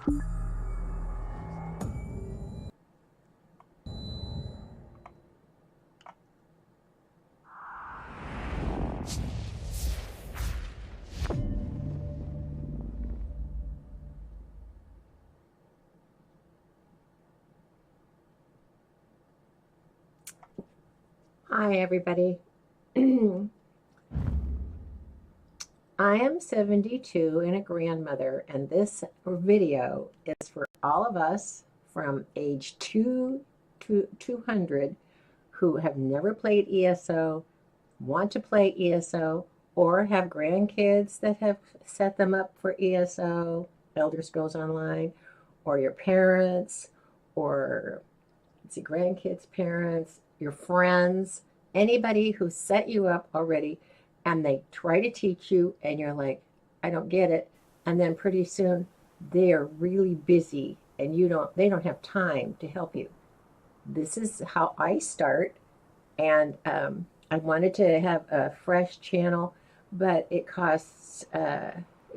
Hi, everybody. I am 72 and a grandmother, and this video is for all of us from age 2 to 200 who have never played ESO, want to play ESO, or have grandkids that have set them up for ESO, Elder Scrolls Online, or your parents, or grandkids' parents, your friends, anybody who set you up already, and they try to teach you, and you're like, I don't get it. And then pretty soon they are really busy and they don't have time to help you. This is how I start. And I wanted to have a fresh channel, but it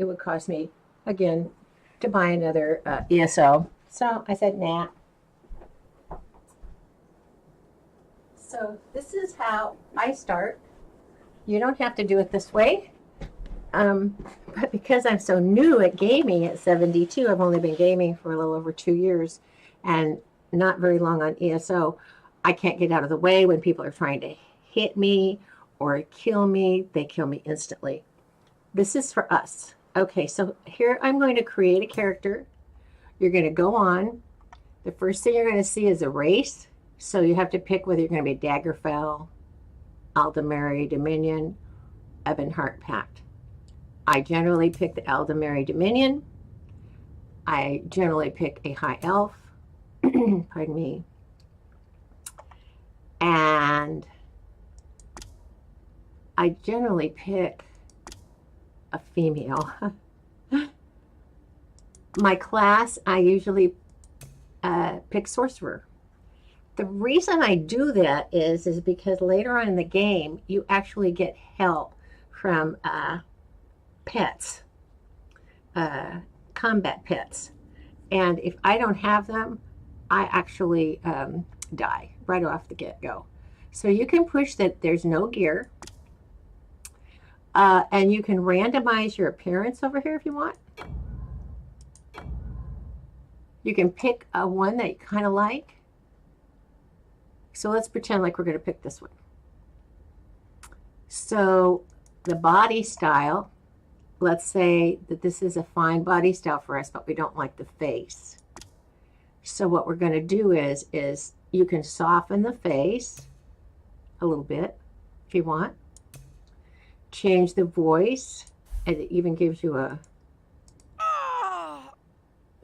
would cost me, again, to buy another ESO. So I said, nah. So this is how I start. You don't have to do it this way. But because I'm so new at gaming at 72, I've only been gaming for a little over 2 years and not very long on ESO. I can't get out of the way when people are trying to hit me or kill me. They kill me instantly. This is for us. Okay, so here I'm going to create a character. You're going to go on. The first thing you're going to see is a race. So you have to pick whether you're going to be Daggerfell, Aldemary Dominion, Ebonheart Pact. I generally pick the Aldemary Dominion. I generally pick a High Elf. Pardon me. And I generally pick a female. My class, I usually pick Sorcerer. The reason I do that is because later on in the game, you actually get help from pets, combat pets. And if I don't have them, I actually die right off the get-go. So you can push that there's no gear. And you can randomize your appearance over here if you want. You can pick one that you kind of like. So let's pretend like we're going to pick this one. So the body style, let's say that this is a fine body style for us, but we don't like the face. So what we're going to do is you can soften the face a little bit if you want. Change the voice, and it even gives you a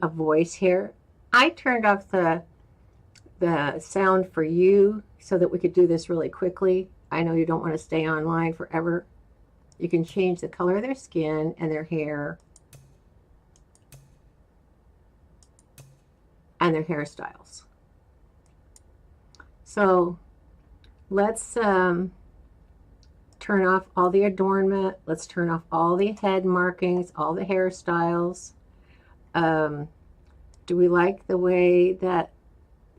voice here. I turned off the sound for you so that we could do this really quickly. I know you don't want to stay online forever. You can change the color of their skin and their hair and their hairstyles. So let's turn off all the adornment. Let's turn off all the head markings, all the hairstyles. Do we like the way that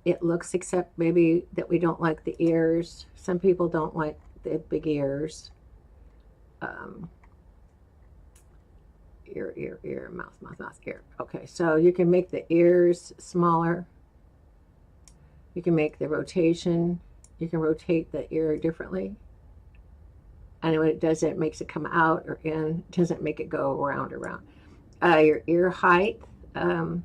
it looks, except maybe that we don't like the ears? Some people don't like the big ears. Ear, mouth, ear. Okay, so you can make the ears smaller. You can make the rotation. You can rotate the ear differently. And when it does it makes it come out or in. It doesn't make it go around. Your ear height. You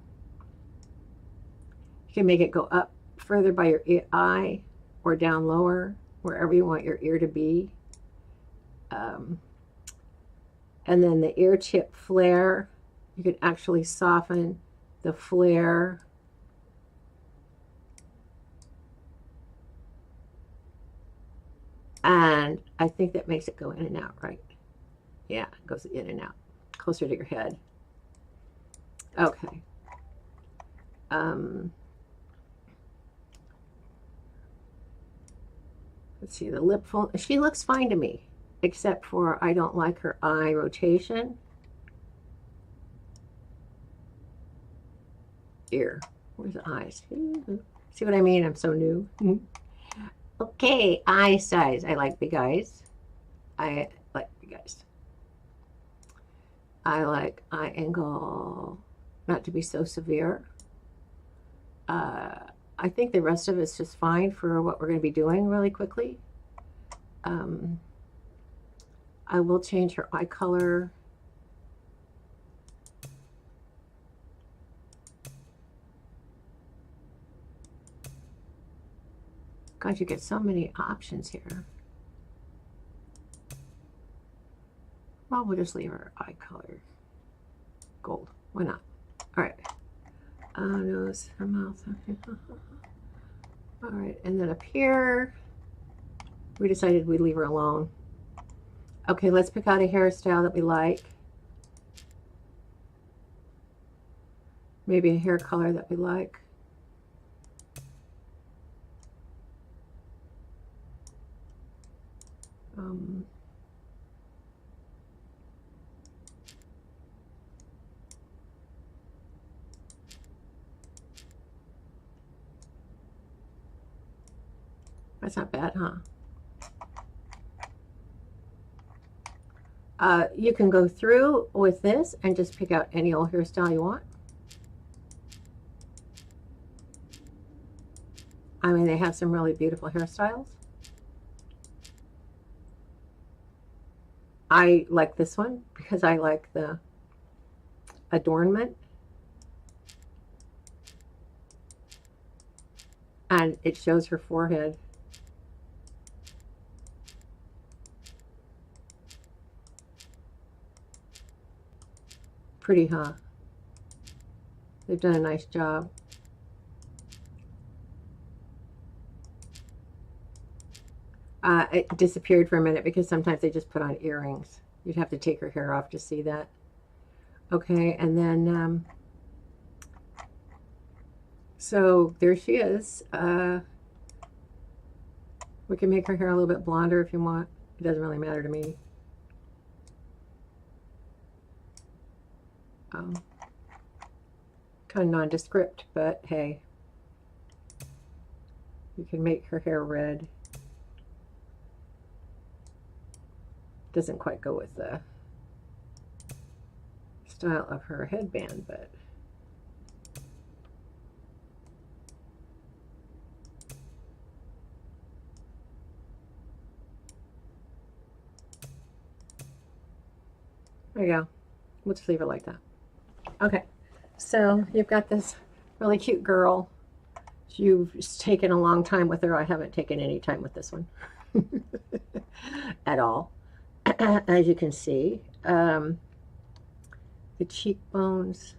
can make it go up further by your eye or down lower, wherever you want your ear to be. And then the ear tip flare, you can actually soften the flare. And I think that makes it go in and out, right? Yeah, it goes in and out, closer to your head. Okay. Let's see, the lip fold. She looks fine to me, except for I don't like her eye rotation. ear. Where's the eyes? See what I mean? I'm so new. Okay, eye size. I like big eyes. I like big eyes. I like eye angle not to be so severe. I think the rest of it's just fine for what we're going to be doing really quickly. I will change her eye color. God, you get so many options here. Well, we'll just leave her eye color gold. Why not? All right. Nose, her mouth. All right, and then up here, we decided we'd leave her alone. Okay, let's pick out a hairstyle that we like. Maybe a hair color that we like. That's not bad, huh? You can go through with this and just pick out any old hairstyle you want. I mean, they have some really beautiful hairstyles. I like this one because I like the adornment. And it shows her forehead. Pretty, huh? They've done a nice job. It disappeared for a minute because sometimes they just put on earrings. You'd have to take her hair off to see that. Okay, and then so there she is. We can make her hair a little bit blonder if you want. It doesn't really matter to me. Kind of nondescript, but hey, you can make her hair red. Doesn't quite go with the style of her headband, but there you go. We'll just leave her like that. Okay, so you've got this really cute girl. You've taken a long time with her. I haven't taken any time with this one at all. As you can see, the cheekbones.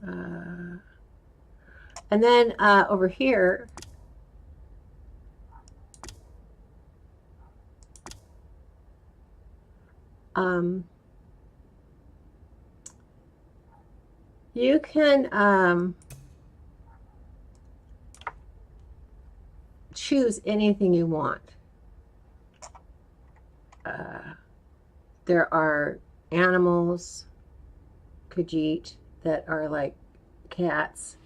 And then over here, you can choose anything you want. There are animals, Khajiit, that are like cats.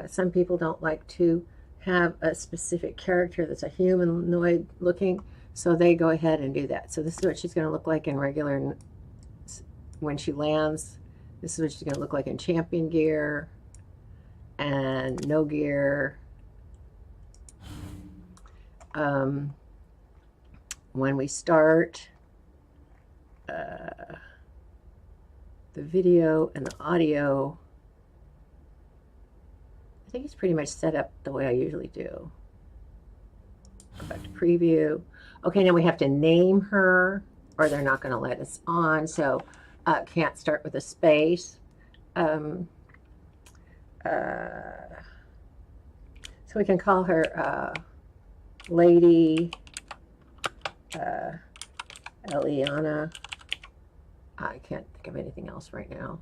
Some people don't like to have a specific character that's a humanoid looking, so they go ahead and do that. So this is what she's going to look like in regular, when she lands. This is what she's going to look like in champion gear and no gear. When we start the video and the audio, I think it's pretty much set up the way I usually do. Go back to preview. Okay, now we have to name her or they're not going to let us on, so can't start with a space. So we can call her Lady Eliana. I can't think of anything else right now.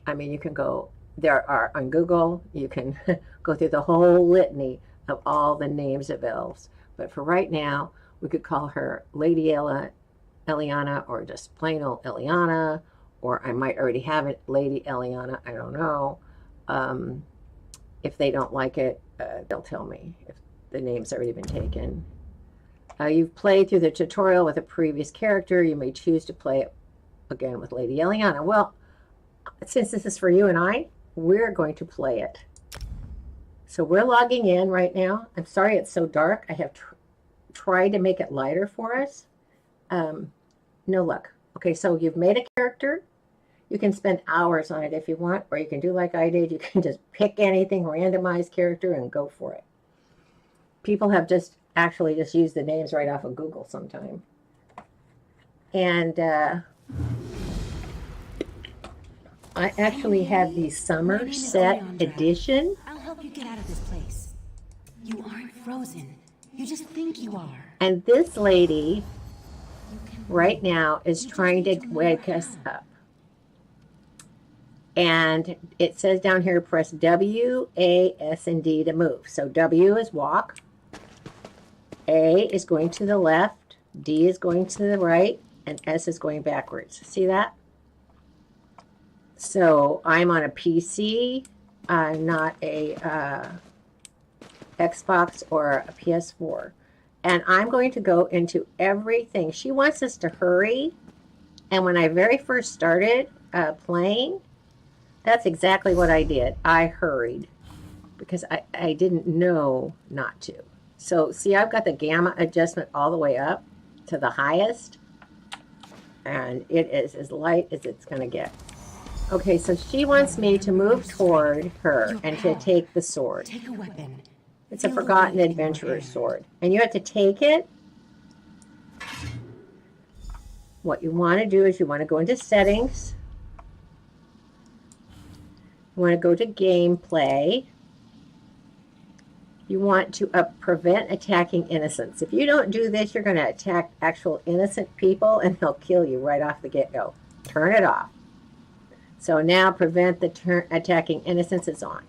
I mean, you can go, there are on Google, you can go through the whole litany of all the names of elves. But for right now, we could call her Lady Eliana, or just plain old Eliana, or I might already have it, Lady Eliana, I don't know. If they don't like it, they'll tell me if the name's already been taken. You've played through the tutorial with a previous character. You may choose to play it again with Lady Eliana. Well, since this is for you and I, we're going to play it. So we're logging in right now. I'm sorry it's so dark. I have tried to make it lighter for us. No luck. Okay, so you've made a character. You can spend hours on it if you want, or you can do like I did. You can just pick anything, randomize character, and go for it. People have just actually just used the names right off of Google sometime. And I actually have the summer set edition. I'll help you get out of this place. You aren't frozen. You just think you are. And this lady right now is trying to wake us up. And it says down here, press W, A, S, and D to move. So W is walk. A is going to the left. D is going to the right. And S is going backwards. See that? So I'm on a PC, not a Xbox or a PS4. And I'm going to go into everything. She wants us to hurry. And when I very first started playing, that's exactly what I did. I hurried because I didn't know not to. So see, I've got the gamma adjustment all the way up to the highest. And it is as light as it's going to get. Okay, so she wants me to move toward her and to take the sword. Take a weapon. It's a forgotten adventurer's sword. And you have to take it. What you want to do is you want to go into settings. You want to go to gameplay. You want to prevent attacking innocents. If you don't do this, you're going to attack actual innocent people and they'll kill you right off the get-go. Turn it off. So now prevent the attacking innocents is on.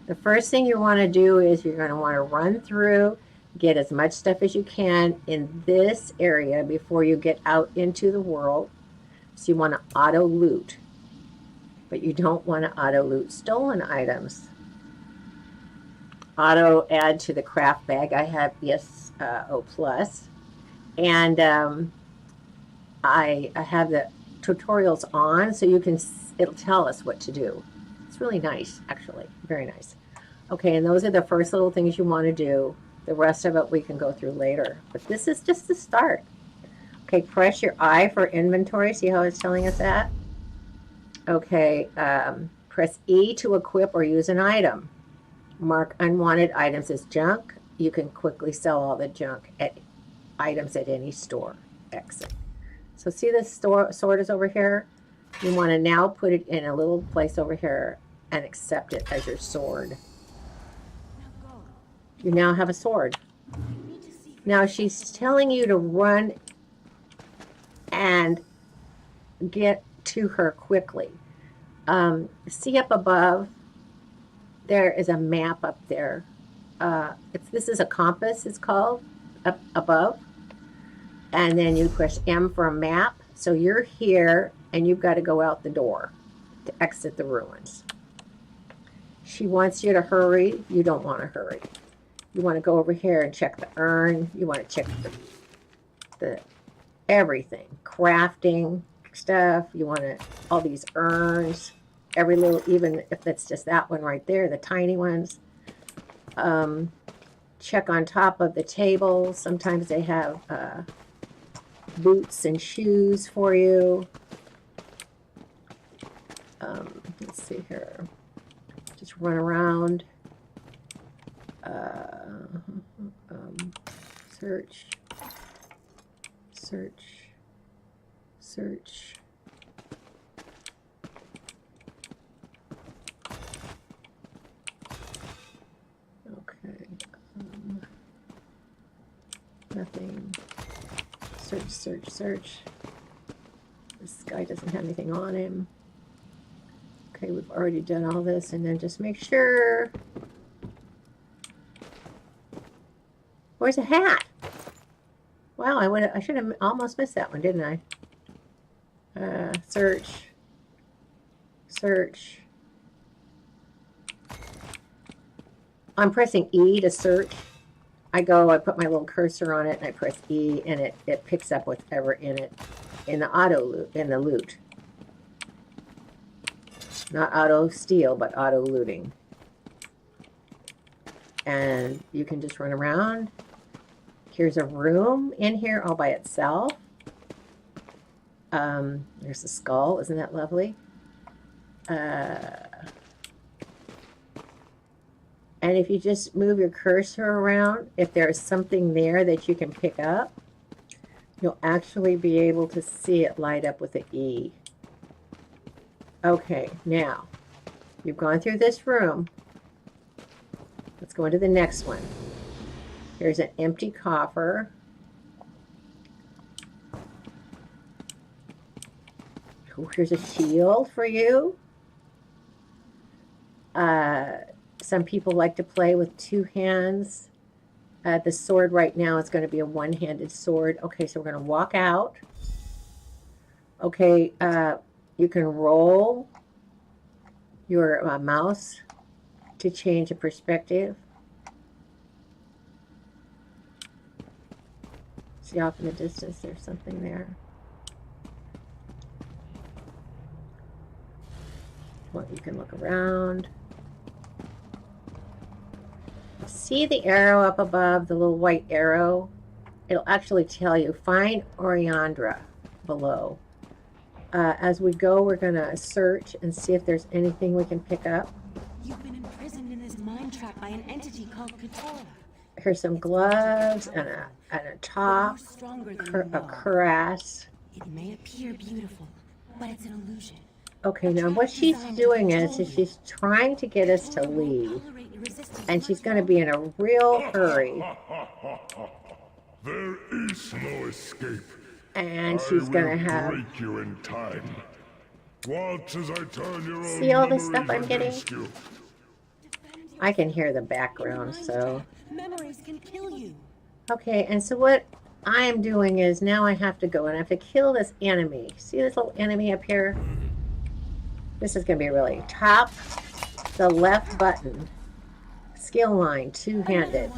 The first thing you want to do is you're going to want to run through, get as much stuff as you can in this area before you get out into the world. So you want to auto loot. But you don't want to auto loot stolen items. Auto add to the craft bag. I have ESO Plus. And I have the tutorials on so you can, it'll tell us what to do. It's really nice, actually. Very nice. Okay, and those are the first little things you want to do. The rest of it we can go through later. But this is just the start. Okay, press your I for inventory. See how it's telling us that? Okay, press E to equip or use an item. Mark unwanted items as junk. You can quickly sell all the junk items at any store. Exit. So see this sword is over here? You want to now put it in a little place over here and accept it as your sword. You now have a sword. Now she's telling you to run and get to her quickly. See up above, there is a map up there. This is a compass, it's called, up above. And then you press M for a map. So you're here and you've got to go out the door to exit the ruins. She wants you to hurry. You don't want to hurry. You want to go over here and check the urn. You want to check the everything. Crafting stuff. You want to, all these urns. Every little, even if it's just that one right there, the tiny ones. Check on top of the table. Sometimes they have boots and shoes for you. Let's see here. Just run around. Search. Search. Search. Okay. Nothing. Search, search, search. This guy doesn't have anything on him. Okay, we've already done all this, and then just make sure. Where's a hat? Wow, I should have almost missed that one, didn't I? Search. Search. I'm pressing E to search. I put my little cursor on it and I press E and it picks up whatever in it, in the loot. Not auto steal, but auto looting. And you can just run around. Here's a room in here all by itself. There's a skull. Isn't that lovely? And if you just move your cursor around, if there's something there that you can pick up, you'll actually be able to see it light up with the E. Okay, now, you've gone through this room. Let's go into the next one. Here's an empty coffer. Oh, here's a shield for you. Some people like to play with two hands. The sword right now is going to be a one-handed sword. Okay, so we're going to walk out. Okay, you can roll your mouse to change the perspective. See off in the distance, there's something there. Well, you can look around. See the arrow up above, the little white arrow? It'll actually tell you, find Oriandra below. As we go, we're going to search and see if there's anything we can pick up. You've been imprisoned in this mind trap by an entity called Katora. Here's some gloves and a top, a cuirass. It may appear beautiful, but it's an illusion. Okay, now what she's doing is she's trying to get us to leave. And she's going to be in a real hurry. There is no escape. And she's going to have... break you in time. Watch as I turn your own See all the stuff I'm getting? you. I can hear the background, so... Memories can kill you. Okay, and so what I'm doing is now I have to go and I have to kill this enemy. See this little enemy up here? This is going to be really top, the left button. Skill line, two-handed.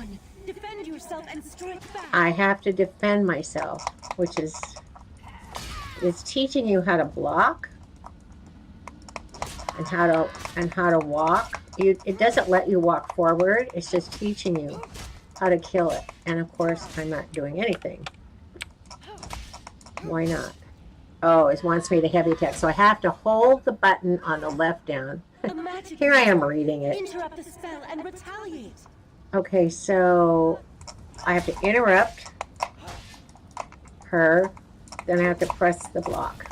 Defend yourself and strike back. I have to defend myself, which is it's teaching you how to block and how to walk. It doesn't let you walk forward. It's just teaching you how to kill it. And of course, I'm not doing anything. Why not? Oh, it wants me to heavy attack, so I have to hold the button on the left down. Here I am reading it. Interrupt the spell and retaliate. Okay, so I have to interrupt her, then I have to press the block,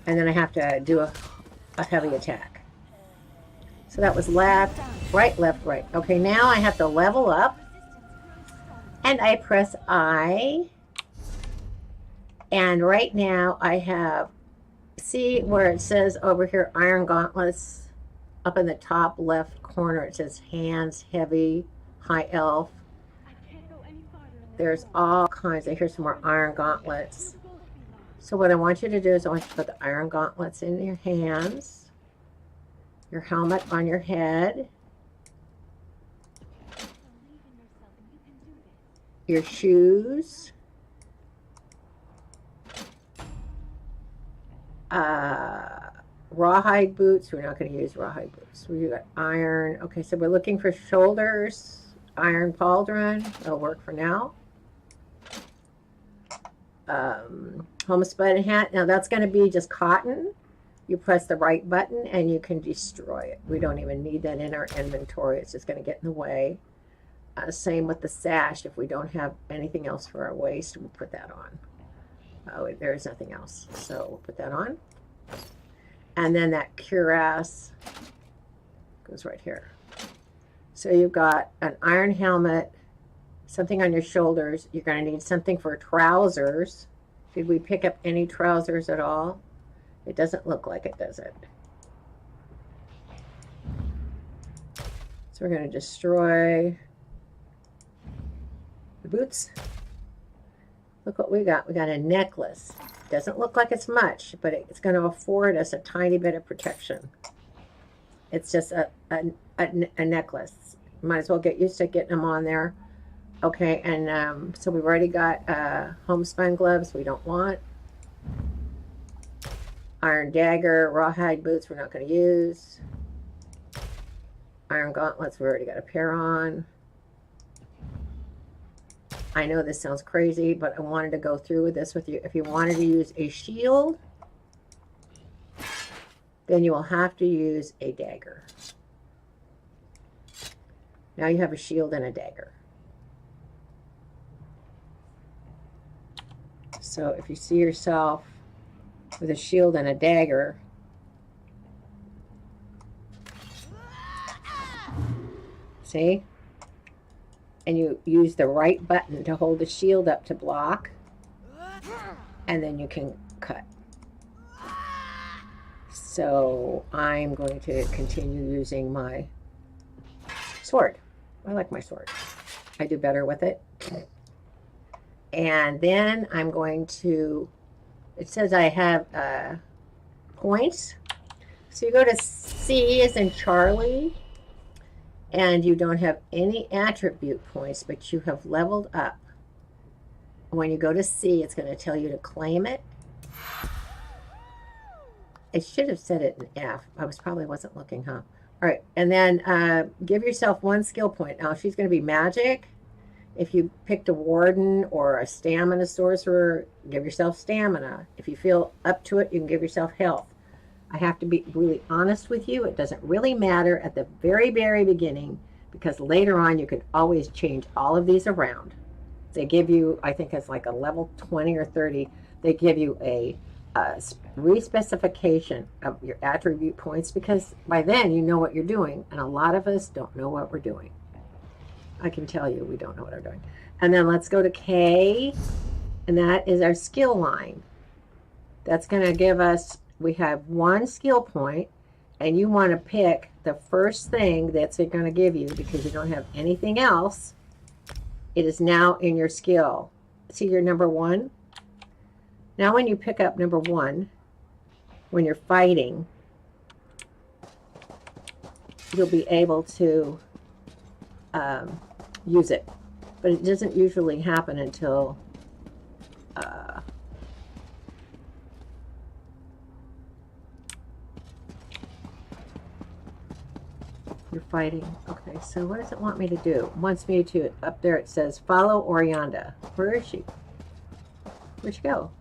and then I have to do a heavy attack. So that was left, right, left, right. Okay, now I have to level up, and I press I, and right now I have, see where it says over here, Iron Gauntlets, up in the top left corner, it says hands, heavy, high elf. There's all kinds of, here's some more iron gauntlets. So what I want you to do is I want you to put the iron gauntlets in your hands, your helmet on your head, your shoes, rawhide boots. We're not going to use rawhide boots. We got iron. Okay, so we're looking for shoulders, iron pauldron. That'll work for now. Homespun hat. Now that's going to be just cotton. You press the right button and you can destroy it. We don't even need that in our inventory. It's just going to get in the way. Same with the sash. If we don't have anything else for our waist, we'll put that on. Oh, there's nothing else. So we'll put that on. And then that cuirass goes right here. So you've got an iron helmet, something on your shoulders. You're going to need something for trousers. Did we pick up any trousers at all? It doesn't look like it, does it? So we're going to destroy the boots. Look what we got. We got a necklace. Doesn't look like it's much, but it's going to afford us a tiny bit of protection. It's just a necklace. Might as well get used to getting them on there. Okay, and so we've already got homespun gloves we don't want. Iron dagger, rawhide boots we're not going to use. Iron gauntlets we already got a pair on. I know this sounds crazy, but I wanted to go through with this with you. If you wanted to use a shield, then you will have to use a dagger. Now you have a shield and a dagger. So if you see yourself with a shield and a dagger, see? And you use the right button to hold the shield up to block, and then you can cut. So I'm going to continue using my sword. I like my sword. I do better with it. And then I'm going to, it says I have points. So you go to C as in Charlie, and you don't have any attribute points, but you have leveled up. When you go to C, it's going to tell you to claim it. It should have said it in F. I probably wasn't looking, huh? All right, and then give yourself 1 skill point. Now, she's going to be magic. If you picked a warden or a stamina sorcerer, give yourself stamina. If you feel up to it, you can give yourself health. I have to be really honest with you. It doesn't really matter at the very, very beginning, because later on you can always change all of these around. They give you, I think it's like a level 20 or 30, they give you a re-specification of your attribute points, because by then you know what you're doing, and a lot of us don't know what we're doing. I can tell you we don't know what we're doing. And then let's go to K, and that is our skill line. That's going to give us, we have 1 skill point, and you want to pick the first thing that's going to give you, because you don't have anything else. It is now in your skill. See your number 1? Now when you pick up number 1, when you're fighting, you'll be able to use it. But it doesn't usually happen until you're fighting. Okay, so what does it want me to do? It wants me to, up there it says, follow Orianda. Where is she? Where'd she go?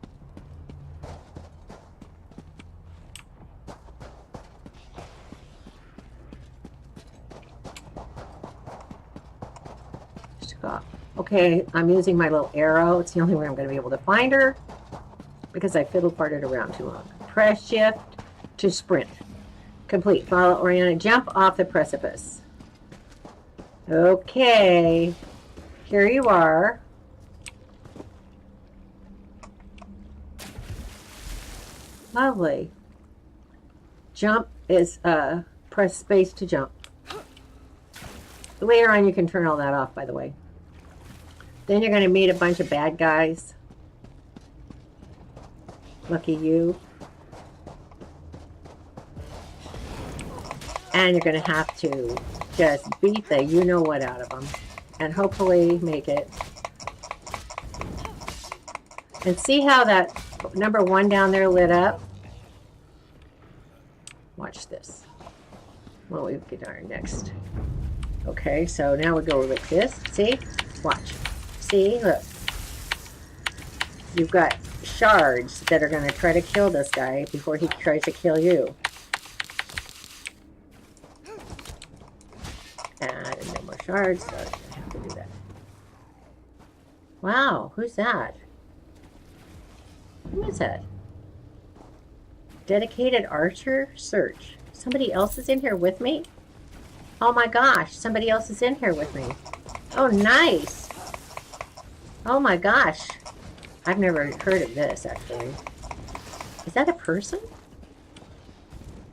Okay, I'm using my little arrow. It's the only way I'm going to be able to find her, because I fiddle-farted around too long. Press shift to sprint. Complete. Follow Oriana. Jump off the precipice. Okay. Here you are. Lovely. Jump is press space to jump. Later on you can turn all that off, by the way. Then you're going to meet a bunch of bad guys. Lucky you. And you're going to have to just beat the you-know-what out of them. And hopefully make it. And see how that number 1 down there lit up? Watch this. Well, we get our next. Okay, so now we go with this. See? Watch. See? Look. You've got shards that are going to try to kill this guy before he tries to kill you. And no more shards, so I have to do that. Wow, who's that? Who is that? Dedicated archer? Search. Somebody else is in here with me? Oh my gosh, somebody else is in here with me. Oh, nice. Oh my gosh. I've never heard of this, actually. Is that a person?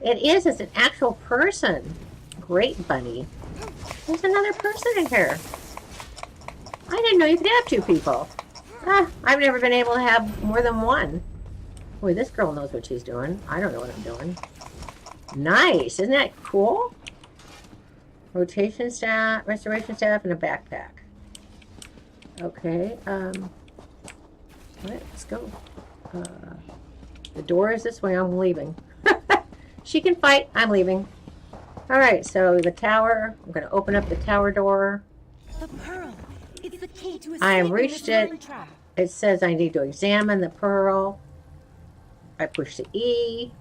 It is. It's an actual person. Great bunny. There's another person in here. I didn't know you could have 2 people. Ah, I've never been able to have more than 1. Boy, this girl knows what she's doing. I don't know what I'm doing. Nice. Isn't that cool? Rotation staff, restoration staff, and a backpack. Okay. Let's go. The door is this way. I'm leaving. She can fight. I'm leaving. All right. So the tower. I'm going to open up the tower door. The pearl. It's the key to I escaping reached this it. mind trap. It says I need to examine the pearl. I push the E.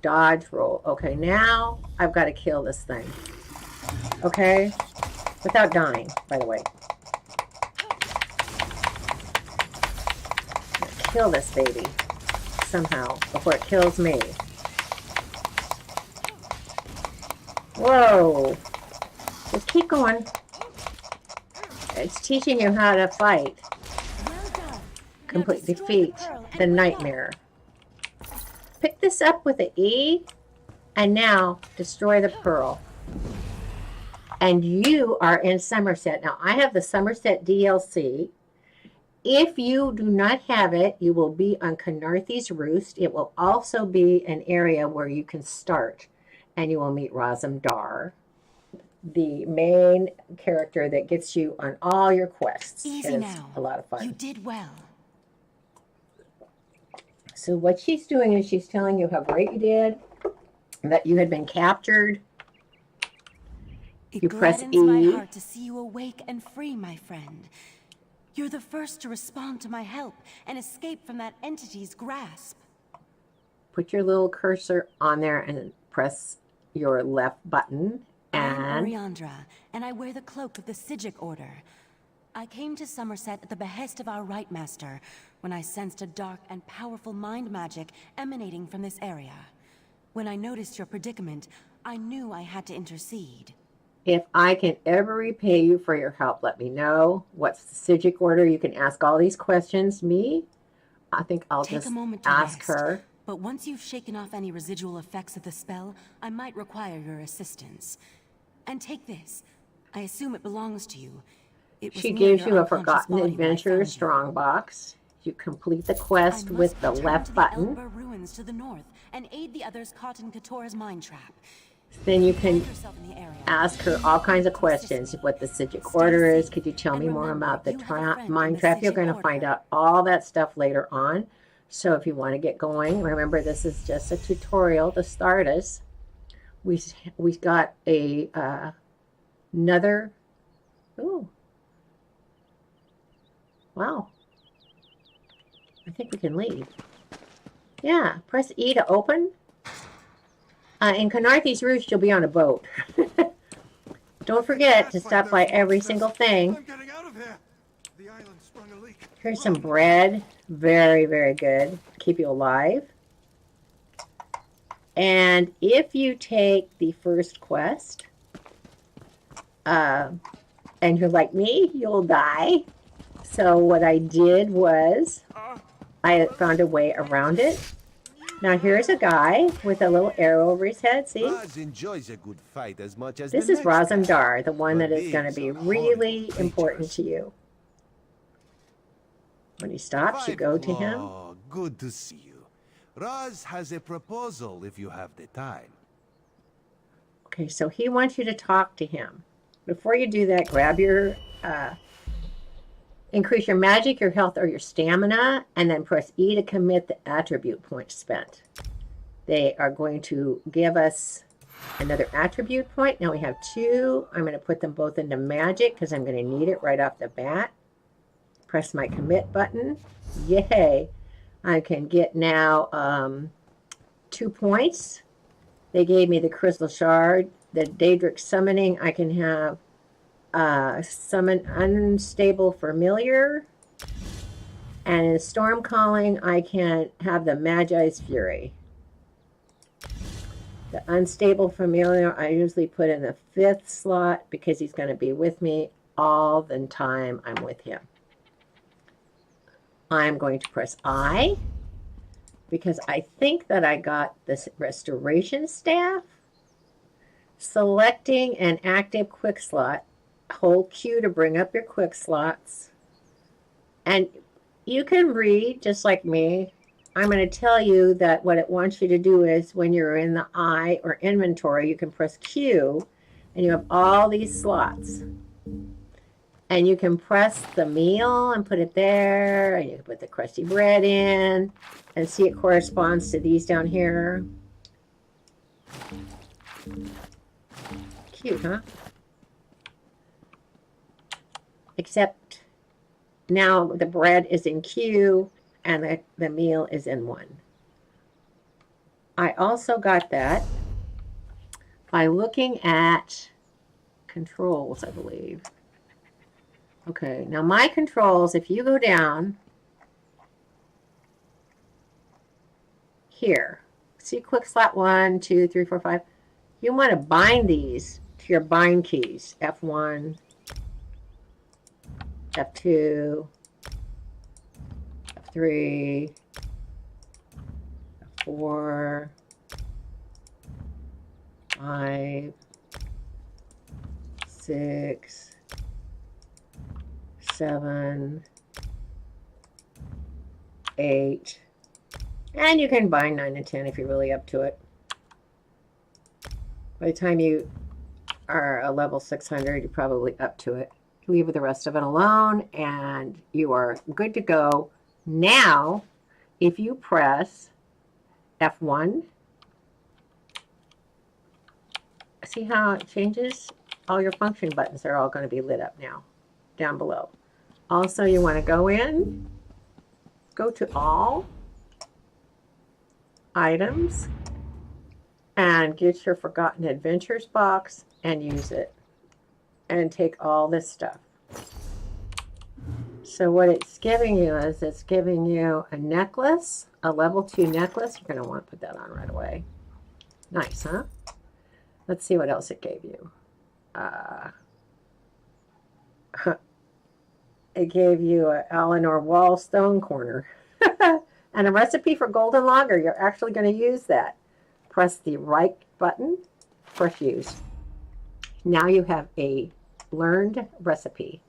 Dodge roll. Okay, now I've got to kill this thing. Okay? Without dying, by the way. Kill this baby somehow before it kills me. Whoa. Just keep going. It's teaching you how to fight. Well done. Complete Now destroy defeat the pearl the and nightmare. Pick this up with an E, and now destroy the pearl. And you are in Somerset. Now, I have the Somerset DLC. If you do not have it, you will be on Canarthy's Roost. It will also be an area where you can start, and you will meet Razam Dar, the main character that gets you on all your quests. Easy It's now. a lot of fun. You did well. So what she's doing is she's telling you how great you did, that you had been captured. It You press gladdens my E. heart to see you awake and free, my friend. You're the first to respond to my help and escape from that entity's grasp. Put your little cursor on there and press your left button. I'm And Oriandra, and I wear the cloak of the Sijic Order. I came to Somerset at the behest of our Right Master when I sensed a dark and powerful mind magic emanating from this area. When I noticed your predicament, I knew I had to intercede. if I can ever repay you for your help, let me know. What's the Sijic order? You can ask all these questions. Me, I think I'll Take just a moment to ask rest, her. but once you've shaken off any residual effects of the spell, I might require your assistance. And take this. I assume it belongs to you. It was She near gives your you a unconscious Forgotten body when I Adventure found you. strongbox. You complete the I quest must with the return left to the button. Elber ruins to the north and aid the others caught in Katora's mind trap. Then you Find can yourself in the area. ask her all kinds of questions. What the Sijic order is. Could you tell me more about the mind trap? You're going to find out all that stuff later on. So if you want to get going, remember this is just a tutorial to start us. We got a another. Ooh, wow! I think we can leave. Yeah, press E to open. In Canarthy's Roost, you'll be on a boat. Don't forget to stop by every single thing. I'm getting out of here. The island sprung a leak. Here's some bread. Very, very good. Keep you alive. And if you take the first quest, and you're like me, you'll die. So what I did was I found a way around it. Now here's a guy with a little arrow over his head. See? Raz enjoys a good fight as much as This the is next Razam guy. Dar, the one But that is going to these be are really horrible important creatures. to you. When he stops, you go to him. Oh, good to see you. Raz has a proposal if you have the time. Okay, so he wants you to talk to him. Before you do that, grab your, increase your magic, your health, or your stamina, and then press E to commit the attribute points spent. They are going to give us another attribute point. Now we have 2. I'm going to put them both into magic because I'm going to need it right off the bat. Press my commit button. Yay! I can get now 2 points. They gave me the crystal shard, the Daedric summoning. I can have summon unstable familiar, and in storm calling, I can have the Magi's fury. The unstable familiar, I usually put in the 5th slot because he's going to be with me all the time I'm with him. I'm going to press I because I think that I got this restoration staff. Selecting an active quick slot. Hold Q to bring up your quick slots. And you can read just like me. I'm going to tell you that what it wants you to do is when you're in the I or inventory, you can press Q and you have all these slots. And you can press the meal and put it there, and you can put the crusty bread in, and see it corresponds to these down here. Cute, huh? Except now the bread is in Q and the meal is in 1. I also got that by looking at controls, I believe. Okay, now my controls, if you go down here, see quick slot 1, 2, 3, 4, 5. You want to bind these to your bind keys. F1, F2, F3, F4, 5, 6, 7, 8, and you can bind 9 and 10 if you're really up to it. By the time you are a level 600, you're probably up to it. Leave the rest of it alone, and you are good to go. Now, if you press F1, see how it changes? All your function buttons are all going to be lit up now, down below. Also, you want to go in, go to all, items, and get your Forgotten Adventures box and use it. And take all this stuff. So what it's giving you is it's giving you a necklace, a level 2 necklace. You're going to want to put that on right away. Nice, huh? Let's see what else it gave you. It gave you an Eleanor Wall stone corner. And a recipe for golden lager. You're actually going to use that. Press the right button, press use. Now you have a learned recipe.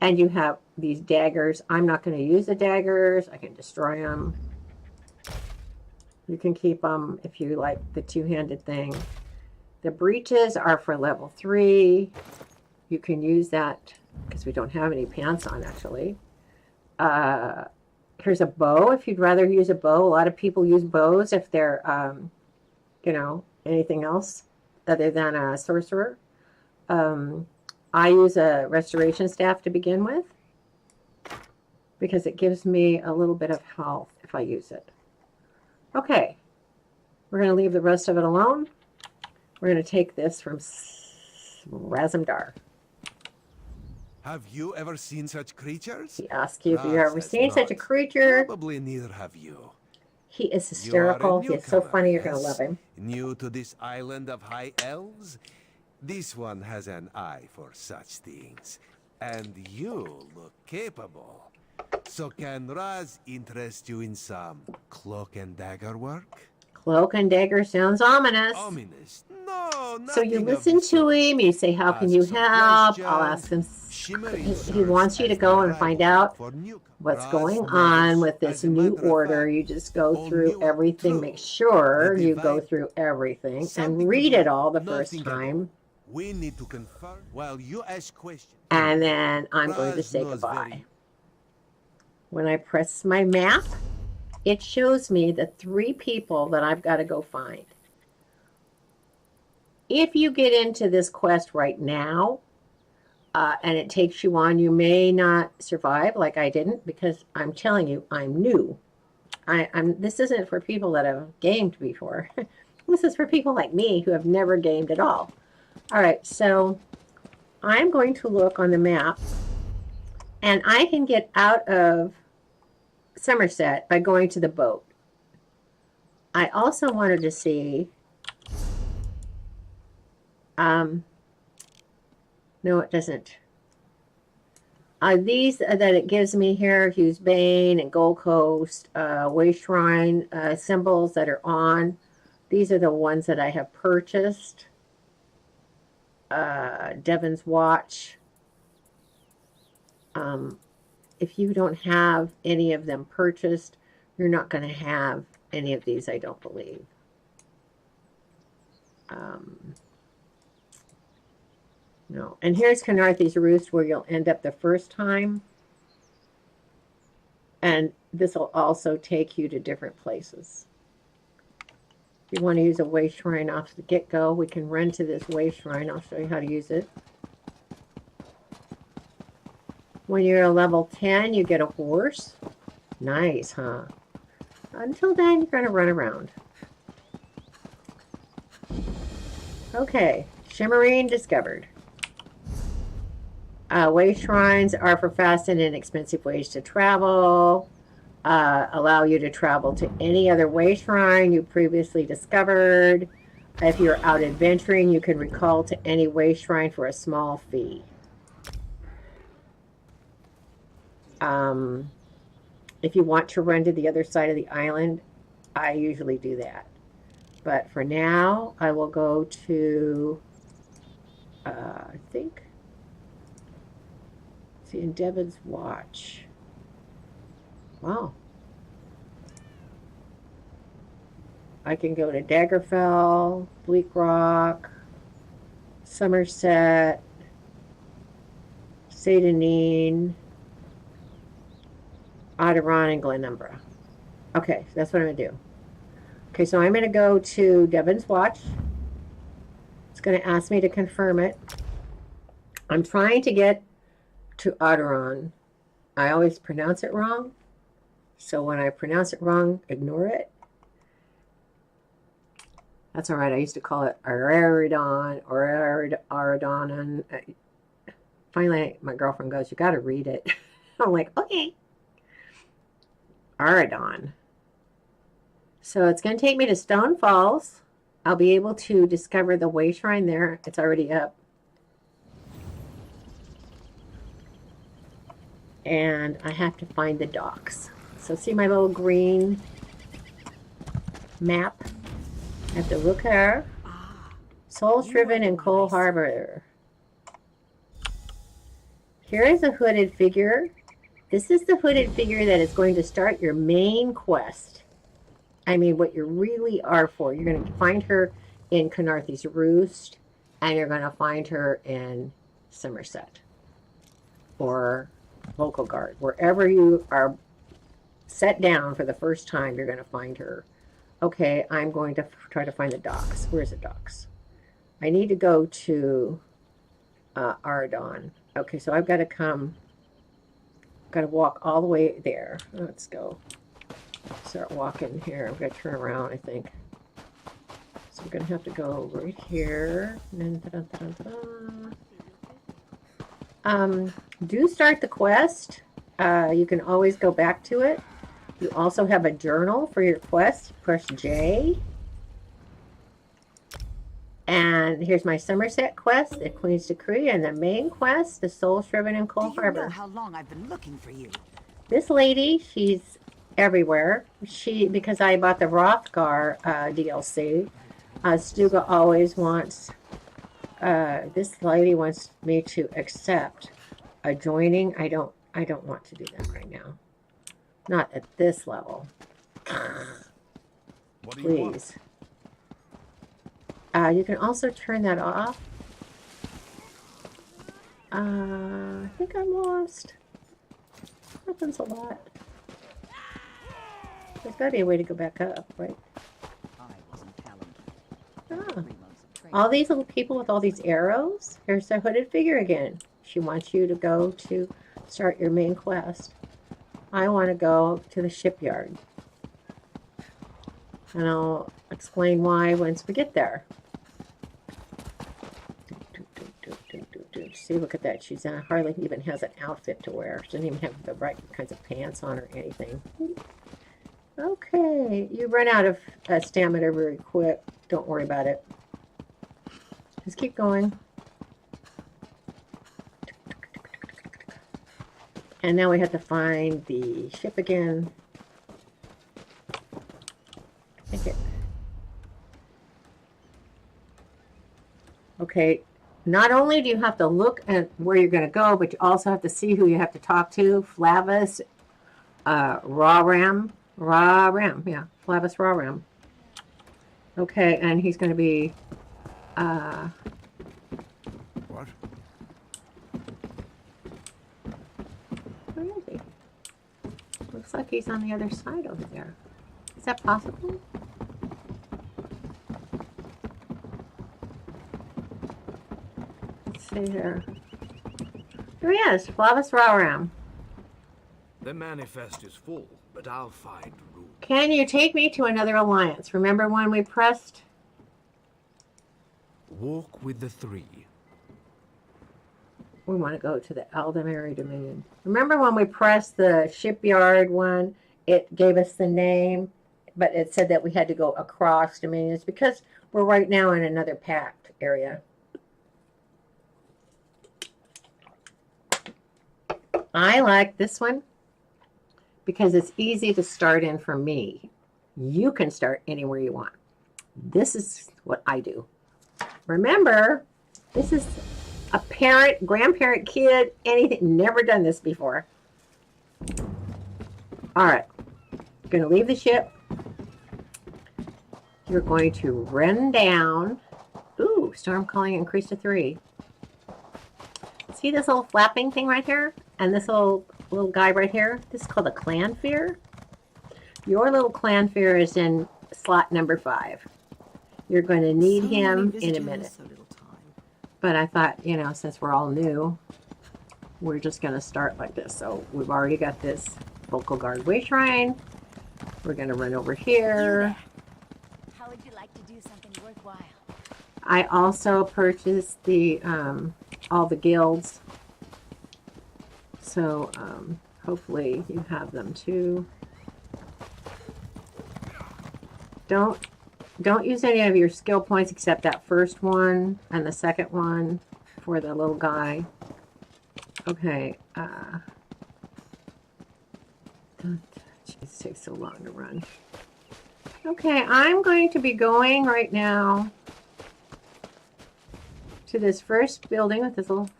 And you have these daggers. I'm not going to use the daggers. I can destroy them. You can keep them if you like the two-handed thing. The breeches are for level 3. You can use that because we don't have any pants on, actually. Here's a bow if you'd rather use a bow. A lot of people use bows if they're, you know, anything else other than a sorcerer. I use a restoration staff to begin with because it gives me a little bit of health if I use it. Okay, we're going to leave the rest of it alone. We're going to take this from Razamdar. Have you ever seen such creatures? He asks you if you've ever seen such a creature. Probably neither have you. He is hysterical. He is so funny. You're going to love him. New to this island of high elves? This one has an eye for such things. And you look capable. So can Raz interest you in some cloak and dagger work? Cloak and dagger sounds ominous. Ominous? No, so you listen to him. You say, how can you help? I'll ask him. He wants you to go and find out what's going on with this new order. You just go through everything. Make sure you go through everything and read it all the first time. We need to confirm while you ask questions. And then I'm going to say goodbye. When I press my map, it shows me the 3 people that I've got to go find. If you get into this quest right now, and it takes you on, you may not survive like I didn't, because I'm telling you, I'm new. This isn't for people that have gamed before. This is for people like me who have never gamed at all. All right, so I'm going to look on the map, and I can get out of Somerset by going to the boat. I also wanted to see, no, it doesn't. These that it gives me here, Hughes Bane and Gold Coast, Way Shrine symbols that are on. These are the ones that I have purchased. Devon's Watch. if you don't have any of them purchased, you're not going to have any of these, I don't believe. No. And here's Canarthy's Roost, where you'll end up the first time. And this will also take you to different places. If you want to use a way shrine off the get-go, we can run to this way shrine. I'll show you how to use it. When you're a level 10, you get a horse. Nice, huh? Until then, you're going to run around. Okay, Shimmerine discovered. Way shrines are for fast and inexpensive ways to travel. Allow you to travel to any other way shrine you previously discovered. If you're out adventuring, you can recall to any way shrine for a small fee. If you want to run to the other side of the island, I usually do that. But for now, I will go to, I think, see, in Devon's Watch. Wow. I can go to Daggerfell, Bleak Rock, Somerset, Satanine, Audubon, and Glenumbra. Okay, so that's what I'm going to do. Okay, so I'm going to go to Devon's Watch. It's going to ask me to confirm it. I'm trying to get to Audubon. I always pronounce it wrong. So when I pronounce it wrong, ignore it. That's all right. I used to call it Aridon or Aridon. And finally, my girlfriend goes, "You got to read it." I'm like, okay. Aridon. So it's going to take me to Stone Falls. I'll be able to discover the way shrine there. It's already up. And I have to find the docks. So see my little green map? I have to look there. Soul Shriven and Coal Harbor. Here is a hooded figure. This is the hooded figure that is going to start your main quest. I mean, what you really are for. You're going to find her in Canarthy's Roost, and you're going to find her in Somerset or Local Guard. Wherever you are set down for the first time, you're going to find her. Okay, I'm going to try to find the docks. Where's the docks? I need to go to Ardon. Okay, so I've got to come, got to walk all the way there. Let's go. Start walking here. I'm going to turn around, I think. So we're going to have to go right here. And then, do start the quest. You can always go back to it. You also have a journal for your quest. Press J. And here's my Somerset quest, the Queen's Decree, and the main quest, the Soul Shriven and Coal Harbor. Do you know how long I've been looking for you? This lady, she's everywhere. Because I bought the Rothgar DLC, Stuga always wants, this lady wants me to accept a joining. I don't want to do that right now. Not at this level. What do you want? Please. You can also turn that off. I think I'm lost. Happens a lot. There's got to be a way to go back up, right? I wasn't talented. Ah. 3 months of training. All these little people with all these arrows. Here's the hooded figure again. She wants you to go to start your main quest. I want to go to the shipyard. And I'll explain why once we get there. See, look at that. She's hardly even has an outfit to wear. She doesn't even have the right kinds of pants on or anything. Okay, you run out of stamina very quick. Don't worry about it. Just keep going. And now we have to find the ship again. I think it. Okay, not only do you have to look at where you're going to go, but you also have to see who you have to talk to. Flavis, Ram, yeah, Flavis Ram. Okay, and he's going to be, What? where is he? Looks like he's on the other side over there. Is that possible? Let's see here. There he is, Flavis Ram. The manifest is full, but I'll find room. Can you take me to another alliance? Remember when we pressed? Walk with the three. We want to go to the Aldemary Dominion. Remember when we pressed the shipyard one? It gave us the name, but it said that we had to go across dominions because we're right now in another pact area. I like this one because it's easy to start in for me. You can start anywhere you want. This is what I do. Remember, this is a parent, grandparent, kid, anything. Never done this before. All right. Going to leave the ship. You're going to run down. Ooh, storm calling increased to 3. See this little flapping thing right here? And this little guy right here? This is called a clan fear. Your little clan fear is in slot number 5. You're going to need him in a minute. But I thought, you know, since we're all new, we're just going to start like this. So we've already got this vocal guard way shrine. We're going to run over here. How would you like to do something worthwhile? I also purchased the all the guilds. So hopefully you have them too. Don't use any of your skill points except that first one and the second one for the little guy. Okay. Jeez, it takes so long to run. Okay, I'm going to be going right now to this first building with this little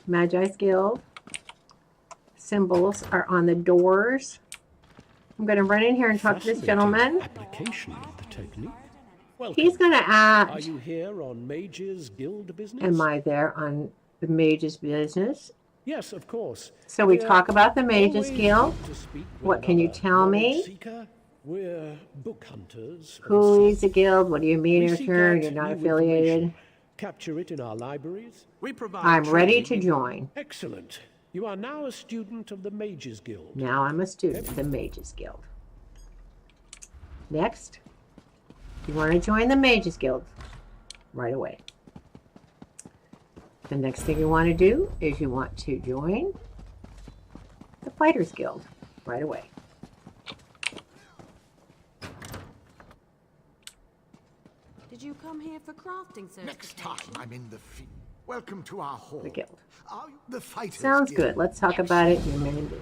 Magi's Guild. Symbols are on the doors. I'm going to run in here and talk to this gentleman. Application of the technique. He's going to Are ask, you here on Mage's Guild business? am I there on the Mage's business? Yes, of course. So we We're talk about the Mage's always Guild. good to speak with What can you another tell me? knowledge seeker. We're book hunters. and Who seekers. is the guild? What do you mean We in seek return? out You're not new affiliated. information, capture it in our libraries. We provide I'm ready to training. join. Excellent. You are now a student of the Mage's Guild. Now I'm a student of the Mages Guild. Next, you want to join the Mages Guild right away. The next thing you want to do is you want to join the Fighters Guild right away. Did you come here for crafting certification? Next time I'm in the field. Welcome to our hall. The guild. The fighters Sounds guild. good. Let's talk Yes. about it in a minute.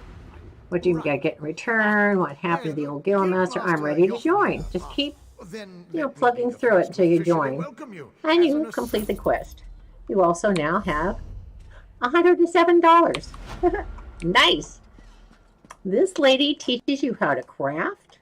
What do you get in return? What happened to the old Guildmaster? I'm ready to join. Just keep Then you know, let me plugging be the through it first until to you officially join. welcome you And as you an complete the quest. You also now have $107. Nice. This lady teaches you how to craft.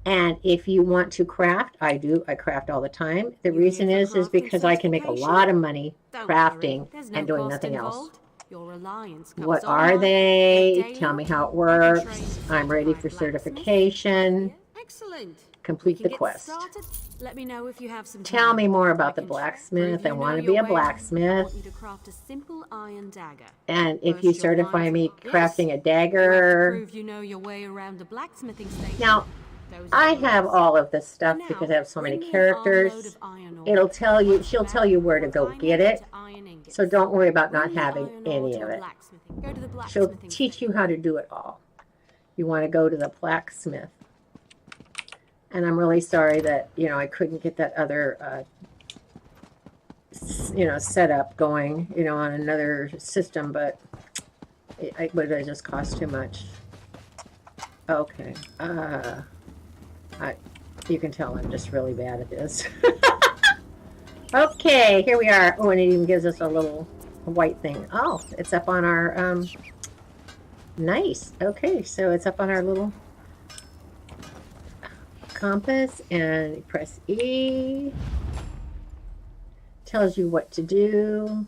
And if you want to craft, I do. I craft all the time. The You reason here for is crafting because I can make a certification? lot of money Don't crafting worry, there's no and doing cost nothing else. involved. Your alliance covers What all are my they? daily Tell me how it I can works. train I'm ready for certified blacksmith. certification. Excellent. Complete We the can get quest. started. Let me know if you have some Tell time. me more I about the can blacksmith. prove I you want know to be your a way. I blacksmith. want you to craft a simple iron dagger. And if First you you'll certify find- me Yes. crafting a You have to dagger. prove you know your way around a blacksmithing station. Now, Those I are the have rules. all of this stuff Now, because I have so many bring me an armload characters. of iron ore. It'll tell you, Once she'll you're tell back, you where to go refine get it it. into iron ingots. So don't worry about not Bring the having iron ore any to of a it. blacksmithing. Go to the She'll blacksmithing teach you station. how to do it all. You want to go to the blacksmith. And I'm really sorry that, you know, I couldn't get that other, setup going, on another system, but it would have just cost too much. Okay. You can tell I'm just really bad at this. Okay, here we are. Oh, and it even gives us a little white thing. Oh, it's up on our, nice. Okay, so it's up on our little compass, and you press E. Tells you what to do.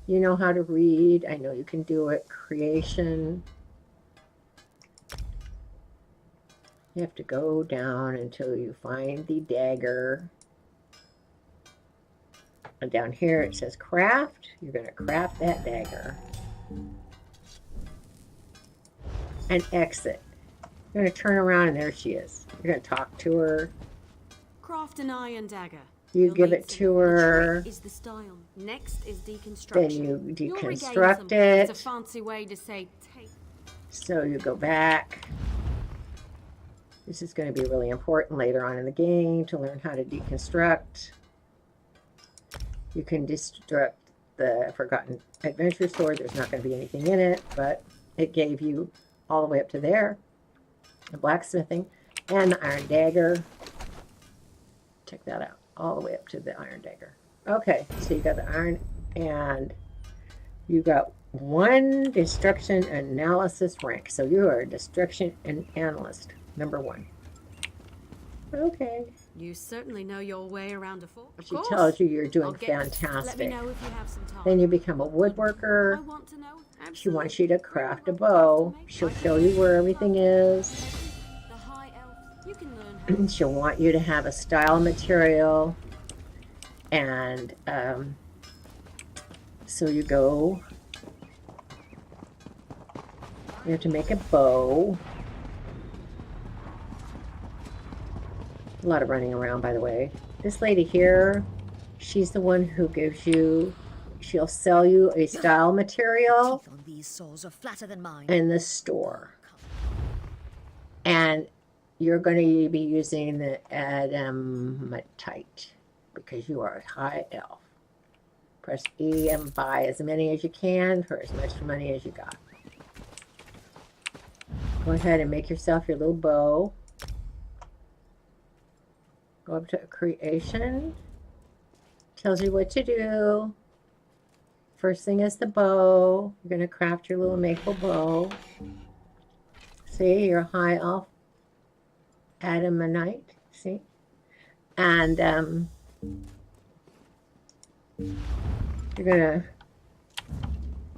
You know how to read. I know you can do it. Creation. You have to go down until you find the dagger. And down here it says craft. You're going to craft that dagger. And exit. You're going to turn around and there she is. You're going to talk to her. Craft an iron dagger. You give it to her. Is the style. Next is deconstruction. Then you deconstruct it. It's a fancy way to say take. So you go back. This is going to be really important later on in the game to learn how to deconstruct. You can destruct the Forgotten Adventure Sword. There's not going to be anything in it, but it gave you all the way up to there. The blacksmithing and the iron dagger. Check that out. All the way up to the iron dagger. Okay, so you got the iron and you got one destruction analysis rank. So you are a destruction analyst. Number 1. Okay. You certainly know your way around a fort. She tells you you're doing fantastic. Let me know if you have some time. Then you become a woodworker. I want to know. Absolutely. She wants you to craft a bow. She'll show you where everything is. The high elf. You can learn how. She'll want you to have a style material. And so you go. You have to make a bow. A lot of running around, by the way. This lady here, she's the one who gives you, she'll sell you a style material Teeth on these saws are flatter than mine. in the store. And you're going to be using the adamatite because you are a high elf. Press E and buy as many as you can for as much money as you got. Go ahead and make yourself your little bow. Go up to creation. Tells you what to do. First thing is the bow. You're going to craft your little maple bow. See, you're a high elf adamantite. See? And you're going to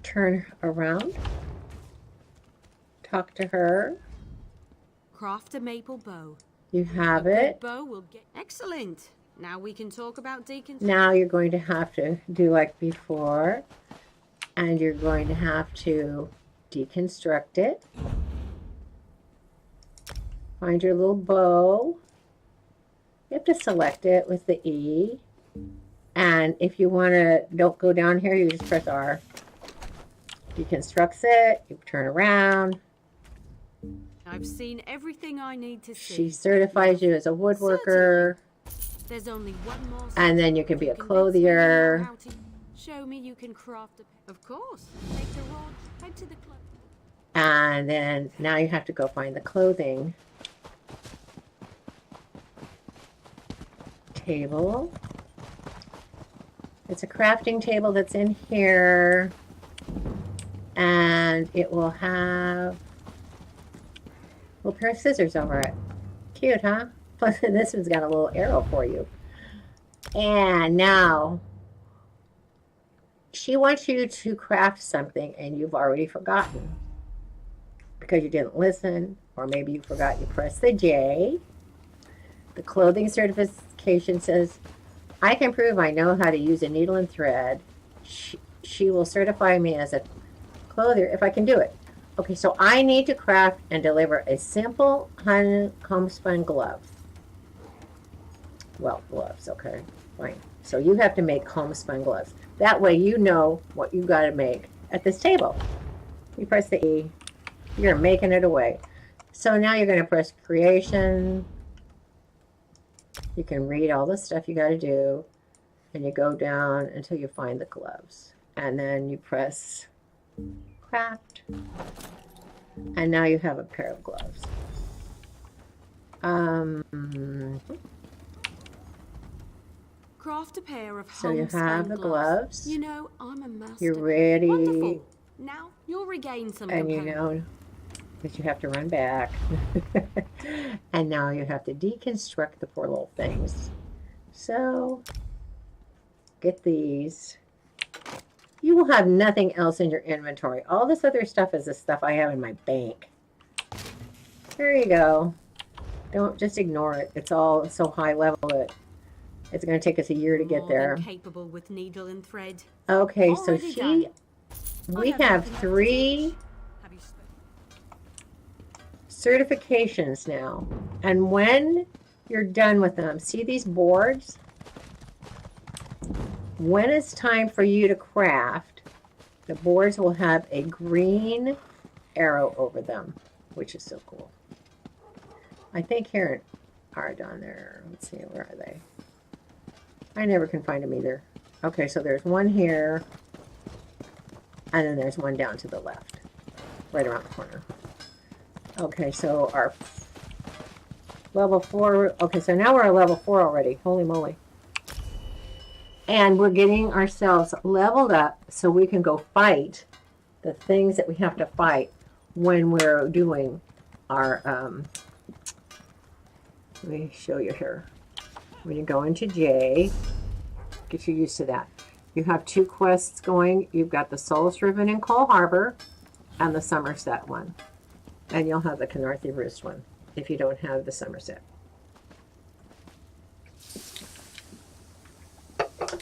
turn around. Talk to her. Craft a maple bow. You have A it. good bow will get excellent. Now we can talk about deconstruction. Now you're going to have to do like before, and you're going to have to deconstruct it. Find your little bow. You have to select it with the E. And if you want to, don't go down here, you just press R. Deconstructs it, you turn around. I've seen everything I need to see. She certifies you as a woodworker. There's only one more. And then you can be a clothier. Show me you can craft a. Of course. Take the rod. Head to the club. And then now you have to go find the clothing table. It's a crafting table that's in here. And it will have a little pair of scissors over it. Cute, huh? Plus, this one's got a little arrow for you. And now, she wants you to craft something and you've already forgotten. Because you didn't listen, or maybe you forgot you pressed the J. The clothing certification says, I can prove I know how to use a needle and thread. She will certify me as a clothier if I can do it. Okay, so I need to craft and deliver a simple homespun glove. Well, gloves, okay, fine. So you have to make homespun gloves. That way you know what you got to make at this table. You press the E. You're making it away. So now you're going to press creation. You can read all the stuff you got to do. And you go down until you find the gloves. And then you press craft. And now you have a pair of gloves. craft a pair of So you have the gloves. You know, I'm a master. You're ready. Wonderful. Now you'll regain some And you composure. know that you have to run back. And now you have to deconstruct the poor little things. So, get these. You will have nothing else in your inventory. All this other stuff is the stuff I have in my bank. There you go. Don't just ignore it. It's all so high level that it's going to take us a year to get More there. than capable with needle and thread. Okay, so Already done. we have 3 Have you certifications now. And when you're done with them, see these boards? When it's time for you to craft, the boards will have a green arrow over them, which is so cool. I think here are down there. Let's see, where are they? I never can find them either. Okay, so there's one here, and then there's one down to the left, right around the corner. Okay, so our level 4, okay, so now we're at level 4 already. Holy moly. And we're getting ourselves leveled up so we can go fight the things that we have to fight when we're doing our, let me show you here. When you go into J, get you used to that. You have 2 quests going. You've got the Souls Riven in Coal Harbor and the Somerset one. And you'll have the Canarthy Roost one if you don't have the Somerset.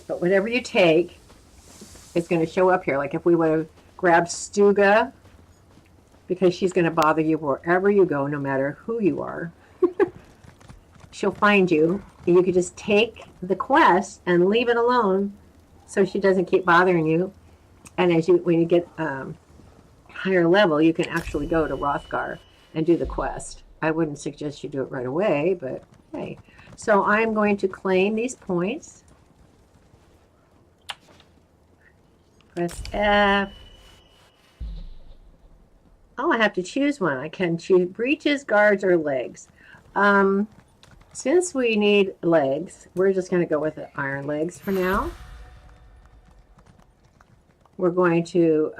But whatever you take is going to show up here. Like if we would have grabbed Stuga, because she's going to bother you wherever you go, no matter who you are. She'll find you. And you could just take the quest and leave it alone so she doesn't keep bothering you. And when you get higher level, you can actually go to Rothgar and do the quest. I wouldn't suggest you do it right away, but hey. So I'm going to claim these points. Press F. Oh, I have to choose one. I can choose breeches, guards, or legs. Since we need legs, we're just going to go with the iron legs for now. We're going to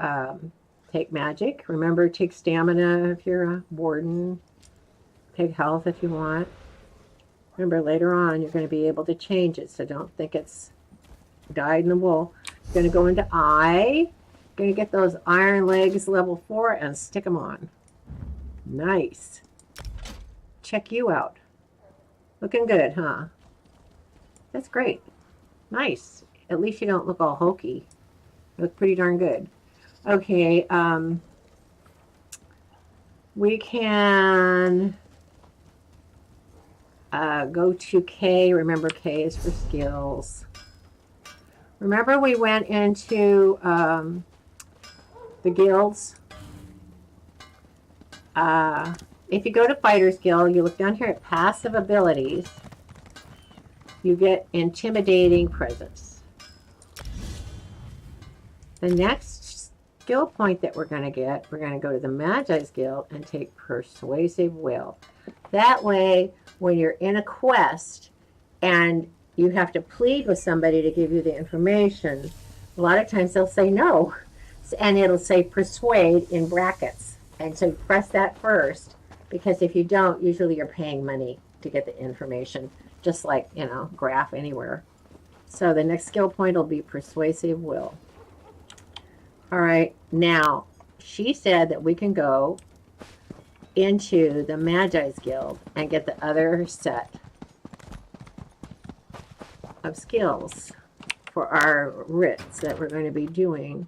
take magic. Remember, take stamina if you're a warden. Take health if you want. Remember, later on, you're going to be able to change it, so don't think it's dyed in the wool. Going to go into I. Going to get those iron legs level 4 and stick them on. Nice. Check you out. Looking good, huh? That's great. Nice. At least you don't look all hokey. You look pretty darn good. Okay, we can go to K. Remember, K is for skills. Remember we went into the guilds. If you go to Fighter's Guild, you look down here at passive abilities, you get intimidating presence. The next skill point that we're going to get, we're going to go to the Magi's Guild and take persuasive will. That way, when you're in a quest and you have to plead with somebody to give you the information, a lot of times they'll say no. And it'll say persuade in brackets. And so press that first, because if you don't, usually you're paying money to get the information, just like, you know, graph anywhere. So the next skill point will be persuasive will. All right, now she said that we can go into the Magi's Guild and get the other set of skills for our writs that we're going to be doing,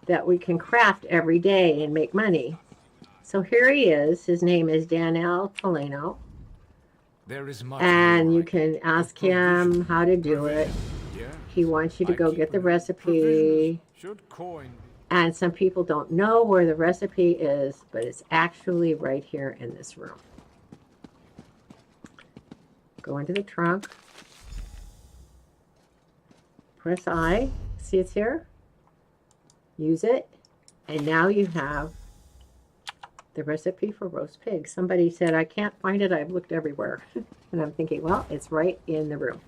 that we can craft every day and make money. So here he is. His name is Daniel Toleno. There is much and you can ask him how to do it. He wants you to go get the recipe. And some people don't know where the recipe is, but it's actually right here in this room. Go into the trunk. Press I. See it's here? Use it. And now you have the recipe for roast pig. Somebody said, I can't find it. I've looked everywhere. And I'm thinking, well, it's right in the room.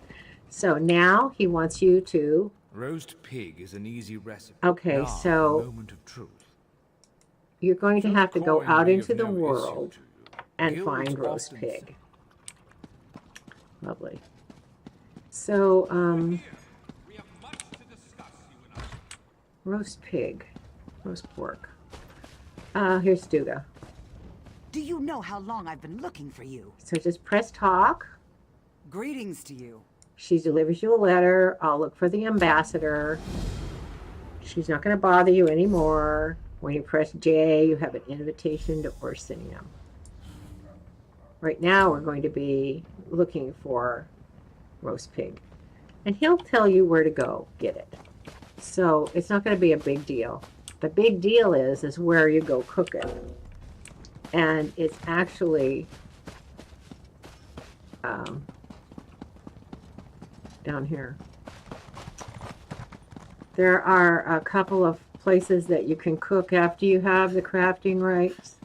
So now he wants you to, Roast pig is an easy recipe. okay, Now, so a moment of truth. you're going to have to go Coin out be into of the no issue world to you. and Guilds find roast often pig. Lovely. So, roast pig, roast pork. Here's Duga. Do you know how long I've been looking for you? So just press talk. Greetings to you. She delivers you a letter. I'll look for the ambassador. She's not going to bother you anymore. When you press J, you have an invitation to Orsinium. Right now, we're going to be looking for roast pig. And he'll tell you where to go get it. So it's not going to be a big deal. The big deal is where you go cook it. And it's actually down here. There are a couple of places that you can cook after you have the crafting rights.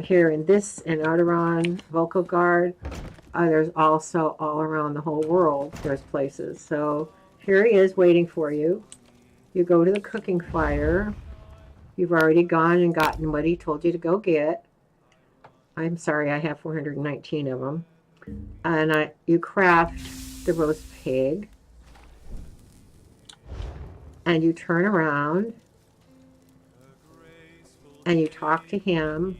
Here in Arteron, Volkogard. There's also all around the whole world, there's places. So here he is waiting for you. You go to the cooking fire. You've already gone and gotten what he told you to go get. I'm sorry, I have 419 of them. And you craft the roast pig. And you turn around. And you talk to him.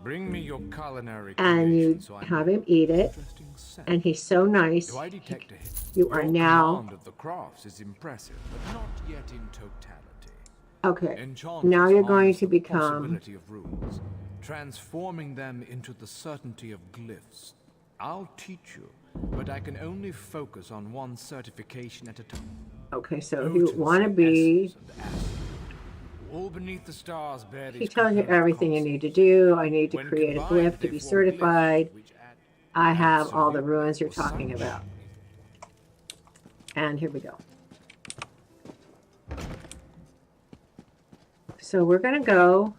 Bring me your culinary And you so have him eat it. And he's so nice. Do I detect a hint? You are Your now... command of the crafts is impressive, but not yet in totality. Okay, Enchanters now you're going harness to the become... possibility of runes, transforming them into the certainty of glyphs. I'll teach you, but I can only focus on one certification at a time. Okay, so you want to be... All beneath the stars bear He these tells you component everything you concepts. need to do. I need to When create a combined, glyph to they be form certified. glyphs which add I have all the absolute ruins you're or talking such. about. And here we go. So we're going to go...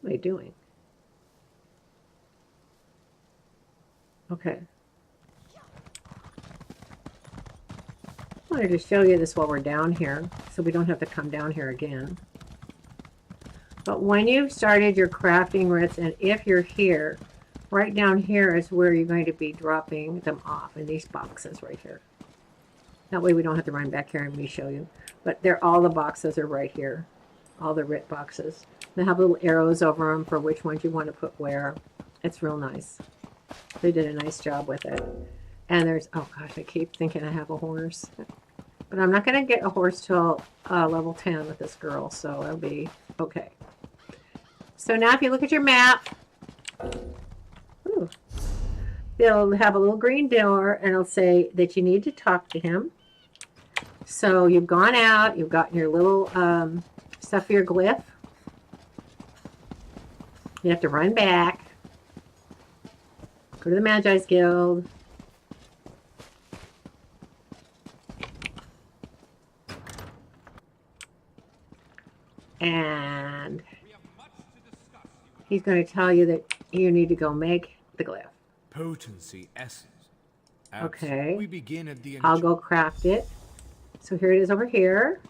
What are you doing? Okay. I wanted to show you this while we're down here, so we don't have to come down here again. But when you've started your crafting writs, and if you're here, right down here is where you're going to be dropping them off in these boxes right here. That way we don't have to run back here and re-show you. But all the boxes are right here. All the writ boxes. They have little arrows over them for which ones you want to put where. It's real nice. They did a nice job with it. And there's, oh gosh, I keep thinking I have a horse. But I'm not going to get a horse till level 10 with this girl, so it'll be okay. So now if you look at your map, ooh, it'll have a little green door, and it'll say that you need to talk to him. So you've gone out, you've gotten your little stuff for your glyph. You have to run back. Go to the Magi's Guild. And he's going to tell you that you need to go make the glyph. Potency essence. Okay. We begin at the I'll go craft it. So here it is over here.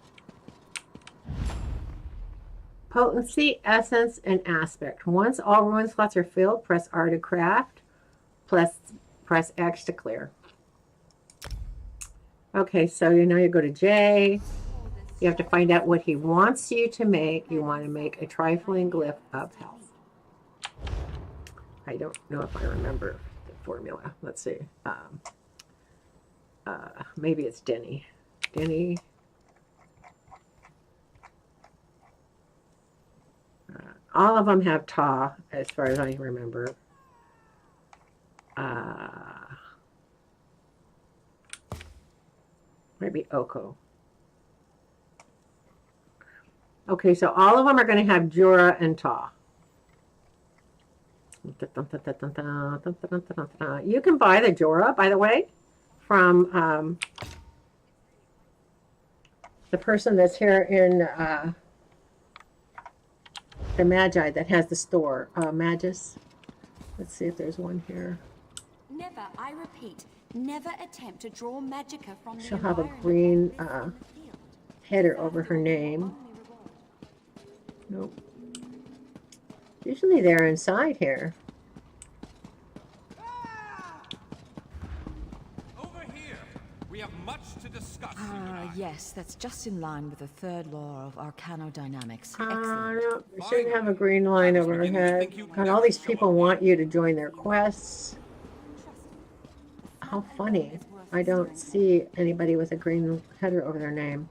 Potency, essence, and aspect. Once all ruin slots are filled, press R to craft. Press X to clear. Okay, so you go to J. You have to find out what he wants you to make. You want to make a trifling glyph of health. I don't know if I remember the formula. Let's see. Maybe it's Denny. Denny. All of them have Ta, as far as I remember. Maybe Oko. Okay, so all of them are going to have Jura and Ta. You can buy the Jura, by the way, from the person that's here in the Magi that has the store. Magus. Let's see if there's one here. Never, I repeat, never attempt to draw magicka from the She'll have a environment green like this in the field. header That over her will be your name. only reward. Nope. Usually they're inside here. Over here! We have much to discuss. Yes, that's just in line with the third law of arcanodynamics. No, Excellent. you shouldn't have a green line over her head. And all these people want you to join their quests. How funny. I don't see anybody with a green header over their name.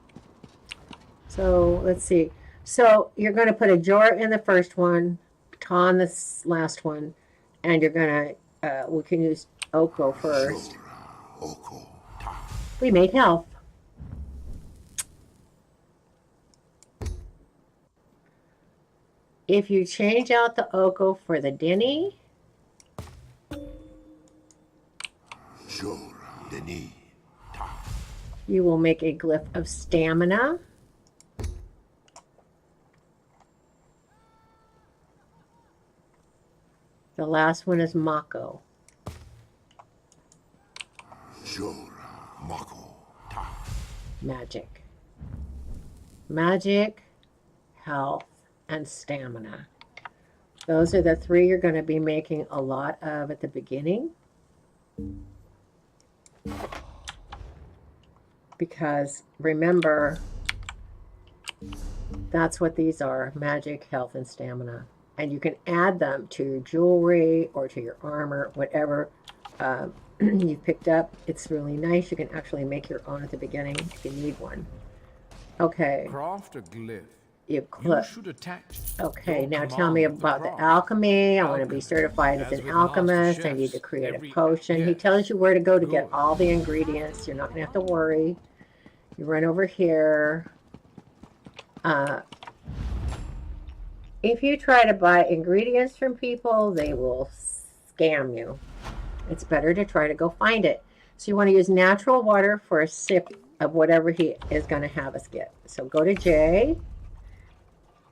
So, let's see. So, you're going to put a Jor in the first one, Ta in this last one, and you're going to, we can use Oko first. We made health. If you change out the Oko for the Denny, you will make a glyph of stamina. The last one is Mako. Magic. Magic, health, and stamina. Those are the three you're going to be making a lot of at the beginning. Because remember, that's what these are, magic, health, and stamina. And you can add them to your jewelry or to your armor, whatever you've picked up. It's really nice. You can actually make your own at the beginning if you need one. Okay. Craft a glyph. You You should attach. Okay, your now tell me command to about the craft. alchemy. I want to be Alchemy, certified as as an with master alchemist. I need to chefs, create a every- potion. He yes. tells you where to go to get Good. all the ingredients. You're not going to have to worry. You run over here. If you try to buy ingredients from people, they will scam you. It's better to try to go find it. So you want to use natural water for a sip of whatever he is going to have us get. So go to J.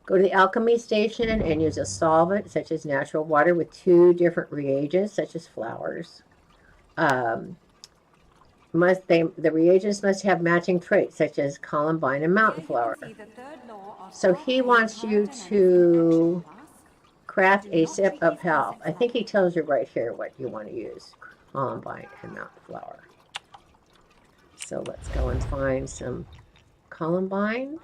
Go to the alchemy station and use a solvent such as natural water with 2 different reagents such as flowers. The reagents must have matching traits such as columbine and mountain flower. So he wants you to craft a sip of health. I think he tells you right here what you want to use. Columbine and mountain flower. So let's go and find some columbine.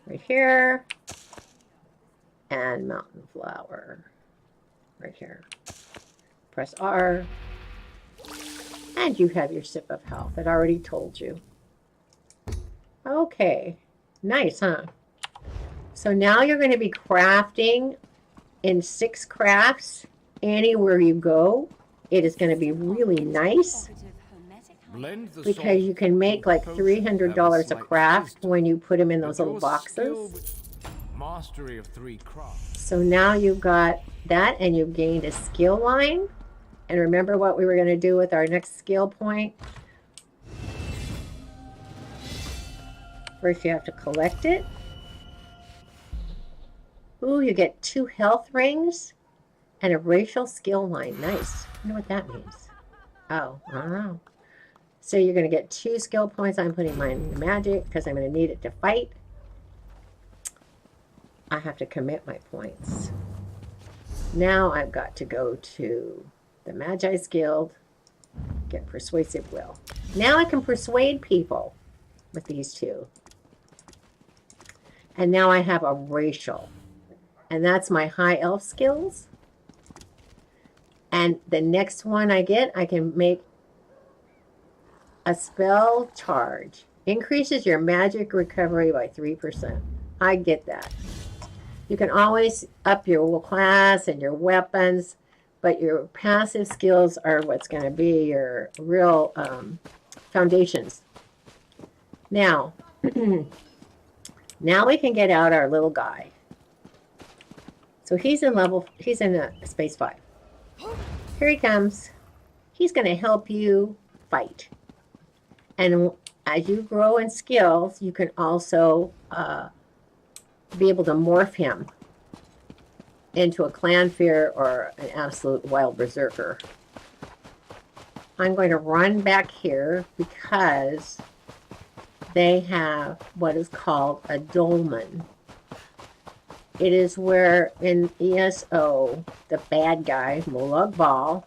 Right here. And mountain flower. Right here. Press R. And you have your sip of health. It already told you. Okay. Nice, huh? So now you're going to be crafting in 6 crafts anywhere you go. It is going to be really nice Blend the because salt you can make like potion, $300 have a slight craft wisdom. when you put them in But those little your skill boxes. with mastery of 3 crafts. So now you've got that and you've gained a skill line. And remember what we were going to do with our next skill point? First you have to collect it. Ooh, you get 2 health rings and a racial skill line. Nice. I wonder what that means. Oh, I don't know. So you're going to get 2 skill points. I'm putting mine in magic because I'm going to need it to fight. I have to commit my points. Now I've got to go to the Magi's Guild, get Persuasive Will. Now I can persuade people with these 2. And now I have a racial. And that's my high elf skills. And the next one I get, I can make a spell charge. Increases your magic recovery by 3%. I get that. You can always up your class and your weapons, but your passive skills are what's going to be your real foundations. Now, now we can get out our little guy. So he's in space 5. Here he comes. He's going to help you fight. And as you grow in skills, you can also be able to morph him into a clan fear or an absolute wild berserker. I'm going to run back here because they have what is called a dolmen. It is where in ESO, the bad guy, Molag Bal,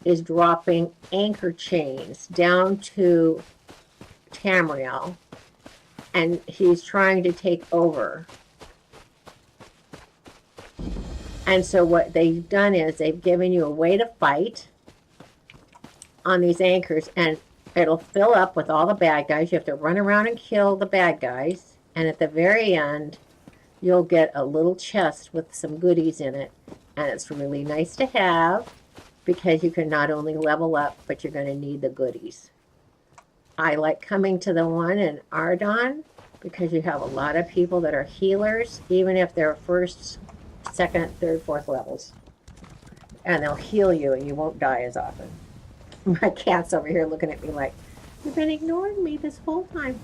is dropping anchor chains down to Tamriel, and he's trying to take over. And so what they've done is they've given you a way to fight on these anchors, and it'll fill up with all the bad guys. You have to run around and kill the bad guys, and at the very end you'll get a little chest with some goodies in it, and it's really nice to have because you can not only level up, but you're going to need the goodies. I like coming to the one in Ardon because you have a lot of people that are healers, even if they're first, second, third, fourth levels, and they'll heal you and you won't die as often. My cat's over here looking at me like, you've been ignoring me this whole time.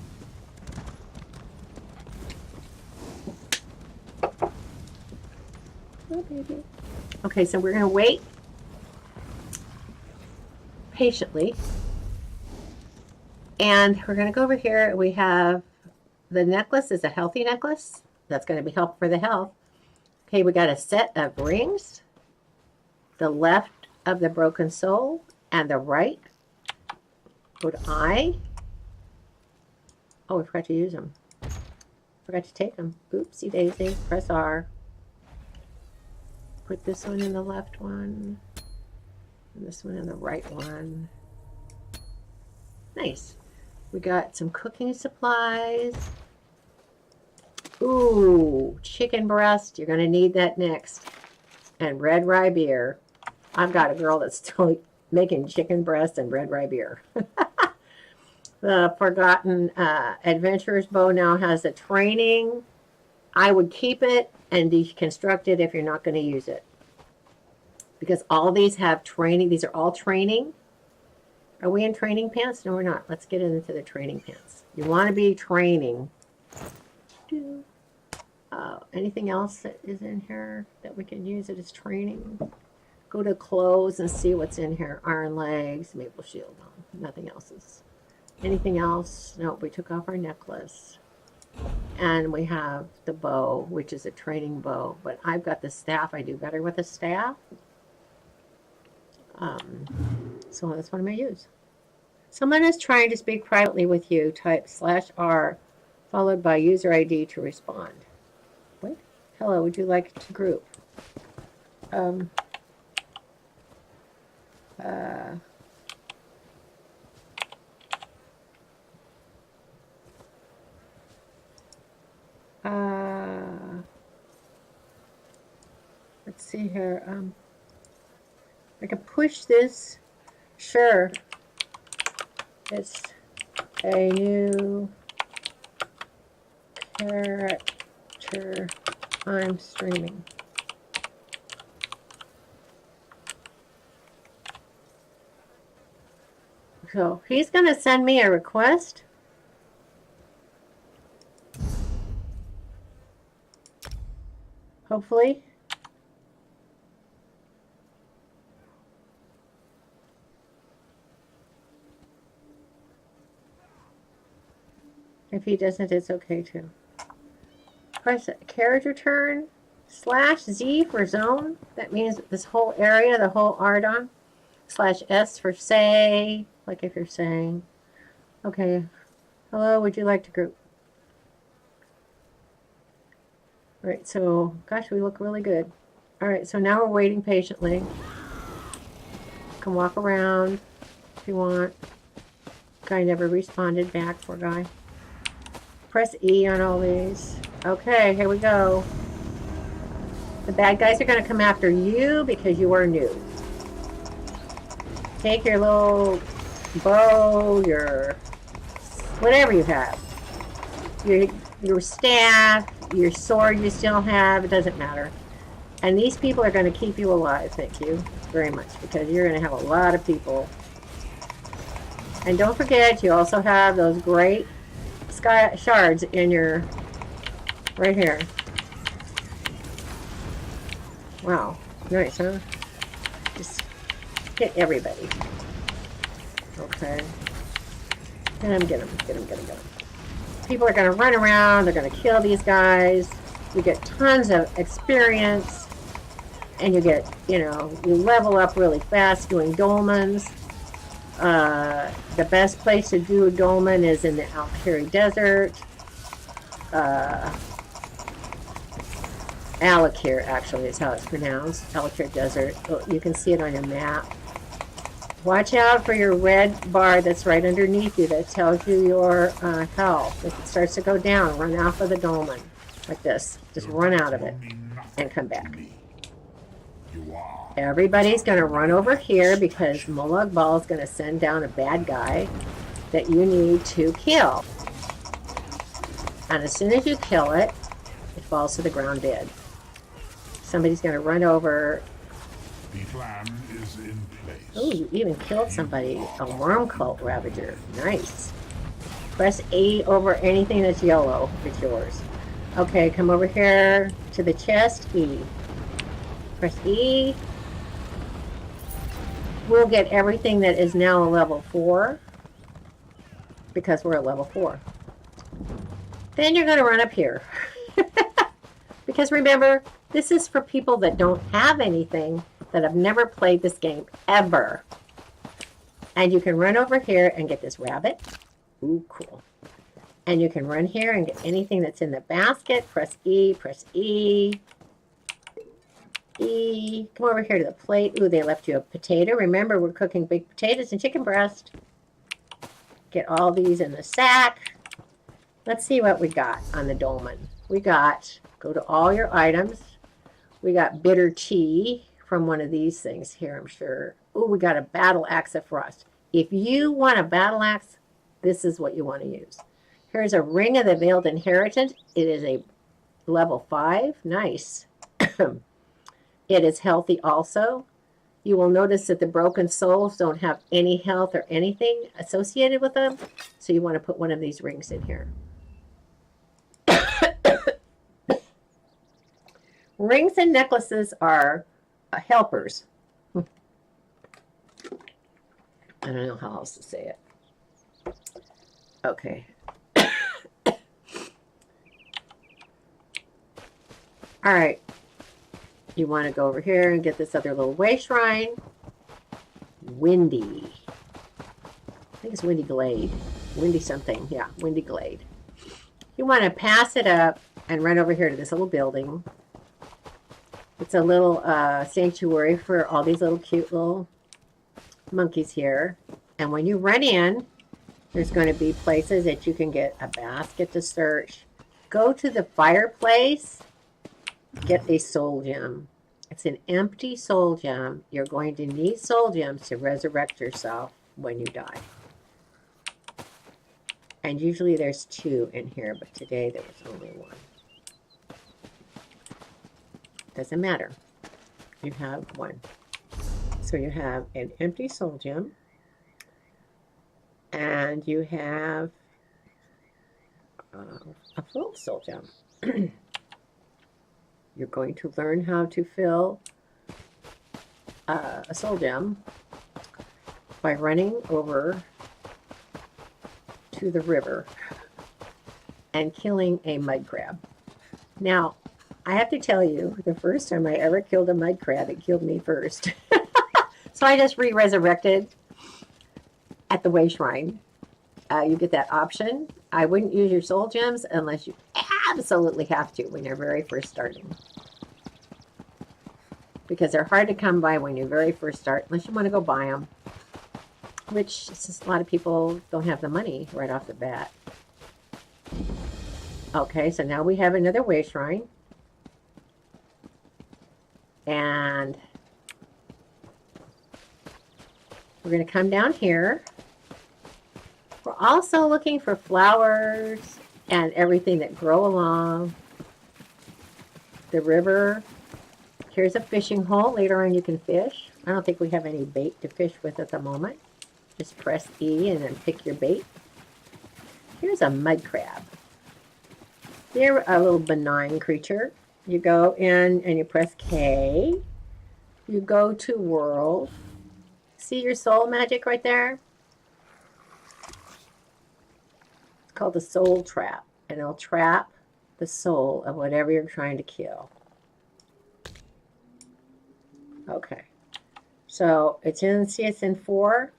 Oh, baby. Okay, so we're going to wait patiently. And we're going to go over here. We have the necklace is a healthy necklace. That's going to be helpful for the health. Okay, we got a set of rings. The left of the broken soul and the right. Go to I. Oh, we forgot to use them. Forgot to take them. Oopsie daisy. Press R. Put this one in the left one. And this one in the right one. Nice. We got some cooking supplies. Ooh, chicken breast. You're going to need that next. And red rye beer. I've got a girl that's still making chicken breast and red rye beer. The Forgotten Adventurer's Bow now has a training. I would keep it and deconstruct it if you're not going to use it. Because all these have training. These are all training. Are we in training pants? No, we're not. Let's get into the training pants. You want to be training. Anything else that is in here that we can use it as training? Go to clothes and see what's in here. Iron legs, maple shield. No, nothing else is. Anything else? No, we took off our necklace. And we have the bow, which is a training bow. But I've got the staff. I do better with a staff. So that's what I'm going to use. Someone is trying to speak privately with you. Type /R followed by user ID to respond. What? Hello, would you like to group? Let's see here. I can push this. Sure. It's a new character I'm streaming. So he's going to send me a request. Hopefully. If he doesn't, it's okay too. Press character turn /Z for zone. That means this whole area, the whole Ardon. /S for say, like if you're saying. Okay. Hello, would you like to group? All right, so, gosh, we look really good. All right, so now we're waiting patiently. You can walk around if you want. Guy never responded back, poor guy. Press E on all these. Okay, here we go. The bad guys are going to come after you because you are new. Take your little bow, your whatever you have. Your staff, your sword you still have, it doesn't matter. And these people are going to keep you alive, thank you very much, because you're going to have a lot of people. And don't forget, you also have those great shards in your, right here. Wow, nice, huh? Just hit everybody. Okay. Get him, get him, get him, get him, get him. People are going to run around. They're going to kill these guys. You get tons of experience. And you get, you know, you level up really fast doing dolmens. The best place to do a dolmen is in the Alkiri Desert. Alakir, actually, is how it's pronounced. Alakir Desert. Oh, you can see it on your map. Watch out for your red bar that's right underneath you that tells you your health. If it starts to go down, run off of the dolmen. Like this. Just run out of it and come back. Everybody's going to run over here because Molag Bal is going to send down a bad guy that you need to kill. And as soon as you kill it, it falls to the ground dead. Somebody's going to run over. The plan is in place. Oh, you even killed somebody. A worm cult ravager. Nice. Press A over anything that's yellow. It's yours. Okay, come over here to the chest. E. Press E. We'll get everything that is now a level 4 because we're at level 4. Then you're going to run up here. Because remember, this is for people that don't have anything, that have never played this game ever. And you can run over here and get this rabbit. Ooh, cool. And you can run here and get anything that's in the basket. Press E, press E. E. Come over here to the plate. Ooh, they left you a potato. Remember, we're cooking big potatoes and chicken breast. Get all these in the sack. Let's see what we got on the dolmen. We got, go to all your items. We got bitter tea from one of these things here, I'm sure. Ooh, we got a battle axe of frost. If you want a battle axe, this is what you want to use. Here's a ring of the veiled inheritance. It is a level 5. Nice. It is healthy also. You will notice that the broken souls don't have any health or anything associated with them. So you want to put one of these rings in here. Rings and necklaces are helpers. I don't know how else to say it. Okay. All right. You want to go over here and get this other little way shrine. Windy. I think it's Windy Glade. Windy something. Yeah, Windy Glade. You want to pass it up and run over here to this little building. It's a little sanctuary for all these little cute little monkeys here. And when you run in, there's going to be places that you can get a basket to search. Go to the fireplace. Get a soul gem. It's an empty soul gem. You're going to need soul gems to resurrect yourself when you die. And usually there's 2 in here, but today there was only 1. Doesn't matter. You have 1. So you have an empty soul gem. And you have a full soul gem. You're going to learn how to fill a soul gem by running over to the river and killing a mud crab. Now, I have to tell you, the first time I ever killed a mud crab, it killed me first. So I just re-resurrected at the way shrine. You get that option. I wouldn't use your soul gems unless you absolutely have to when you're very first starting. Because they're hard to come by when you very first start, unless you want to go buy them. Which, just a lot of people don't have the money right off the bat. Okay, so now we have another way shrine. And we're going to come down here. We're also looking for flowers and everything that grow along the river. Here's a fishing hole. Later on you can fish. I don't think we have any bait to fish with at the moment. Just press E and then pick your bait. Here's a mud crab. They're a little benign creature. you go in and you press K. You go to world. See your soul magic right there? It's called the soul trap. And it'll trap the soul of whatever you're trying to kill. Okay. So it's in 4.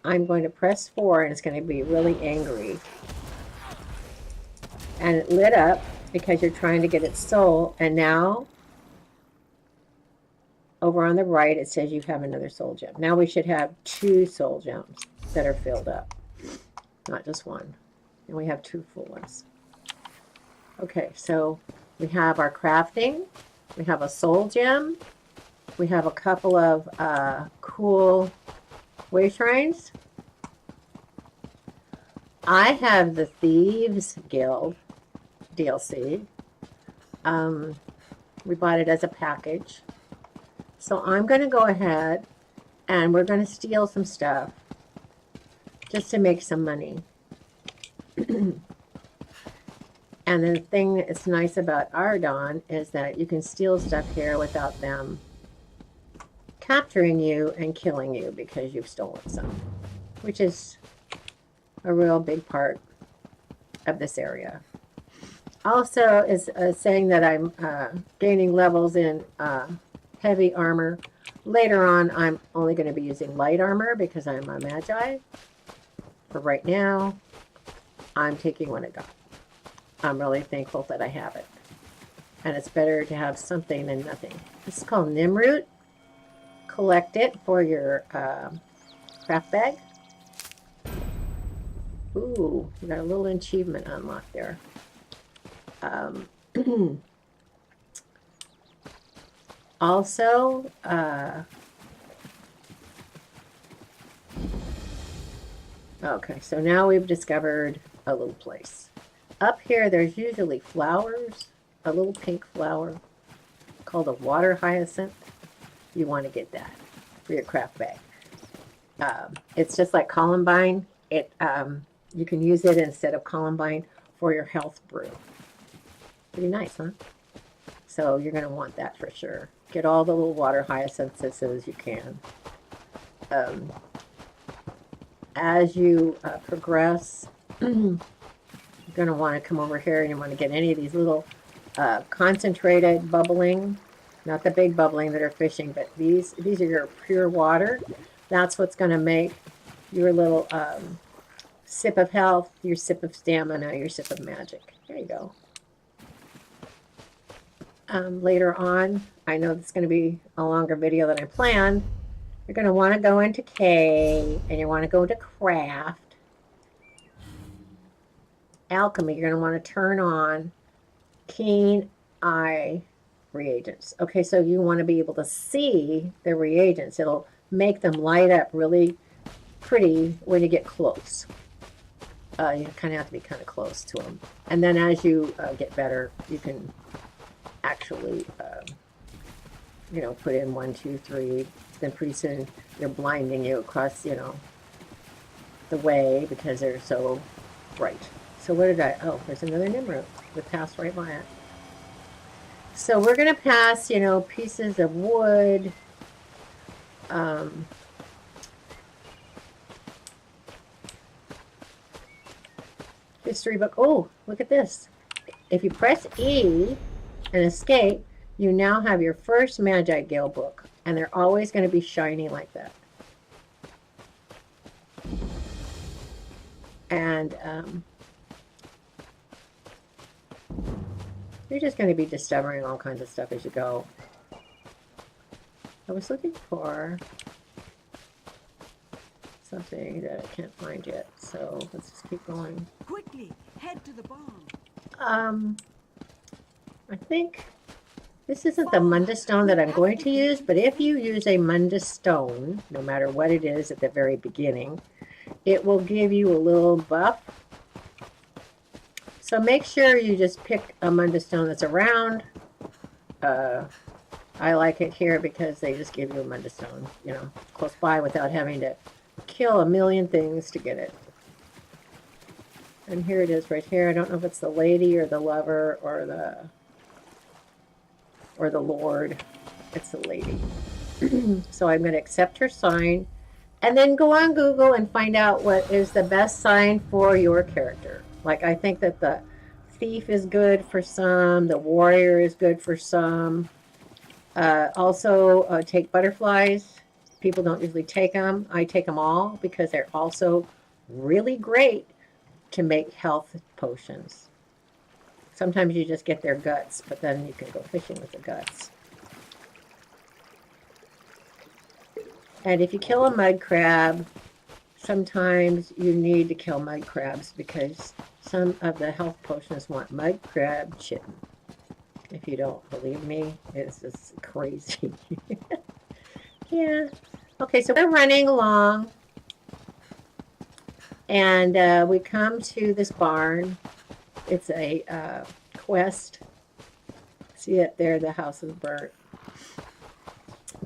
I'm going to press 4 and it's going to be really angry. And it lit up because you're trying to get its soul. And now, over on the right, it says you have another soul gem. Now we should have 2 soul gems that are filled up, not just 1. And we have 2 full ones. Okay, so we have our crafting. We have a soul gem. We have a couple of cool wave shrines. I have the Thieves Guild DLC. We bought it as a package. So I'm going to go ahead and we're going to steal some stuff just to make some money. And the thing that's nice about Ardon is that you can steal stuff here without them capturing you and killing you because you've stolen some, which is a real big part of this area. Also is saying that I'm gaining levels in heavy armor. Later on, I'm only going to be using light armor because I'm a magi. For right now, I'm taking what I got. I'm really thankful that I have it. And it's better to have something than nothing. This is called Nimroot. Collect it for your craft bag. Ooh, you got a little achievement unlocked there. Also, okay, so now we've discovered a little place. Up here, there's usually flowers, a little pink flower called a water hyacinth. You want to get that for your craft bag. It's just like columbine. You can use it instead of columbine for your health brew. Pretty nice, huh? So you're going to want that for sure. Get all the little water hyacinths as soon as you can. As you progress, you're going to want to come over here and you want to get any of these little concentrated bubbling, not the big bubbling that are fishing, but these are your pure water. That's what's going to make your little sip of health, your sip of stamina, your sip of magic. There you go. Later on, I know this is going to be a longer video than I planned. You're going to want to go into K, and you want to go to Craft. Alchemy, you're going to want to turn on Keen Eye Reagents. Okay, so you want to be able to see the reagents. It'll make them light up really pretty when you get close. You kind of have to be kind of close to them. And then as you get better, you can actually, put in 1, 2, 3. Then pretty soon they're blinding you across, the way because they're so bright. So what did oh, there's another Nimroot. We passed right by it. So we're going to pass, pieces of wood. History book. Oh, look at this. If you press E and escape, you now have your first Magi Guild book. And they're always going to be shiny like that. And you're just going to be discovering all kinds of stuff as you go. I was looking for something that I can't find yet. So let's just keep going. Quickly, head to the barn. I think this isn't the Mundus stone that I'm going to use, but if you use a Mundus stone, no matter what it is at the very beginning, it will give you a little buff. So make sure you just pick a Mundus stone that's around. I like it here because they just give you a Mundus stone, close by without having to kill a million things to get it. And here it is right here. I don't know if it's the lady or the lover or the or the Lord. It's a lady. So I'm going to accept her sign and then go on Google and find out what is the best sign for your character. Like, I think that the thief is good for some, the warrior is good for some. Also, take butterflies. People don't usually take them. I take them all because they're also really great to make health potions. Sometimes you just get their guts, but then you can go fishing with the guts. And if you kill a mud crab, sometimes you need to kill mud crabs because some of the health potions want mud crab chitin. If you don't believe me, it's just crazy. Yeah. Okay, so we're running along. And we come to this barn. It's a quest. See it there, the house is burnt.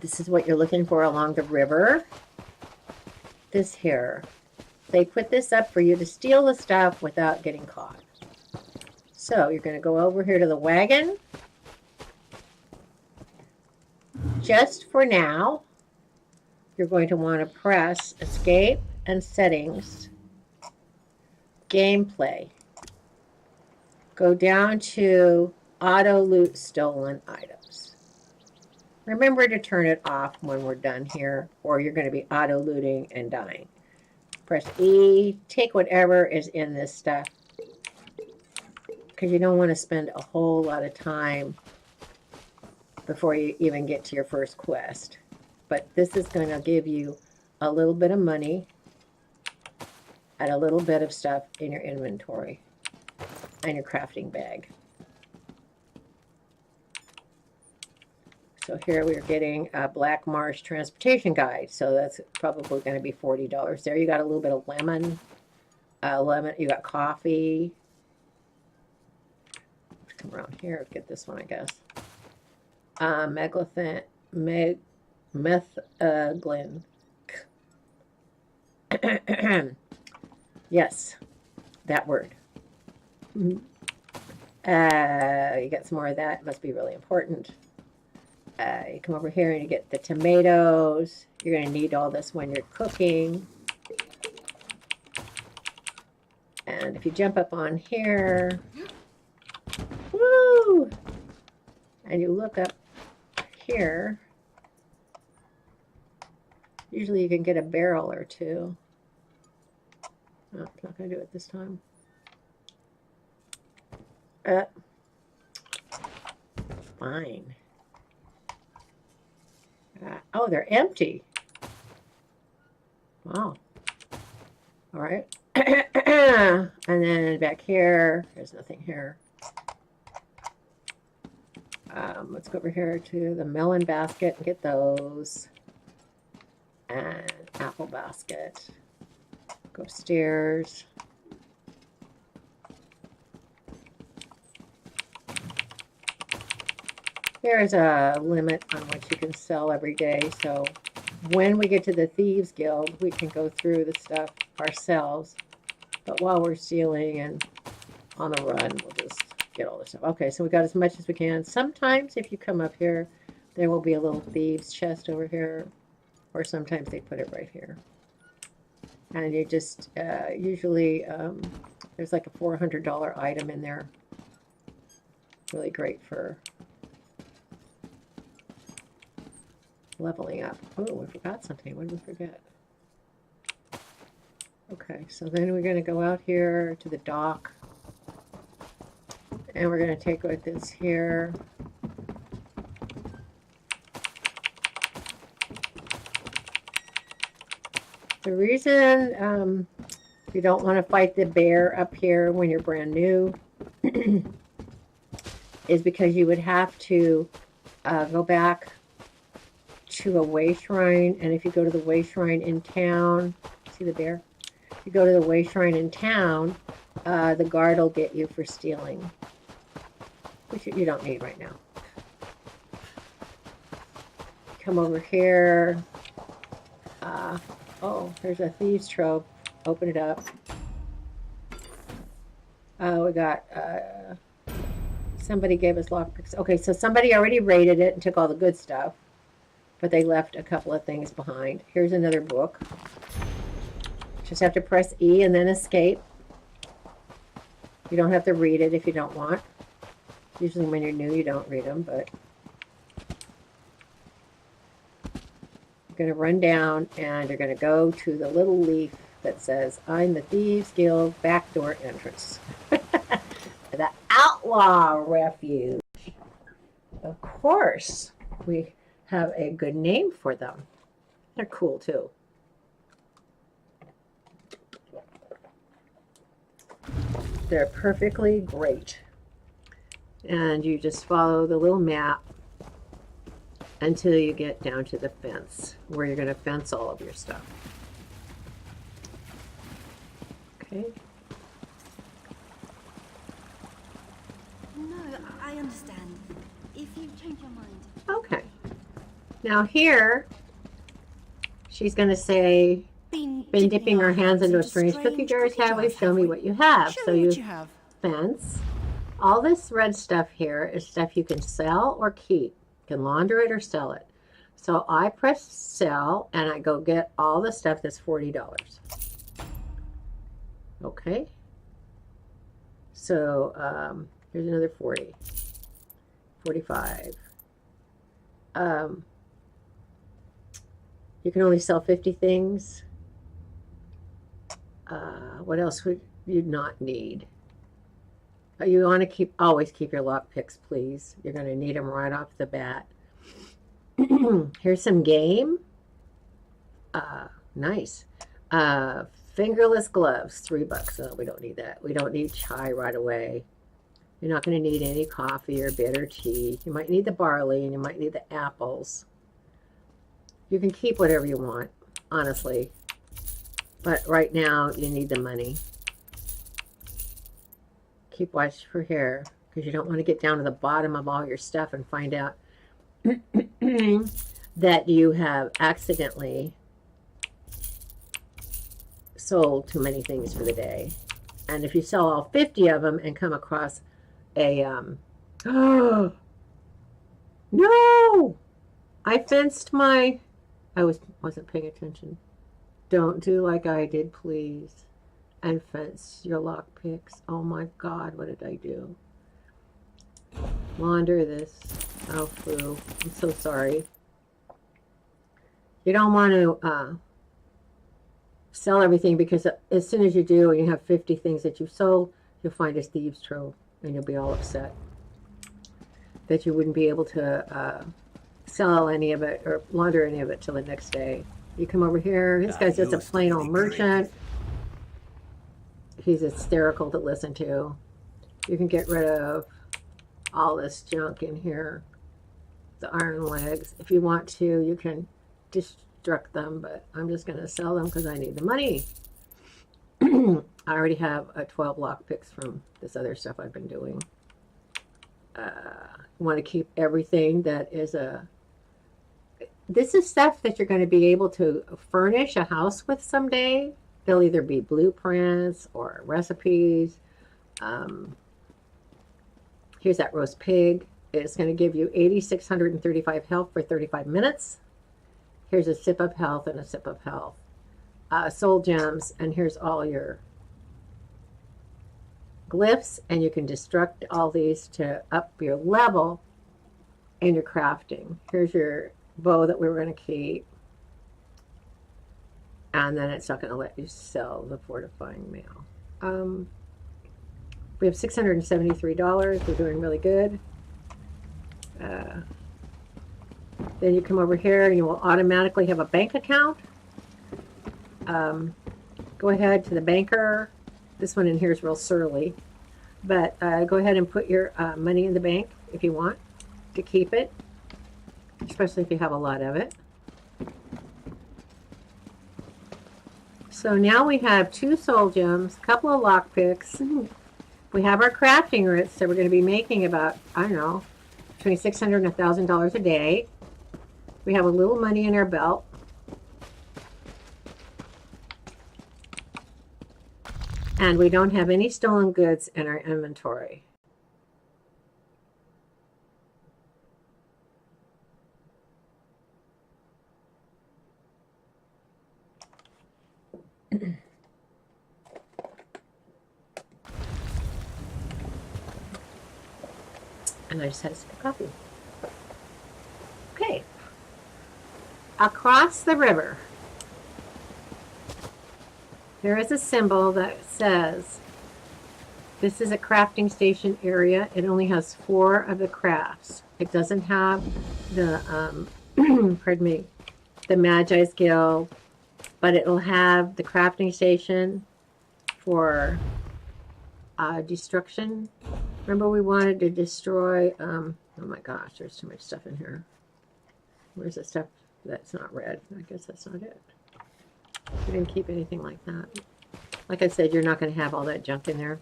This is what you're looking for along the river. This here. They put this up for you to steal the stuff without getting caught. So you're going to go over here to the wagon. Just for now, you're going to want to press escape and settings. Gameplay. Go down to auto loot stolen items. Remember to turn it off when we're done here, or you're going to be auto looting and dying. Press E, take whatever is in this stuff, because you don't want to spend a whole lot of time before you even get to your first quest. But this is going to give you a little bit of money and a little bit of stuff in your inventory and your crafting bag. So here we're getting a Black Marsh transportation guide. So that's probably going to be $40 there. You got a little bit of lemon. You got coffee. Let's come around here and get this one, I guess. Methglin. Yes, that word. You get some more of that. It must be really important. You come over here and you get the tomatoes. You're going to need all this when you're cooking. And if you jump up on here, woo! And you look up here, usually you can get a barrel or two. Oh, it's not going to do it this time. Fine. Oh, they're empty. Wow. All right. And then back here, there's nothing here. Let's go over here to the melon basket and get those. And apple basket. Go upstairs. There's a limit on what you can sell every day, so when we get to the Thieves Guild, we can go through the stuff ourselves. But while we're stealing and on the run, we'll just get all this stuff. Okay, so we got as much as we can. Sometimes if you come up here, there will be a little thieves chest over here, or sometimes they put it right here. And you just, usually, there's like a $400 item in there. Really great for leveling up. Oh, we forgot something. What did we forget? Okay, so then we're going to go out here to the dock. And we're going to take with this here. The reason you don't want to fight the bear up here when you're brand new is because you would have to go back to a way shrine, and if you go to the way shrine in town, see the bear? If you go to the way shrine in town, the guard will get you for stealing, which you don't need right now. Come over here. Oh, there's a thieves trove. Open it up. We got Somebody gave us lockpicks. Okay, so somebody already rated it and took all the good stuff, but they left a couple of things behind. Here's another book. Just have to press E and then escape. You don't have to read it if you don't want. Usually when you're new, you don't read them, but you're going to run down and you're going to go to the little leaf that says, I'm the Thieves Guild backdoor entrance. The Outlaw Refuge. Of course, we have a good name for them. They're cool too. They're perfectly great. And you just follow the little map until you get down to the fence where you're going to fence all of your stuff. Okay. No, I understand. If you change your mind. Okay. Now here, she's going to say, been dipping our hands into a strange cookie jars, have we? Show me what you have. So you fence. All this red stuff here is stuff you can sell or keep. You can launder it or sell it. So I press sell and I go get all the stuff that's $40. Okay. So here's another 40. 45. You can only sell 50 things. What else would you not need? You want to always keep your lock picks, please. You're going to need them right off the bat. Here's some game. Nice. Fingerless gloves, $3. Oh, we don't need that. We don't need chai right away. You're not going to need any coffee or bitter tea. You might need the barley and you might need the apples. You can keep whatever you want, honestly. But right now, you need the money. Keep watch for hair, because you don't want to get down to the bottom of all your stuff and find out that you have accidentally sold too many things for the day. And if you sell all 50 of them and come across a, oh, no! I fenced my, I wasn't paying attention. Don't do like I did, please. And fence your lock picks. Oh my God, what did I do? Launder this. Oh, foo. I'm so sorry. You don't want to sell everything, because as soon as you do and you have 50 things that you've sold, you'll find a thieves trove and you'll be all upset that you wouldn't be able to sell any of it or launder any of it till the next day. You come over here. This guy's just a plain old merchant. He's hysterical to listen to. You can get rid of all this junk in here. The iron legs. If you want to, you can destruct them, but I'm just going to sell them because I need the money. I already have 12 lock picks from this other stuff I've been doing. You want to keep everything that is this is stuff that you're going to be able to furnish a house with someday. They'll either be blueprints or recipes. Here's that roast pig. It's going to give you 8,635 health for 35 minutes. Here's a sip of health and a sip of health. Soul gems, and here's all your glyphs, and you can destruct all these to up your level in your crafting. Here's your bow that we were going to keep. And then it's not going to let you sell the fortifying mail. We have $673. We're doing really good. Then you come over here and you will automatically have a bank account. Go ahead to the banker. This one in here is real surly. But go ahead and put your money in the bank if you want to keep it. Especially if you have a lot of it. So now we have 2 soul gems, a couple of lock picks. We have our crafting roots, so we're going to be making about, I don't know, between $600 and $1,000 a day. We have a little money in our belt. And we don't have any stolen goods in our inventory. And I just had a sip of coffee. Okay. Across the river, there is a symbol that says, this is a crafting station area. It only has 4 of the crafts. It doesn't have the, pardon me, the Magi's Guild, but it will have the crafting station for destruction. Remember we wanted to destroy, oh my gosh, there's too much stuff in here. Where's the stuff that's not red? I guess that's not it. We didn't keep anything like that. Like I said, you're not going to have all that junk in there.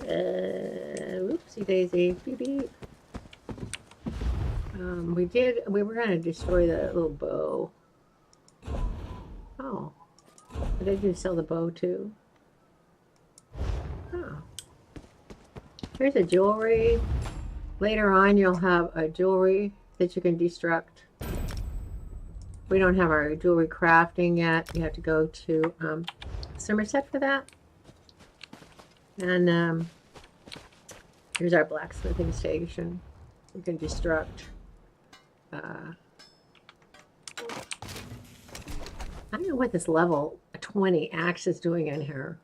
Oopsie daisy. Beep beep. We were going to destroy the little bow. Oh. Did you sell the bow too? Oh. Here's a jewelry. Later on, you'll have a jewelry that you can destruct. We don't have our jewelry crafting yet. You have to go to Somerset for that. And here's our blacksmithing station. You can destruct. I don't know what this level 20 axe is doing in here.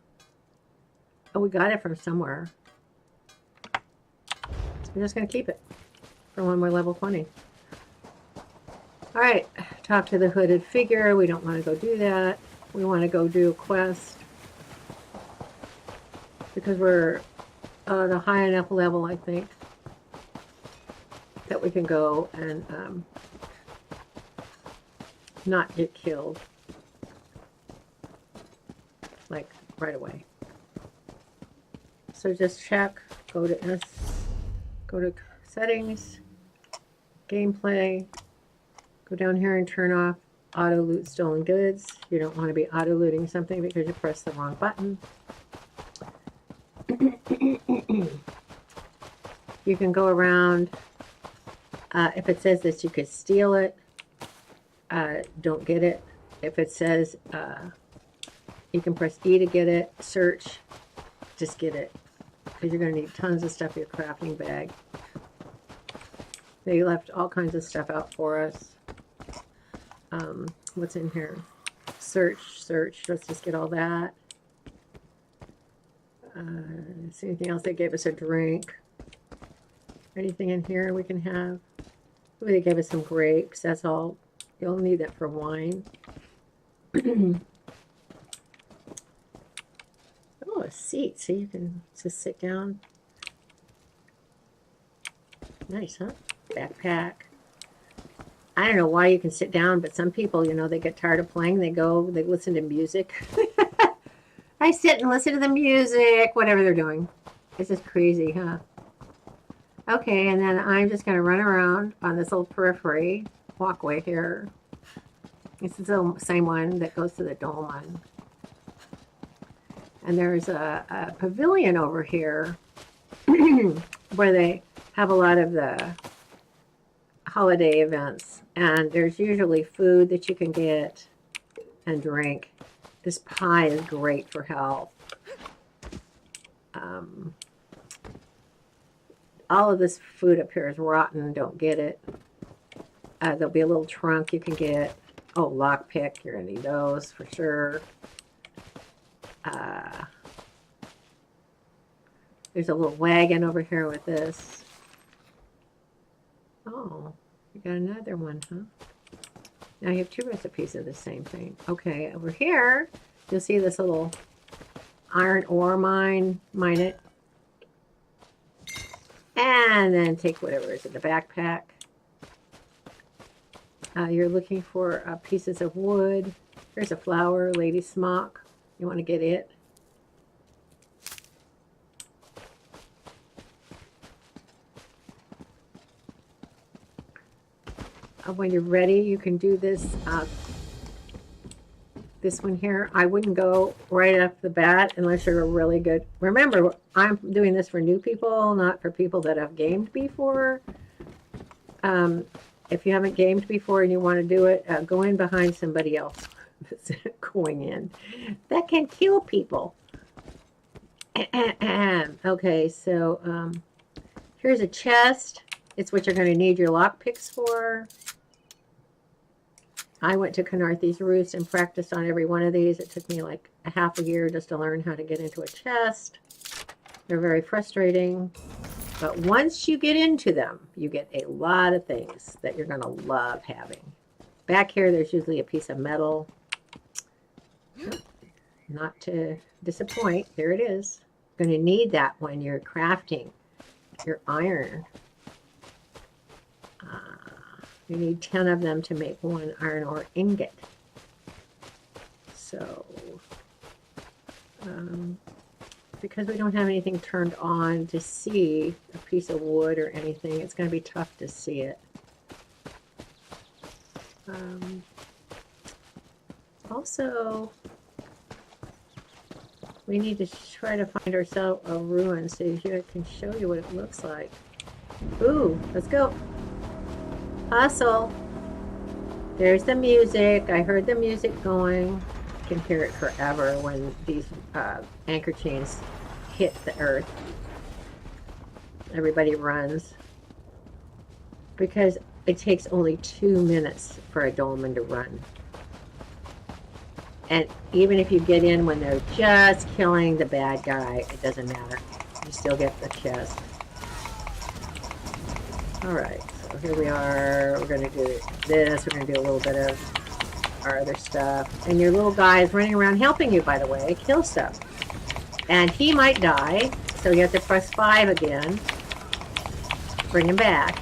Oh, we got it from somewhere. I'm just going to keep it for when we're level 20. Alright, talk to the hooded figure. We don't want to go do that. We want to go do a quest. Because we're at a high enough level, I think, that we can go and not get killed. Like, right away. So just check, go to settings, gameplay, go down here and turn off auto loot stolen goods. You don't want to be auto looting something because you pressed the wrong button. You can go around. If it says that you could steal it, don't get it. If it says you can press E to get it, search, just get it. Because you're going to need tons of stuff in your crafting bag. They left all kinds of stuff out for us. What's in here? Search. Let's just get all that. See anything else? They gave us a drink. Anything in here we can have? Ooh, they gave us some grapes. That's all. You'll need that for wine. Oh, a seat. So you can just sit down. Nice, huh? Backpack. I don't know why you can sit down, but some people, you know, they get tired of playing. They listen to music. I sit and listen to the music, whatever they're doing. It's just crazy, huh? Okay, and then I'm just going to run around on this little periphery walkway here. This is the same one that goes to the Dolmen. And there's a pavilion over here where they have a lot of the holiday events. And there's usually food that you can get and drink. This pie is great for health. All of this food up here is rotten. Don't get it. There'll be a little trunk you can get. Oh, lockpick. You're going to need those for sure. There's a little wagon over here with this. Oh, you got another one, huh? Now you have 2 recipes of the same thing. Okay, over here, you'll see this little iron ore mine. Mine it. And then take whatever is in the backpack. You're looking for pieces of wood. There's a flower, lady smock. You want to get it. When you're ready, you can do this. This one here, I wouldn't go right off the bat unless you're really good. Remember, I'm doing this for new people, not for people that have gamed before. If you haven't gamed before and you want to do it, go in behind somebody else that's going in. That can kill people. Okay, so here's a chest. It's what you're going to need your lockpicks for. I went to Canarthy's Roost and practiced on every one of these. It took me like a half a year just to learn how to get into a chest. They're very frustrating. But once you get into them, you get a lot of things that you're going to love having. Back here, there's usually a piece of metal. Not to disappoint, there it is. You're going to need that when you're crafting your iron. You need 10 of them to make one iron ore ingot. So, because we don't have anything turned on to see a piece of wood or anything, it's going to be tough to see it. Also, we need to try to find ourselves a ruin so I can show you what it looks like. Ooh, let's go. Hustle. There's the music. I heard the music going. I can hear it forever when these anchor chains hit the earth. Everybody runs. Because it takes only 2 minutes for a dolmen to run. And even if you get in when they're just killing the bad guy, it doesn't matter. You still get the chest. Alright, so here we are. We're going to do this. We're going to do a little bit of our other stuff. And your little guy is running around helping you, by the way, kill stuff. And he might die, so you have to press 5 again. Bring him back.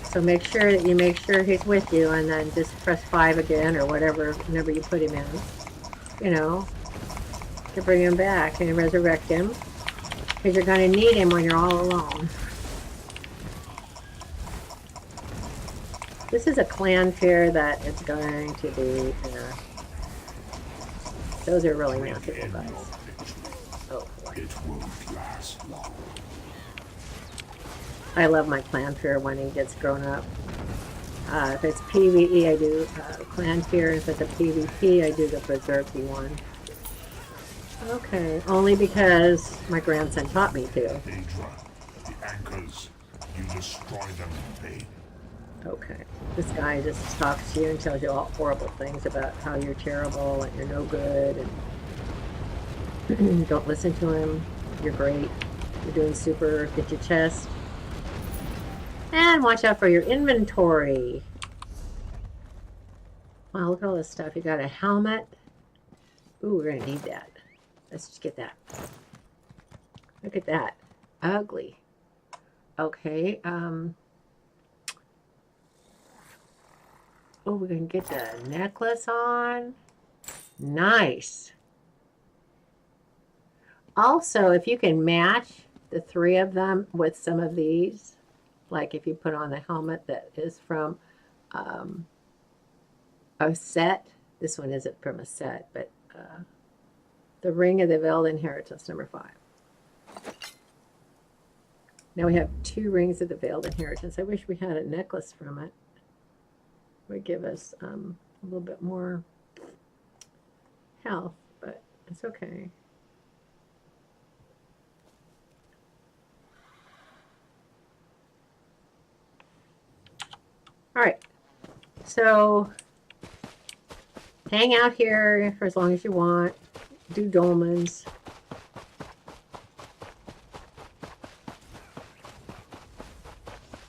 So make sure that you make sure he's with you, and then just press 5 again, or whatever number you put him in, you know, to bring him back and resurrect him, because you're going to need him when you're all alone. This is a clan fair that is going to be, those are really massive guys. Oh boy. It won't last long. I love my clan fair when he gets grown up. If it's PvE, I do clan fair. If it's a PvP, I do the berserky one. Okay, only because my grandson taught me to. Adra, the anchors, you destroy them in vain. Okay, this guy just talks to you and tells you all horrible things about how you're terrible and you're no good, and don't listen to him. You're great. You're doing super. Get your chest. And watch out for your inventory. Wow, look at all this stuff. You got a helmet. Ooh, we're gonna need that. Let's just get that. Look at that. Ugly. Okay, oh, we're gonna get the necklace on. Nice. Also, if you can match the 3 of them with some of these, like if you put on the helmet that is from a set. This one isn't from a set, but the Ring of the Veiled Inheritance, number 5. Now we have 2 Rings of the Veiled Inheritance. I wish we had a necklace from it. It would give us a little bit more health, but it's okay. All right, so hang out here for as long as you want. Do dolmens.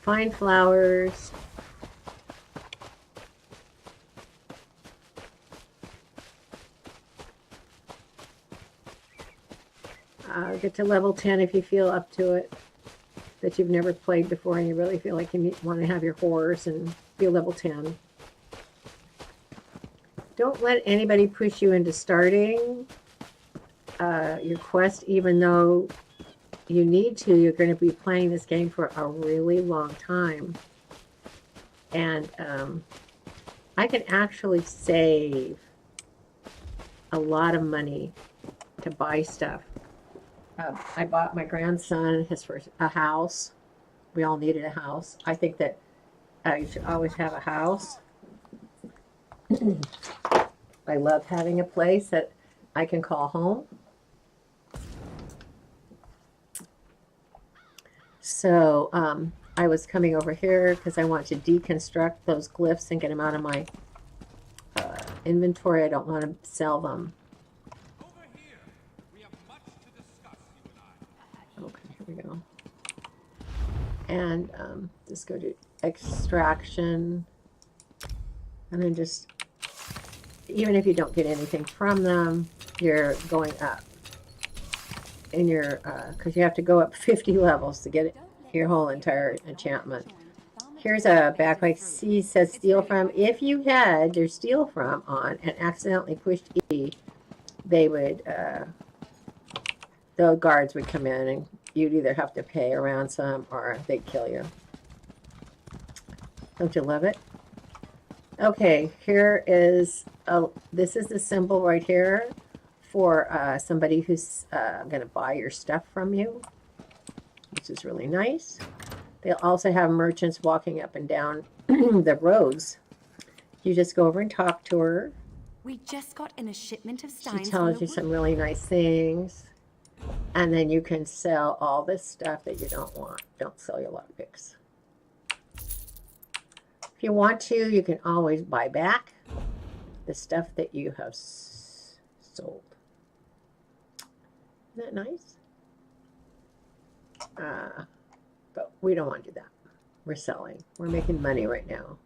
Find flowers. Get to level 10 if you feel up to it. That you've never played before and you really feel like you want to have your horse and be level 10. Don't let anybody push you into starting your quest, even though you need to. You're going to be playing this game for a really long time. And I can actually save a lot of money to buy stuff. I bought my grandson his first a house. We all needed a house. I think that you should always have a house. I love having a place that I can call home. So I was coming over here because I want to deconstruct those glyphs and get them out of my inventory. I don't want to sell them. Over here. We have much to discuss, you and I. Okay, here we go. And just go to extraction. And then just, even if you don't get anything from them, you're going up. In your, because you have to go up 50 levels to get your whole entire enchantment. Here's a backpack. C says steal from. If you had your steal from on and accidentally pushed E, they would, the guards would come in and you'd either have to pay a ransom or they'd kill you. Don't you love it? Okay, here is, this is the symbol right here for somebody who's going to buy your stuff from you, which is really nice. They'll also have merchants walking up and down the roads. You just go over and talk to her. We just got in a shipment of She steins. tells you some really nice things. And then you can sell all this stuff that you don't want. Don't sell your lockpicks. If you want to, you can always buy back the stuff that you have sold. Isn't that nice? But we don't want to do that. We're selling. We're making money right now.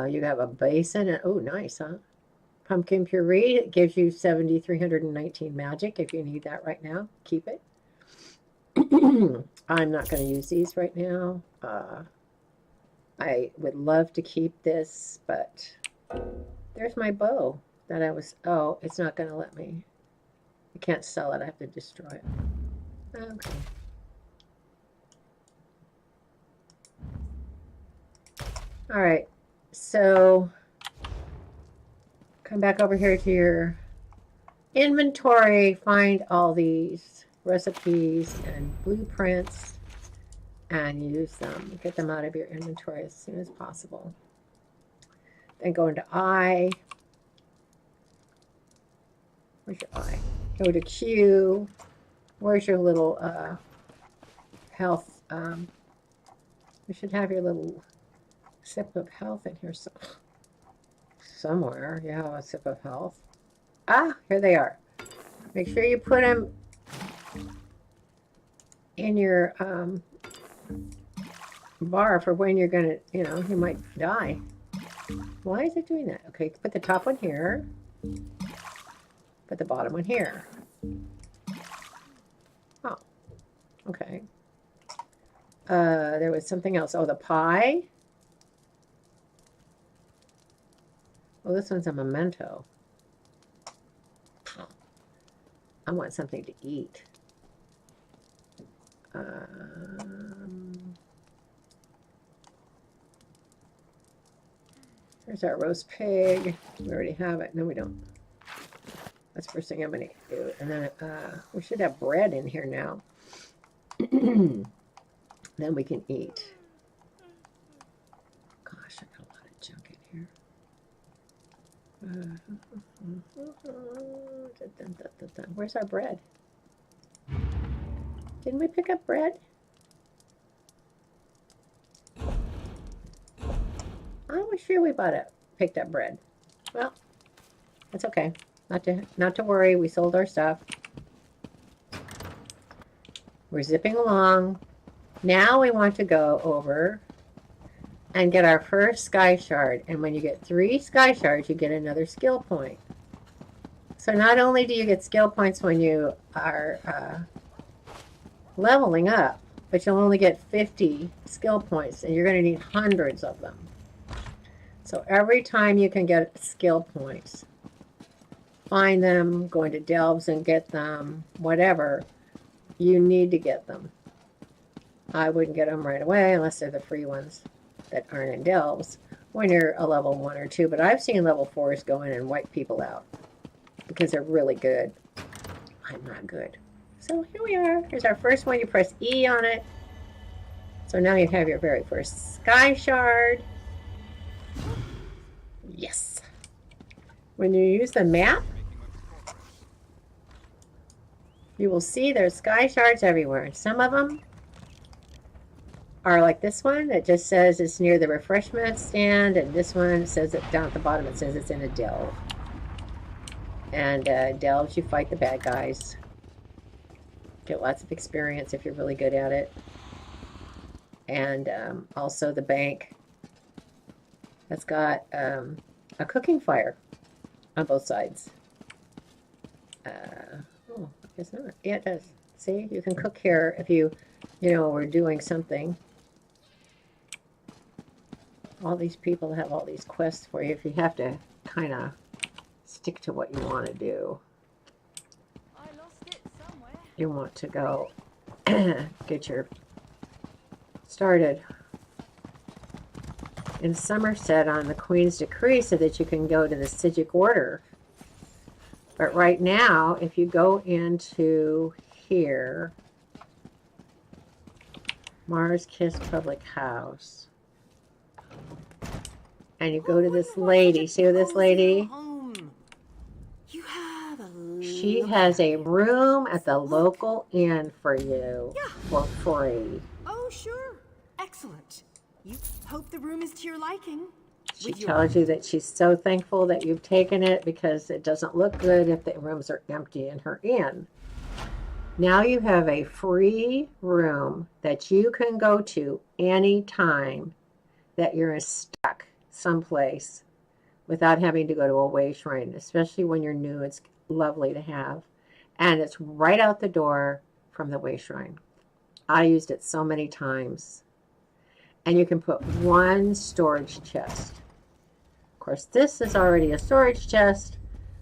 You have a basin. And, oh, nice, huh? Pumpkin puree. It gives you 7,319 magic. If you need that right now, keep it. I'm not going to use these right now. I would love to keep this, but there's my bow that I was... Oh, it's not going to let me... I can't sell it. I have to destroy it. Okay. All right. So come back over here to your inventory. Find all these recipes and blueprints and use them. Get them out of your inventory as soon as possible. Then go into I. Where's your I? Go to Q. Where's your little health? We should have your little sip of health in here somewhere. You have a sip of health. Ah, here they are. Make sure you put them in your bar for when you're gonna, you might die. Why is it doing that? Okay, put the top one here. Put the bottom one here. Oh, okay. There was something else. Oh, the pie. Oh, this one's a memento. I want something to eat. Here's our roast pig. We already have it. No, we don't. That's the first thing I'm going to do. And then we should have bread in here now. Then we can eat. Gosh, I got a lot of junk in here. Where's our bread? Didn't we pick up bread? I was sure we picked up bread. Well, that's okay. Not to worry. We sold our stuff. We're zipping along. Now we want to go over and get our first sky shard. And when you get 3 sky shards, you get another skill point. So not only do you get skill points when you are leveling up, but you'll only get 50 skill points, and you're going to need hundreds of them. So every time you can get skill points, find them, go into delves and get them, whatever, you need to get them. I wouldn't get them right away unless they're the free ones that aren't in delves when you're a level 1 or 2. But I've seen level 4s go in and wipe people out because they're really good. I'm not good. So here we are. Here's our first one. You press E on it. So now you have your very first sky shard. Yes. When you use the map, you will see there's sky shards everywhere. Some of them are like this one that just says it's near the refreshment stand, and this one says it down at the bottom, it says it's in a delve. And delves, you fight the bad guys. Get lots of experience if you're really good at it. And also the bank that's got a cooking fire on both sides. Oh, I guess not. Yeah, it does. See, you can cook here if you know, we're doing something. All these people have all these quests for you if you have to kind of stick to what you want to do. I lost it somewhere. You want to go get your started in Somerset on the Queen's Decree so that you can go to the Sigic Order. But right now, if you go into here, Mars Kiss Public House, and you go to this lady, see this lady? You have a She has a room at the local inn for you for free. Oh, sure. Excellent. You hope the room is to your liking. She tells you that she's so thankful that you've taken it because it doesn't look good if the rooms are empty in her inn. Now you have a free room that you can go to any time that you're stuck someplace without having to go to a way shrine, especially when you're new. It's lovely to have. And it's right out the door from the way shrine. I used it so many times. And you can put one storage chest. Of course, this is already a storage chest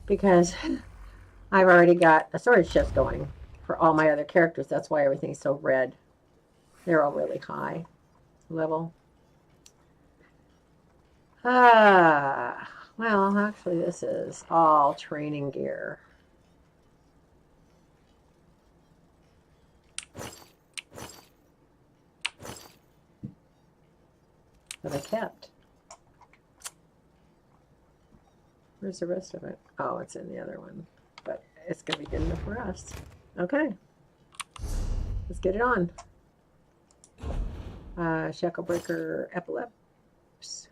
because I've already got a storage chest going for all my other characters. That's why everything's so red. They're all really high level. Well, actually, this is all training gear. That I kept. Where's the rest of it? Oh, it's in the other one. But it's going to be good enough for us. Okay. Let's get it on. Shackle Breaker Epileps.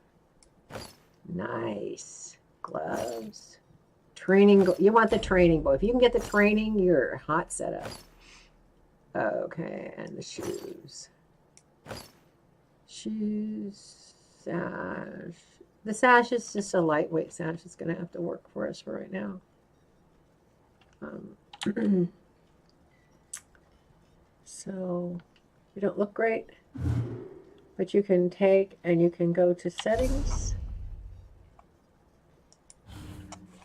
Nice. Gloves. Training. You want the training bow. If you can get the training, you're hot setup. Okay. And the shoes. Shoes. Sash. The sash is just a lightweight sash. It's going to have to work for us for right now. So, you don't look great, but you can take and you can go to settings.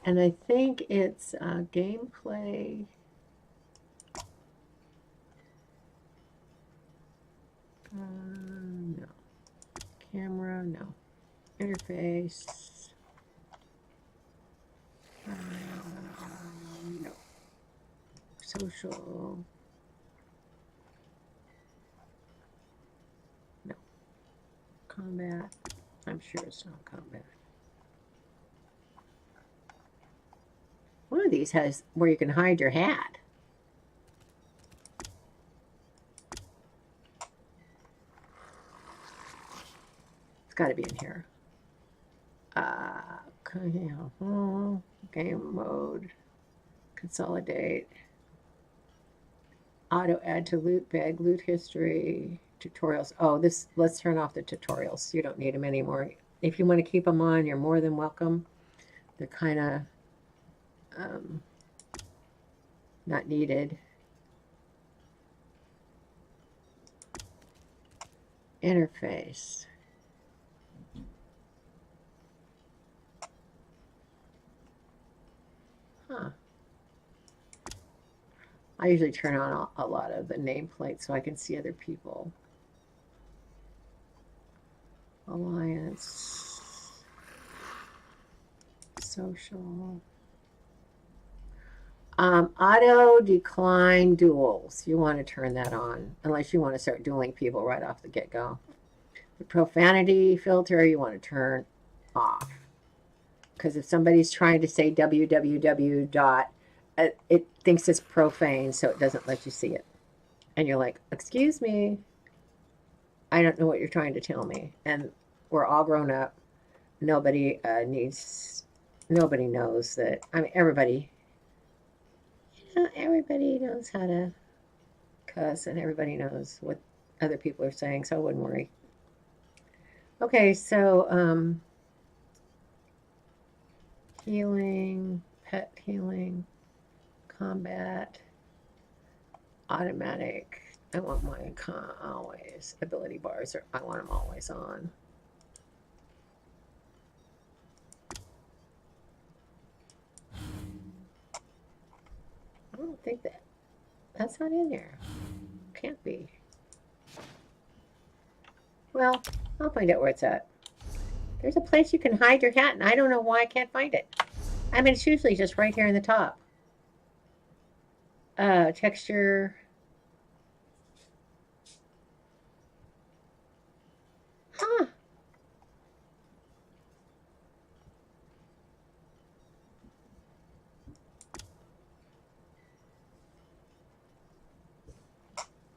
And I think it's gameplay. No. Camera, no. Interface. No. Social. No. Combat. I'm sure it's not combat. One of these has where you can hide your hat. It's got to be in here. Game mode. Consolidate. Auto add to loot bag. Loot history. Tutorials. Oh, let's turn off the tutorials. You don't need them anymore. If you want to keep them on, you're more than welcome. They're kind of not needed. Interface. Huh. I usually turn on a lot of the nameplates so I can see other people. Alliance. Social. Auto decline duels. You want to turn that on unless you want to start dueling people right off the get-go. The profanity filter you want to turn off. Because if somebody's trying to say www dot, it thinks it's profane, so it doesn't let you see it. And you're like, excuse me, I don't know what you're trying to tell me. And we're all grown up. Nobody nobody knows that. I mean, everybody knows how to cuss, and everybody knows what other people are saying, so I wouldn't worry. Okay, so healing, pet healing, combat, automatic. I want my always ability bars, or I want them always on. I don't think that's not in there. Can't be. Well, I'll find out where it's at. There's a place you can hide your hat, and I don't know why I can't find it. I mean, it's usually just right here in the top. Texture. Huh.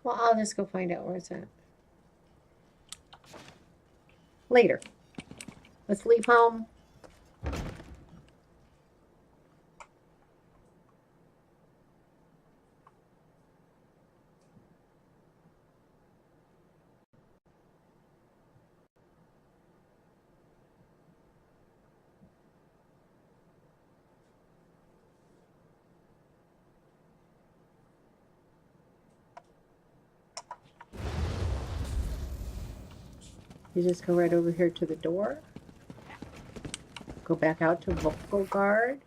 Well, I'll just go find out where it's at. Later. Let's leave home. You just go right over here to the door. Go back out to vocal guard.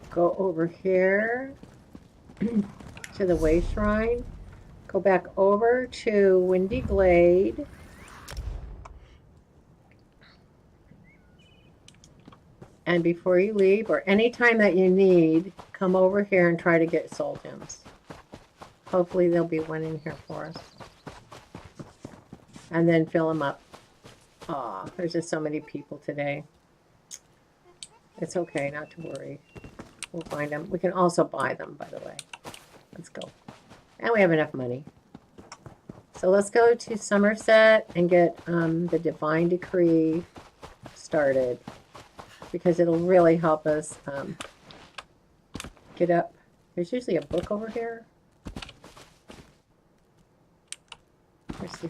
Go over here to the way shrine. Go back over to Windy Glade. And before you leave, or any time that you need, come over here and try to get soul gems. Hopefully there'll be one in here for us. And then fill them up. Aw, there's just so many people today. It's okay, not to worry. We'll find them. We can also buy them, by the way. Let's go. And we have enough money. So let's go to Somerset and get the Divine Decree started. Because it'll really help us get up. There's usually a book over here. Let's see.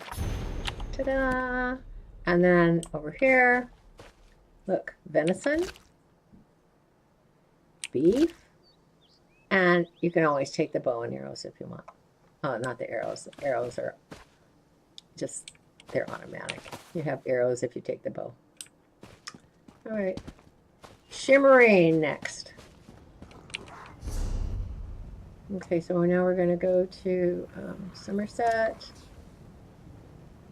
Ta-da! And then over here, look, venison, beef, and you can always take the bow and arrows if you want. Oh, not the arrows. The arrows are just, they're automatic. You have arrows if you take the bow. All right. Shimmering next. Okay, so now we're going to go to Somerset.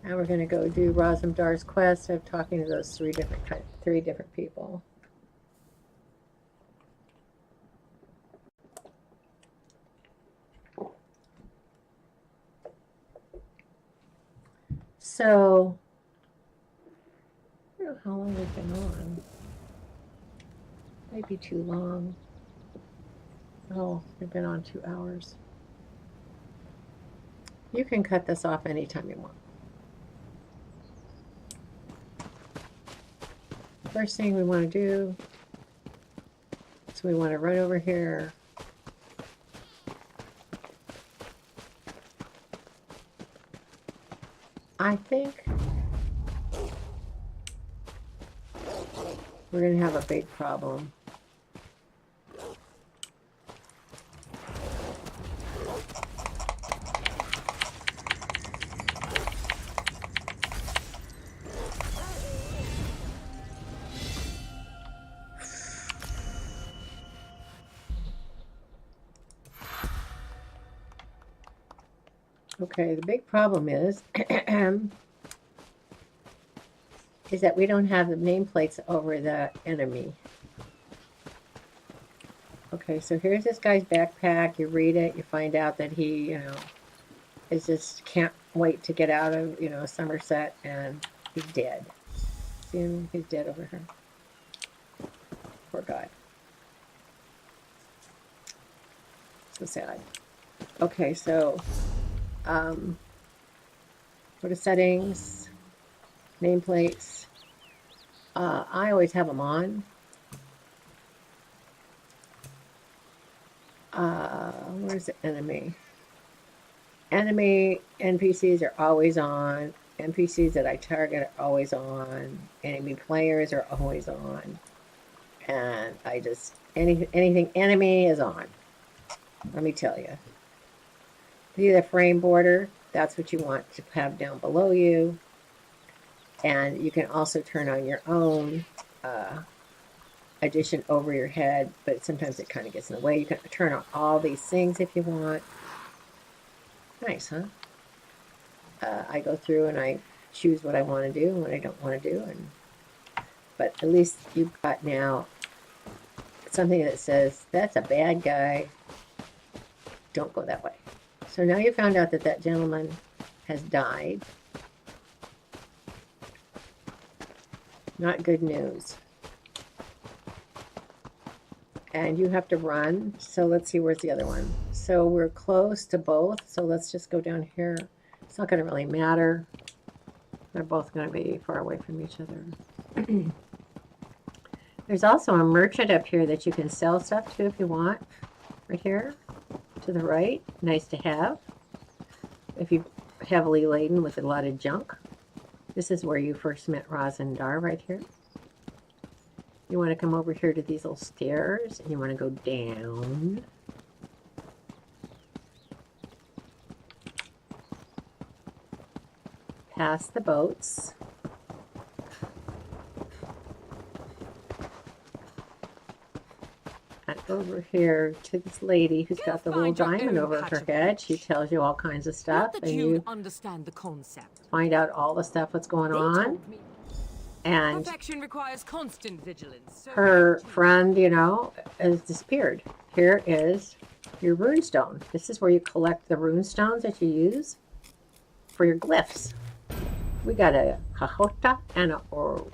And we're going to go do Razumdar's quest of talking to those three different people. So, I don't know how long we've been on. Might be too long. Oh, we've been on 2 hours. You can cut this off anytime you want. First thing we want to do is we want to run over here. I think we're going to have a big problem. Okay, the big problem is that we don't have the nameplates over the enemy. Okay, so here's this guy's backpack. You read it, you find out that he, is just can't wait to get out of, Somerset, and he's dead. See him? He's dead over here. Poor guy. So sad. Okay, so go to settings, nameplates. I always have them on. Where's the enemy? Enemy NPCs are always on. NPCs that I target are always on. Enemy players are always on. And I just, anything enemy is on. Let me tell you. See the frame border? That's what you want to have down below you. And you can also turn on your own addition over your head, but sometimes it kind of gets in the way. You can turn on all these things if you want. Nice, huh? I go through and I choose what I want to do and what I don't want to do. But at least you've got now something that says, that's a bad guy. Don't go that way. So now you found out that that gentleman has died. Not good news. And you have to run. So let's see, where's the other one? So we're close to both. So let's just go down here. It's not going to really matter. They're both going to be far away from each other. There's also a merchant up here that you can sell stuff to if you want. Right here to the right. Nice to have. If you're heavily laden with a lot of junk. This is where you first met Rosendar, right here. You want to come over here to these little stairs, and you want to go down. Past the boats. And over here to this lady who's got the little diamond over her head. She tells you all kinds of stuff, and you understand the concept. find out all the stuff that's going on. And Perfection requires constant vigilance. So her friend, you know, has disappeared. Here is your runestone. This is where you collect the runestones that you use for your glyphs. We got a Hahota and a Oro.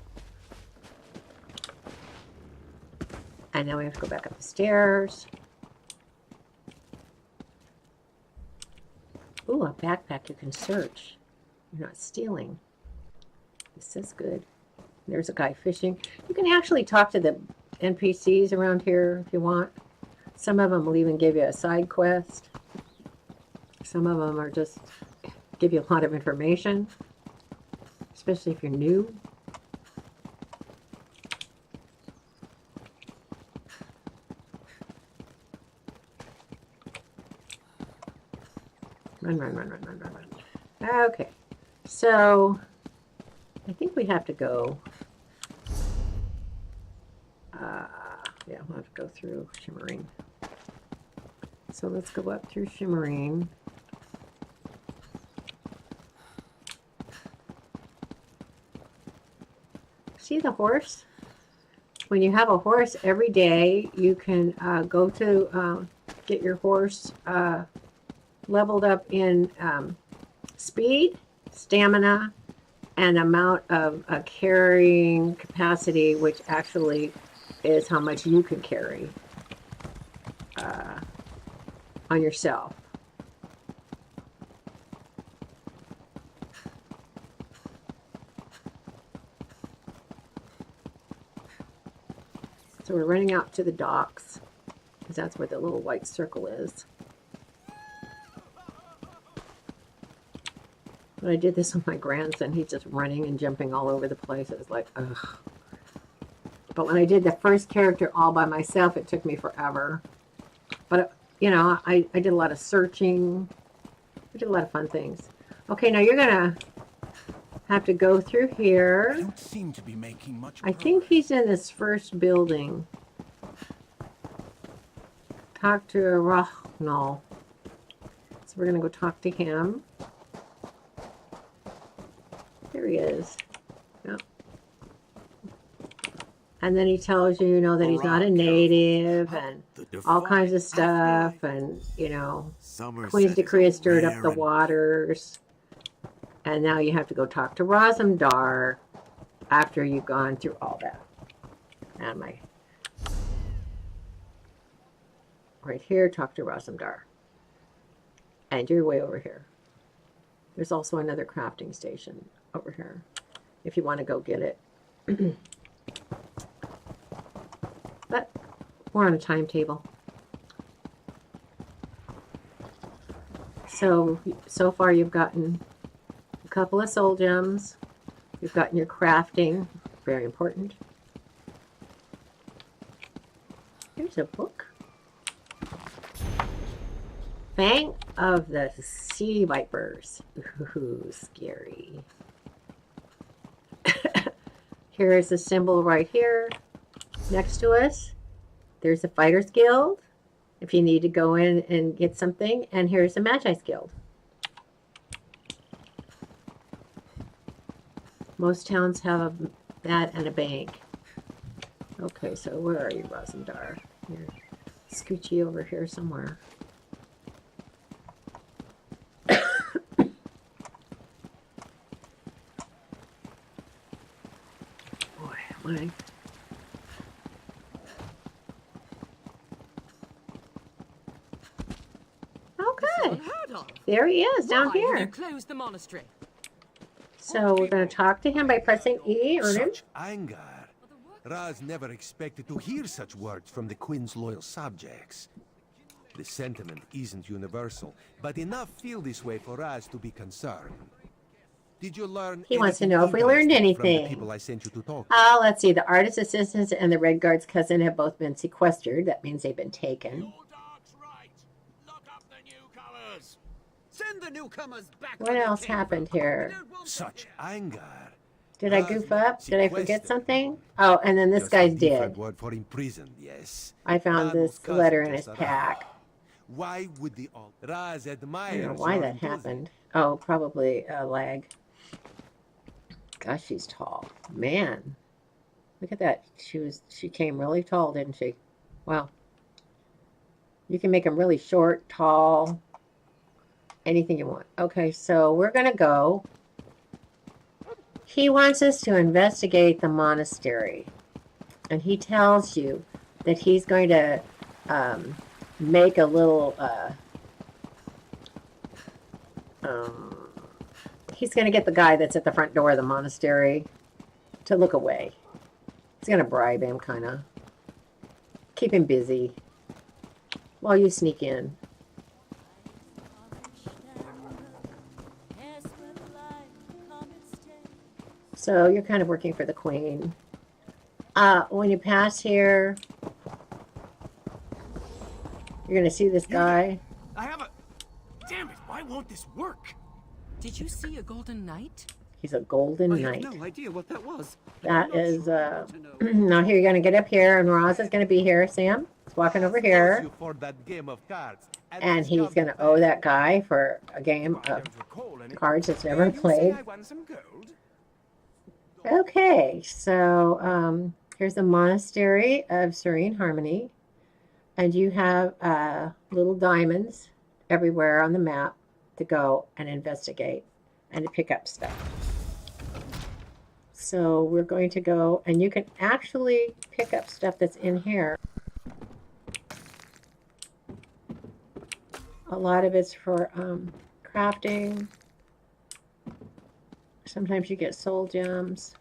And now we have to go back up the stairs. Ooh, a backpack you can search. You're not stealing. This is good. There's a guy fishing. You can actually talk to the NPCs around here if you want. Some of them will even give you a side quest. Some of them are just give you a lot of information, especially if you're new. Run, run, run, run, run, run, run. Okay, so I think we have to go. Yeah, we'll have to go through Shimmering. So let's go up through Shimmering. See the horse? When you have a horse every day, you can go to get your horse leveled up in speed, stamina, and amount of carrying capacity, which actually is how much you can carry on yourself. So we're running out to the docks, because that's where the little white circle is. When I did this with my grandson, he's just running and jumping all over the place. It was like, ugh. But when I did the first character all by myself, it took me forever. But, you know, I did a lot of searching. I did a lot of fun things. Okay, now you're going to have to go through here. I don't seem to be making much I think he's in this first building. Talk to Rashamane. So we're going to go talk to him. There he is. Yep. And then he tells you, you know, that he's not a native and all kinds of stuff. And, you know, Queen's decree has stirred up the waters. And now you have to go talk to Rosendar after you've gone through all that. And my right here, talk to Razumdar. And you're way over here. There's also another crafting station over here if you want to go get it. But we're on a timetable. So far you've gotten a couple of soul gems. You've gotten your crafting, very important. Here's a book. Fang of the Sea Vipers. Ooh, scary. Here's a symbol right here next to us. There's a Fighters Guild if you need to go in and get something. And here's the Magi's Guild. Most towns have that and a bank. Okay, so where are you, Razumdar? Here. Scoochie over here somewhere. Boy, my... Okay. There he is, down here. You closed the monastery. So we're going to talk to him by pressing E on him. Such anger. Raz never expected to hear such words from the Queen's loyal subjects. The sentiment isn't universal, but enough feel this way for Raz to be concerned. Did you learn? He wants to know if we learned anything. From the people I sent you to talk to? Let's see. The artist's assistant and the Red Guard's cousin have both been sequestered. That means they've been taken. Send the newcomers back. What else happened here? Such anger. Did I goof up? Did I forget something? Oh, and then this guy's dead. Word for imprisoned, yes. I found this letter in his pack. Why would the Raz admire? I don't know why that happened. Oh, probably a lag. Gosh, she's tall. Man, look at that. She came really tall, didn't she? Wow. You can make them really short, tall, anything you want. Okay, so we're gonna go. He wants us to investigate the monastery, and he tells you that he's going to make a little. He's going to get the guy that's at the front door of the monastery to look away. He's going to bribe him, kind of. Keep him busy while you sneak in. So you're kind of working for the Queen. When you pass here, you're going to see this guy. I have a... Damn it, why won't this work? Did you see a golden knight? He's a golden I knight. have no idea what that was. That is, now here you're going to get up here, and Roz is going to be here, Sam. He's walking over here. For that game of cards, And he's going to owe that guy for a game of cards that's never played. Okay, so here's the Monastery of Serene Harmony. And you have little diamonds everywhere on the map to go and investigate and to pick up stuff. So we're going to go, and you can actually pick up stuff that's in here. A lot of it's for crafting. Sometimes you get soul gems.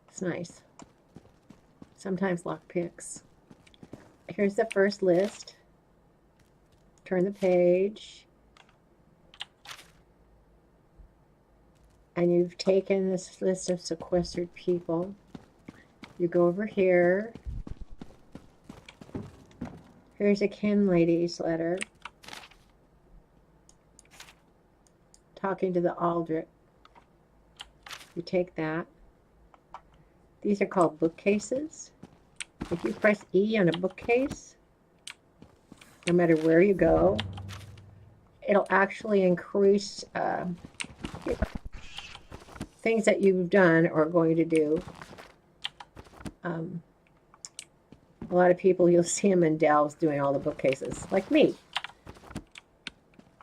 It's nice. Sometimes lockpicks. Here's the first list. Turn the page. And you've taken this list of sequestered people. You go over here. Here's a kin lady's letter. Talking to the Aldrich. You take that. These are called bookcases. If you press E on a bookcase, no matter where you go, it'll actually increase things that you've done or are going to do. A lot of people, you'll see them in delves doing all the bookcases, like me.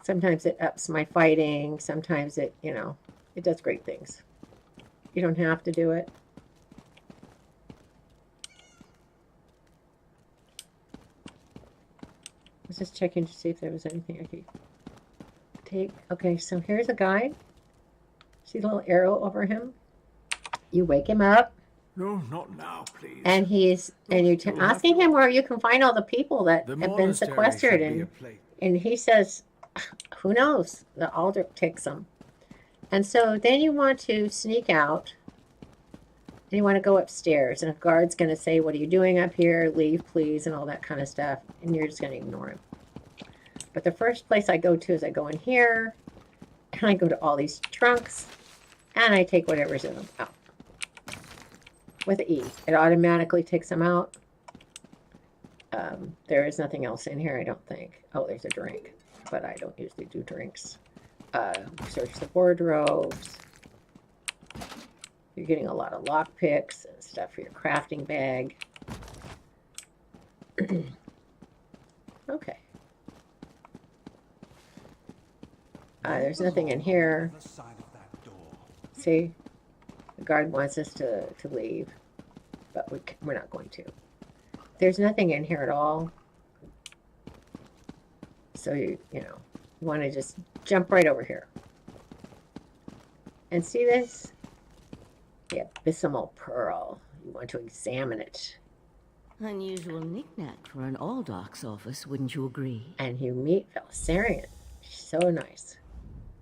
Sometimes it ups my fighting. Sometimes it, it does great things. You don't have to do it. was just checking to see if there was anything I could take. Okay, so here's a guy. See the little arrow over him? You wake him up. No, not now, please. And you're asking him where you can find all the people that have been sequestered, and he says, who knows? The altar takes them. And so then you want to sneak out, and you want to go upstairs, and a guard's going to say, what are you doing up here? Leave, please, and all that kind of stuff, and you're just going to ignore him. But the first place I go to is I go in here, and I go to all these trunks, and I take whatever's in them out. With E. It automatically takes them out. There is nothing else in here, I don't think. Oh, there's a drink, but I don't usually do drinks. Search the wardrobes. You're getting a lot of lock picks and stuff for your crafting bag. Okay. There's nothing in here. See? The guard wants us to leave, but we're not going to. There's nothing in here at all. So you want to just jump right over here. And see this? The abysmal pearl. You want to examine it. Unusual knick-knack for an Aldark's office, wouldn't you agree? And you meet Belisarion. She's so nice.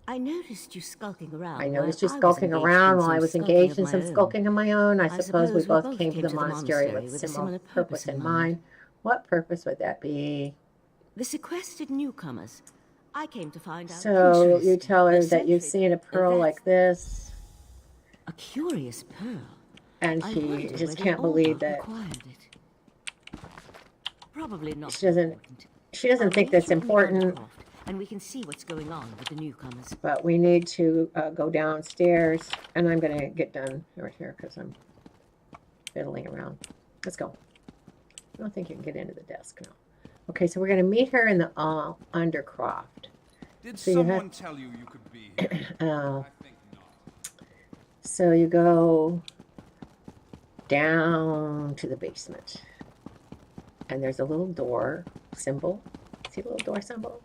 I noticed you skulking around. I noticed you skulking around while I was engaged in some skulking of my own. I suppose we both came to the monastery with a similar purpose in mind. What purpose would that be? The sequestered newcomers. I came to find out. So you tell her that you've seen a pearl like this. A curious pearl. And she just can't believe that. Probably not. She doesn't think that's important. And we can see what's going on with the newcomers. But we need to go downstairs, and I'm going to get done right here because I'm fiddling around. Let's go. I don't think you can get into the desk now. Okay, so we're going to meet her in the Undercroft. Did someone tell you you could be here? I think not. So you go down to the basement, and there's a little door symbol. See the little door symbol?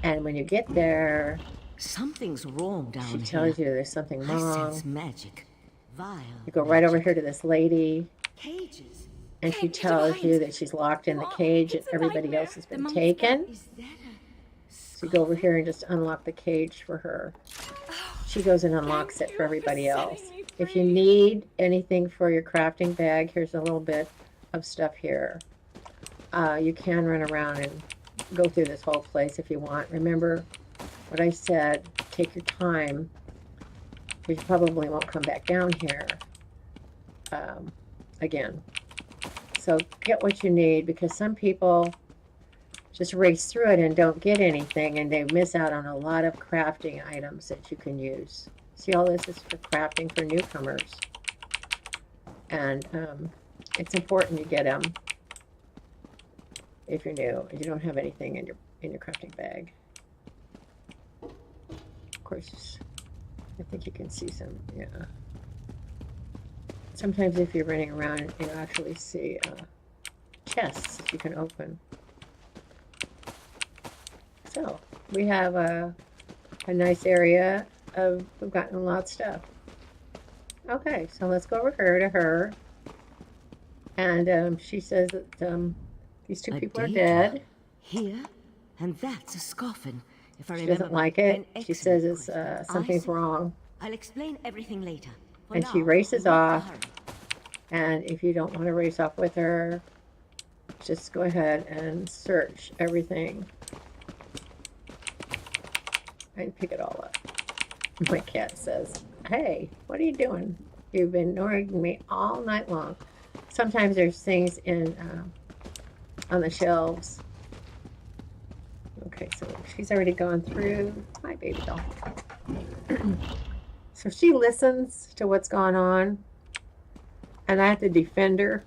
And when you get there, something's wrong down here. She tells you there's something wrong. I sense magic. Vile. You go right over here to this lady. Cages. And she tells you that she's locked in the cage and everybody else has been taken. So you go over here and just unlock the cage for her. She goes and unlocks it for everybody else. If you need anything for your crafting bag, here's a little bit of stuff here. You can run around and go through this whole place if you want. Remember what I said, take your time. You probably won't come back down here again. So get what you need, because some people just race through it and don't get anything, and they miss out on a lot of crafting items that you can use. See, all this is for crafting for newcomers. And it's important you get them if you're new and you don't have anything in your crafting bag. Of course, I think you can see some, yeah. Sometimes if you're running around, you actually see chests that you can open. So we have a nice area of, we've gotten a lot of stuff. Okay, so let's go over here to her. And she says that these two people are dead. Here, and that's a scoffin. If I she remember, doesn't like it. She says it's something's wrong. I'll explain everything later. And she races off. And if you don't want to race off with her, just go ahead and search everything and pick it all up. My cat says, "Hey, what are you doing? You've been ignoring me all night long." Sometimes there's things in on the shelves. Okay, so she's already gone through. My baby doll. So she listens to what's going on, and I have to defend her.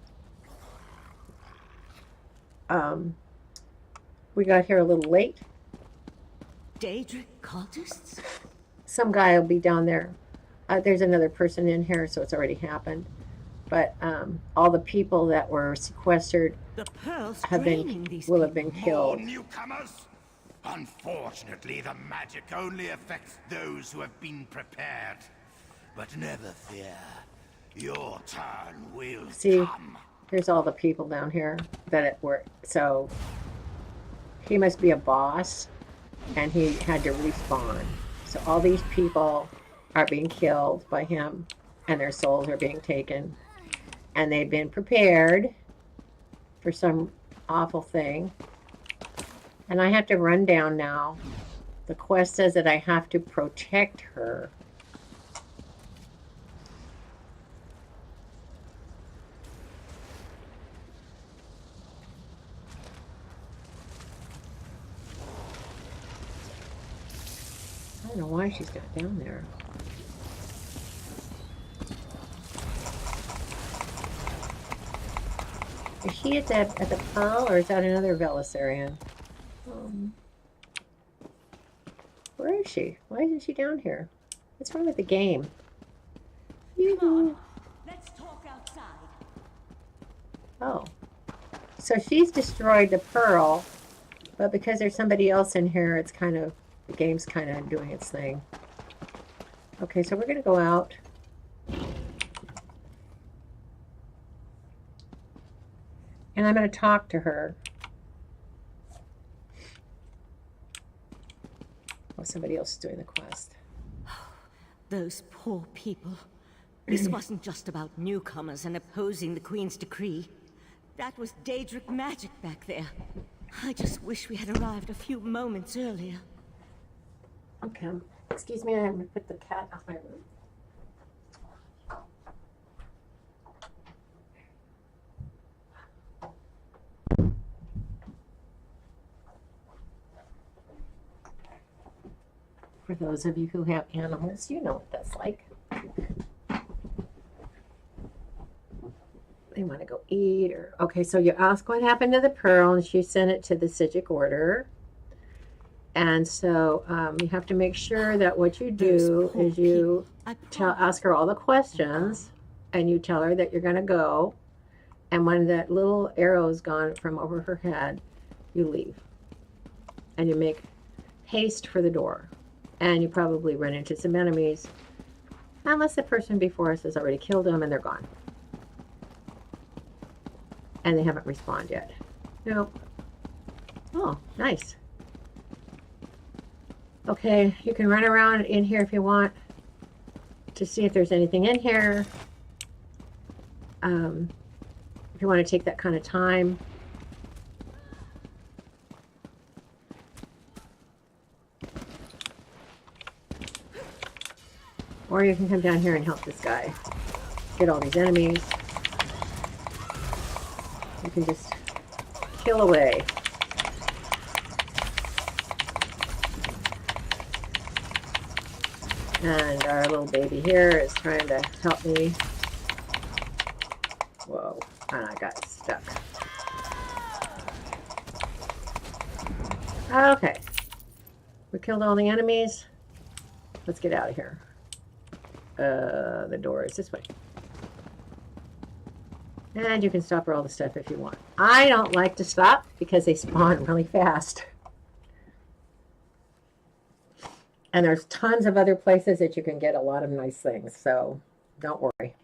We got here a little late. Daedric cultists? Some guy will be down there. There's another person in here, so it's already happened. But all the people that were sequestered The pearls have draining been these will have people. been killed. More newcomers? Unfortunately, the magic only affects those who have been prepared. But never fear. Your turn will See, come. here's all the people down here that it were. So he must be a boss, and he had to respawn. So all these people are being killed by him, and their souls are being taken, and they've been prepared for some awful thing. And I have to run down now. The quest says that I have to protect her. I don't know why she's not down there. Is she at the Pearl, or is that another Velisarian? Where is she? Why isn't she down here? What's wrong with the game? Come on, let's talk outside. Oh. So she's destroyed the Pearl, but because there's somebody else in here, it's kind of, the game's kind of doing its thing. Okay, so we're going to go out. And I'm going to talk to her. Oh, somebody else is doing the quest. Those poor people. This wasn't just about newcomers and opposing the Queen's decree. That was Daedric magic back there. I just wish we had arrived a few moments earlier. Okay. Excuse me, I'm going to put the cat off my room. For those of you who have animals, you know what that's like. They want to go eat or... Okay, so you ask what happened to the Pearl, and she sent it to the Psijic Order. And so you have to make sure that what you do is you ask her all the questions, and you tell her that you're going to go. And when that little arrow's gone from over her head, you leave. And you make haste for the door. And you probably run into some enemies, unless the person before us has already killed them and they're gone. And they haven't respawned yet. Nope. Oh, nice. Okay, you can run around in here if you want to see if there's anything in here. If you want to take that kind of time. Or you can come down here and help this guy get all these enemies. You can just kill away. And our little baby here is trying to help me. Whoa, and I got stuck. Okay. We killed all the enemies. Let's get out of here. The door is this way. And you can stop all the stuff if you want. I don't like to stop because they spawn really fast. And there's tons of other places that you can get a lot of nice things, so don't worry.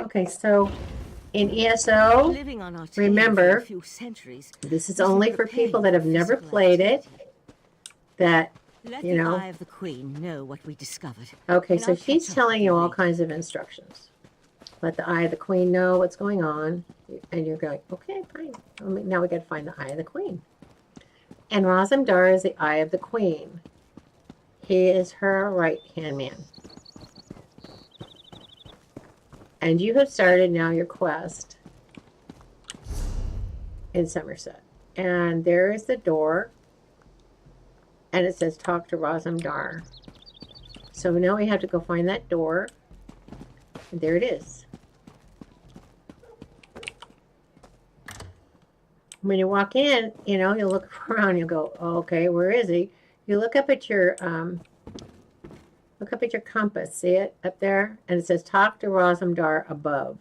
Okay, so in ESO, remember, this is only for people that have never played it, that, you know. Let the Eye of the Queen know what we discovered. Okay, so she's telling you all kinds of instructions. Let the Eye of the Queen know what's going on, and you're going, okay, fine. Now we got to find the Eye of the Queen. And Razamdar is the Eye of the Queen. He is her right-hand man. And you have started now your quest in Somerset. And there is the door. And it says, talk to Razamdar. So now we have to go find that door. And there it is. When you walk in, you know, you'll look around, you'll go, oh, okay, where is he? You look up at your Look up at your compass. See it up there? And it says, talk to Rosmdar above.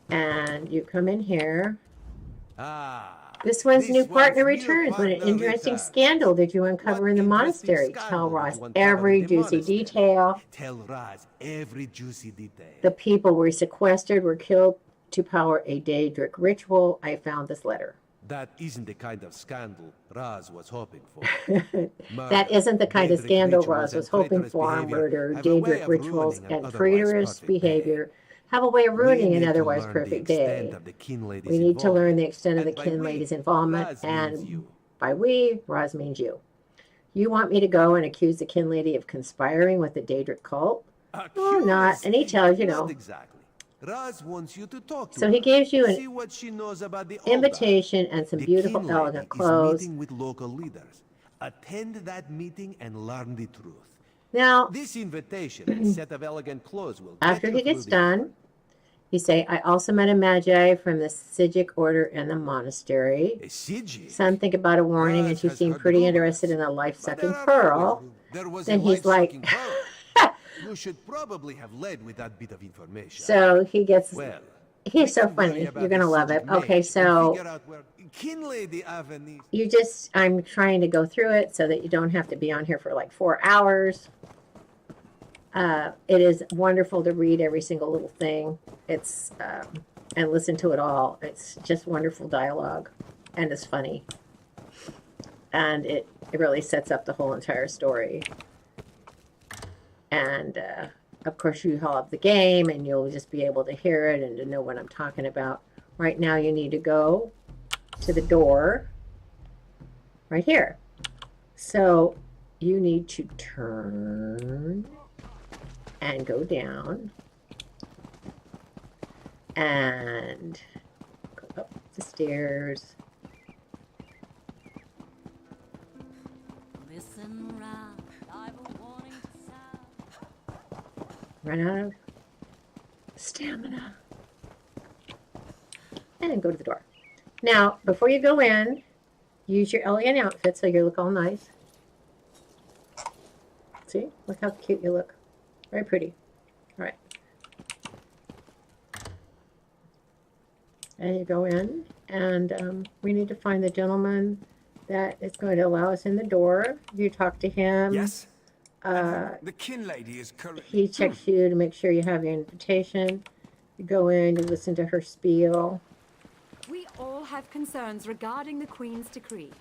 And you come in here. This one's new partner returns. What an interesting scandal did you uncover in the monastery? Tell Roz every juicy detail. Tell Roz every juicy detail. The people were sequestered, were killed to power a Daedric ritual. I found this letter. That isn't the kind of scandal Roz was hoping for. That isn't the kind of scandal Roz was hoping for. Murder, Daedric rituals, and traitorous behavior have a way of ruining an otherwise perfect day. We need to learn the extent of the kin lady's involvement, and by we, Roz means you. You want me to go and accuse the kin lady of conspiring with the Daedric cult? Or not, and he tells you, Not exactly. Roz wants you to talk to so her. he gives you See what she knows about the invitation and some The beautiful, kin lady elegant is clothes. meeting with local leaders. Attend that meeting and learn the truth. Now, This invitation and set of elegant clothes will after get he you through gets the done, he say, I also met a magi from the Sijic order and the monastery. A Siji. Some think about a warning, and Roz she has seemed heard pretty rumors. interested in a But life-sucking there are pearl. always- There was Then a he's like, life-sucking pearl. You should probably have led with that bit of information. so he gets, Well, he's so we can worry funny. about You're going to the love it. Sijic Okay, mage and so figure out where kin lady Avenue. you just, I'm trying to go through it so that you don't have to be on here for like 4 hours. It is wonderful to read every single little thing. It's, and listen to it all. It's just wonderful dialogue, and it's funny. And it really sets up the whole entire story. And, of course, you have the game, and you'll just be able to hear it and to know what I'm talking about. Right now, you need to go to the door right here. So you need to turn and go down and go up the stairs. Listen round, I've a warning to sound. Run out of stamina. And go to the door. Now, before you go in, use your elegant outfit so you look all nice. See? Look how cute you look. Very pretty. All right. And you go in, and we need to find the gentleman that is going to allow us in the door. You talk to him. Yes? The kin lady is currently... He checks you to make sure you have your invitation. You go in, you listen to her spiel. We all have concerns regarding the Queen's decree.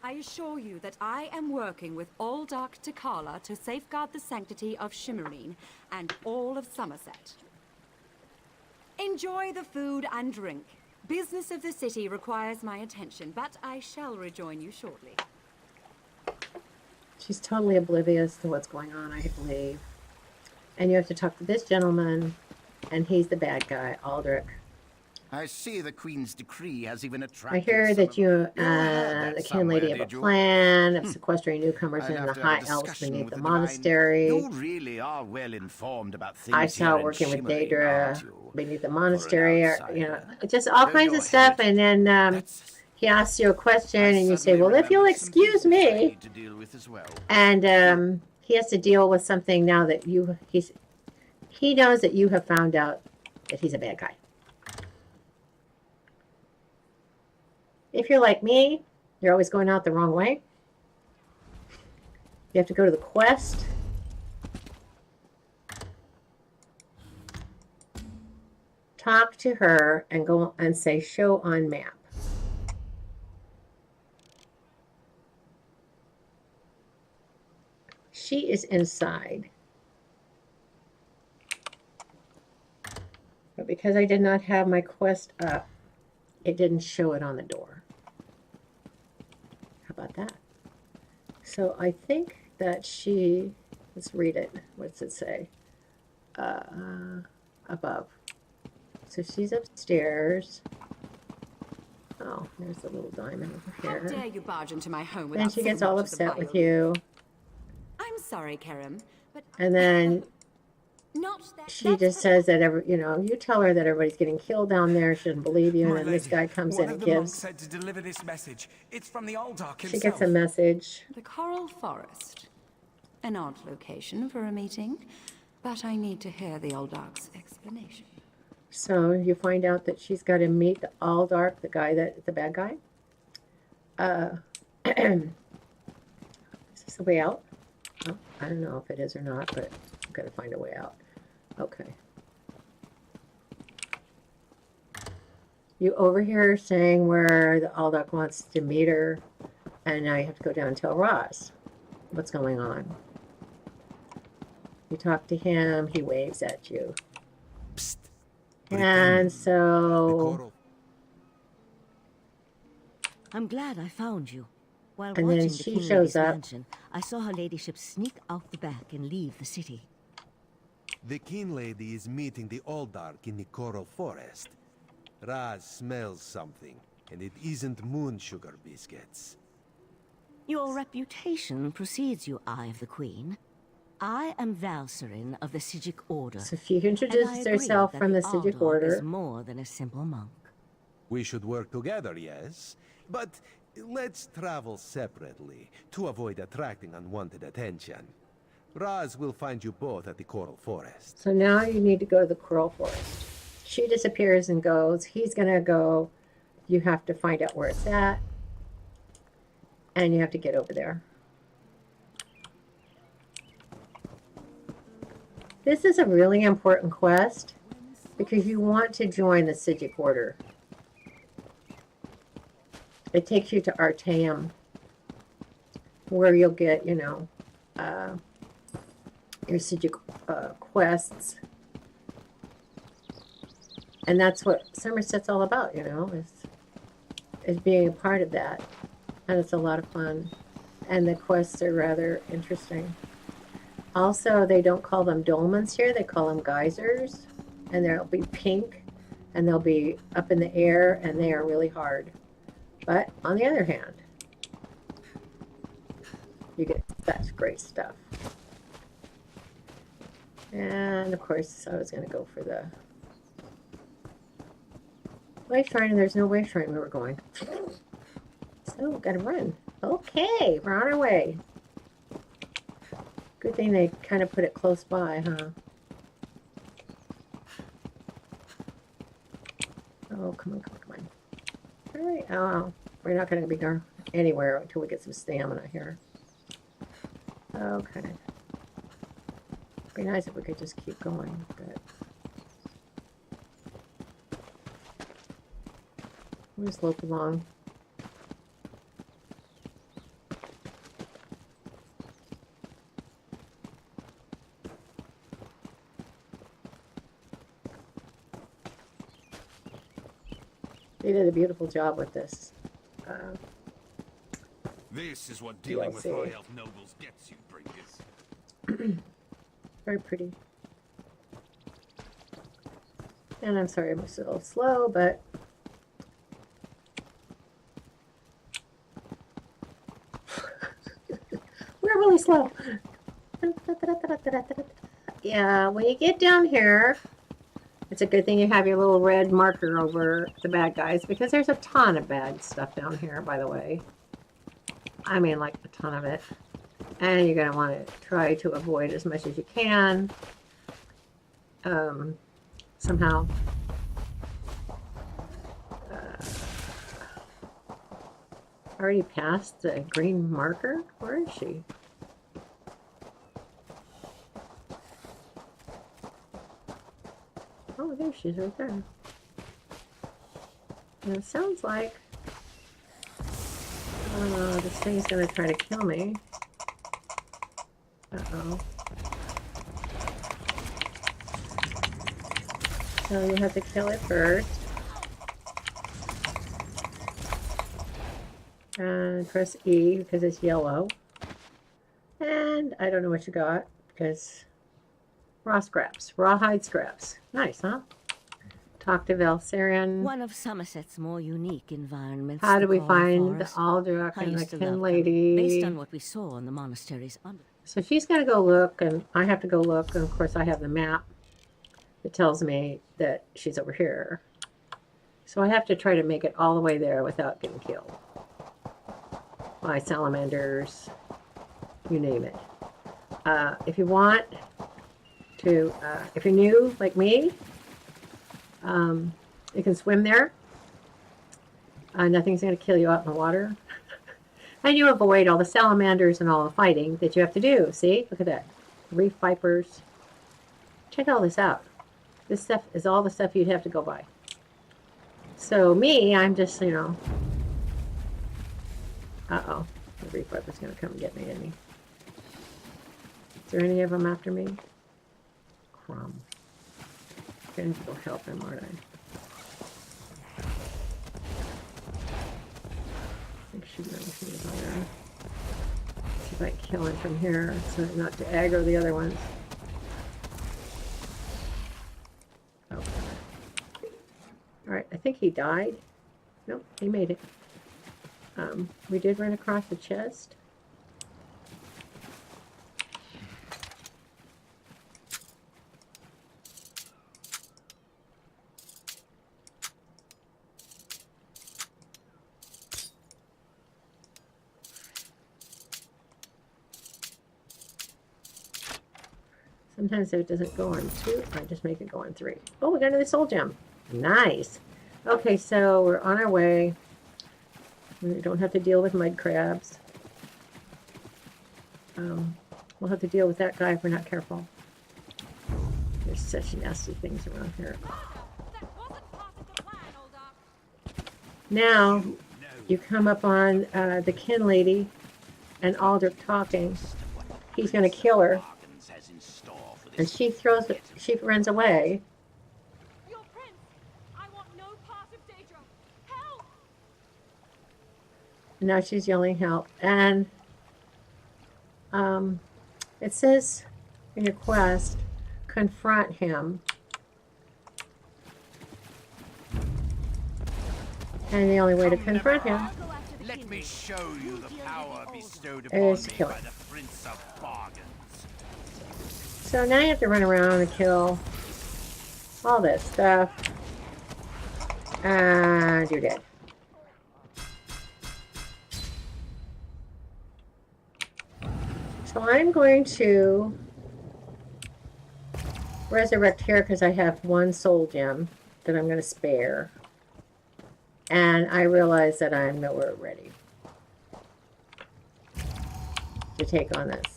I assure you that I am working with all Dark Takala to safeguard the sanctity of Shimmerine and all of Somerset. Enjoy the food and drink. Business of the city requires my attention, but I shall rejoin you shortly. She's totally oblivious to what's going on, I believe. And you have to talk to this gentleman, and he's the bad guy, Aldrich. I see the Queen's decree has even attracted... I hear that you that the kin somewhere, lady have a did you? plan of sequestering newcomers I'd in have the to have high a elves discussion beneath with the the divine. monastery. You really are well informed about things I saw here in working with Shimmerine, Daedra aren't you? beneath the monastery, or, you know, outsider. just all Though kinds your of stuff. head- And then he asks you a question, and you say, well, if you'll excuse me. To deal with as well. And he has to deal with something now that he knows that you have found out that he's a bad guy. If you're like me, you're always going out the wrong way. You have to go to the quest. Talk to her and go and say show on map. She is inside. But because I did not have my quest up, it didn't show it on the door. How about that? So I think that she, let's read it. What's it say? Above. So she's upstairs. Oh, there's the little diamond over How here. dare you barge into my home Then without she gets so all much as a upset with bio? you. I'm sorry, Kerem, but And then Not that. She just says that you tell her that everybody's getting killed down there. She doesn't believe you, My and then this lady, guy comes one in of and the monks gives. said to deliver this message. It's from the Aldark She himself. gets a message. The Coral Forest. An odd location for a meeting, but I need to hear the Aldark's explanation. So you find out that she's got to meet the Aldark, the bad guy. Is this the way out? Oh, I don't know if it is or not, but I've got to find a way out. Okay. You overhear her saying where the Aldark wants to meet her, and now you have to go down and tell Roz what's going on. You talk to him, he waves at you. Psst. And so... I'm glad I found you. While And then watching the she King shows Lady's up. mansion, I saw her ladyship sneak out the back and leave the city. The King Lady is meeting the Aldark in the Coral Forest. Raz smells something, and it isn't moon sugar biscuits. Your reputation precedes you, Eye of the Queen. I am Valserin of the Sijic Order. So she introduces herself from the Sijic Order. Is more than a simple monk. We should work together, yes, but let's travel separately to avoid attracting unwanted attention. Raz will find you both at the Coral Forest. So now you need to go to the Coral Forest. She disappears and goes. He's going to go. You have to find out where it's at. And you have to get over there. This is a really important quest because you want to join the Sijic Order. It takes you to Artaeum, where you'll get, your Sijic quests. And that's what Somerset's all about, is being a part of that. And it's a lot of fun. And the quests are rather interesting. Also, they don't call them dolmens here. They call them geysers. And they'll be pink. And they'll be up in the air. And they are really hard. But on the other hand, you get such great stuff. And of course, I was going to go for the wave shrine, and there's no wave shrine where we're going. So we've got to run. Okay, we're on our way. Good thing they kind of put it close by, huh? Oh, come on. All right. Oh, we're not going to be going anywhere until we get some stamina here. Okay. Be nice if we could just keep going, but we'll just lope along. They did a beautiful job with this. This is what dealing with high elf nobles gets you, Bringus. Very pretty. And I'm sorry I'm a little slow, but we're really slow. Yeah, when you get down here, it's a good thing you have your little red marker over the bad guys, because there's a ton of bad stuff down here, by the way. I mean, like a ton of it. And you're going to want to try to avoid as much as you can. Somehow. Already passed the green marker? Where is she? Oh, there she is right there. And it sounds like this thing's going to try to kill me. Uh-oh. So you have to kill it first. And press E because it's yellow. And I don't know what you got because raw scraps, rawhide scraps. Nice, huh? Talk to Valserin. One of Somerset's more unique environments. How do we find the Aldark and the Kin Lady? Based on what we saw in the monasteries under. So she's got to go look, and I have to go look, and of course I have the map that tells me that she's over here. So I have to try to make it all the way there without getting killed by salamanders, you name it. If you want to, if you're new like me, you can swim there. Nothing's going to kill you out in the water. And you avoid all the salamanders and all the fighting that you have to do. See? Look at that. Reef vipers. Check all this out. This stuff is all the stuff you'd have to go by. So me, I'm just, you know... Uh-oh. The reef viper's going to come and get me, isn't he? Is there any of them after me? Crumb. I'm going to go help him, aren't I? Shooting everything about there. See if I can kill him from here so not to aggro the other ones. Okay. Alright, I think he died. Nope, he made it. We did run across the chest. Sometimes if it doesn't go on 2, I just make it go on 3. Oh, we got another soul gem. Nice. Okay, so we're on our way. We don't have to deal with mud crabs. We'll have to deal with that guy if we're not careful. There's such nasty things around here. Now, you come up on the kin lady and Aldrich talking. He's going to kill her. And she throws it, she runs away. Your prince! I want no part of Daedra! Help! Now she's yelling help. And it says in your quest, confront him. And the only way to confront him Let me show you the power bestowed is upon me kill by him. the Prince of Bargains. So now you have to run around and kill all this stuff. And you're dead. So I'm going to resurrect here because I have 1 soul gem that I'm going to spare. And I realize that I'm nowhere ready to take on this.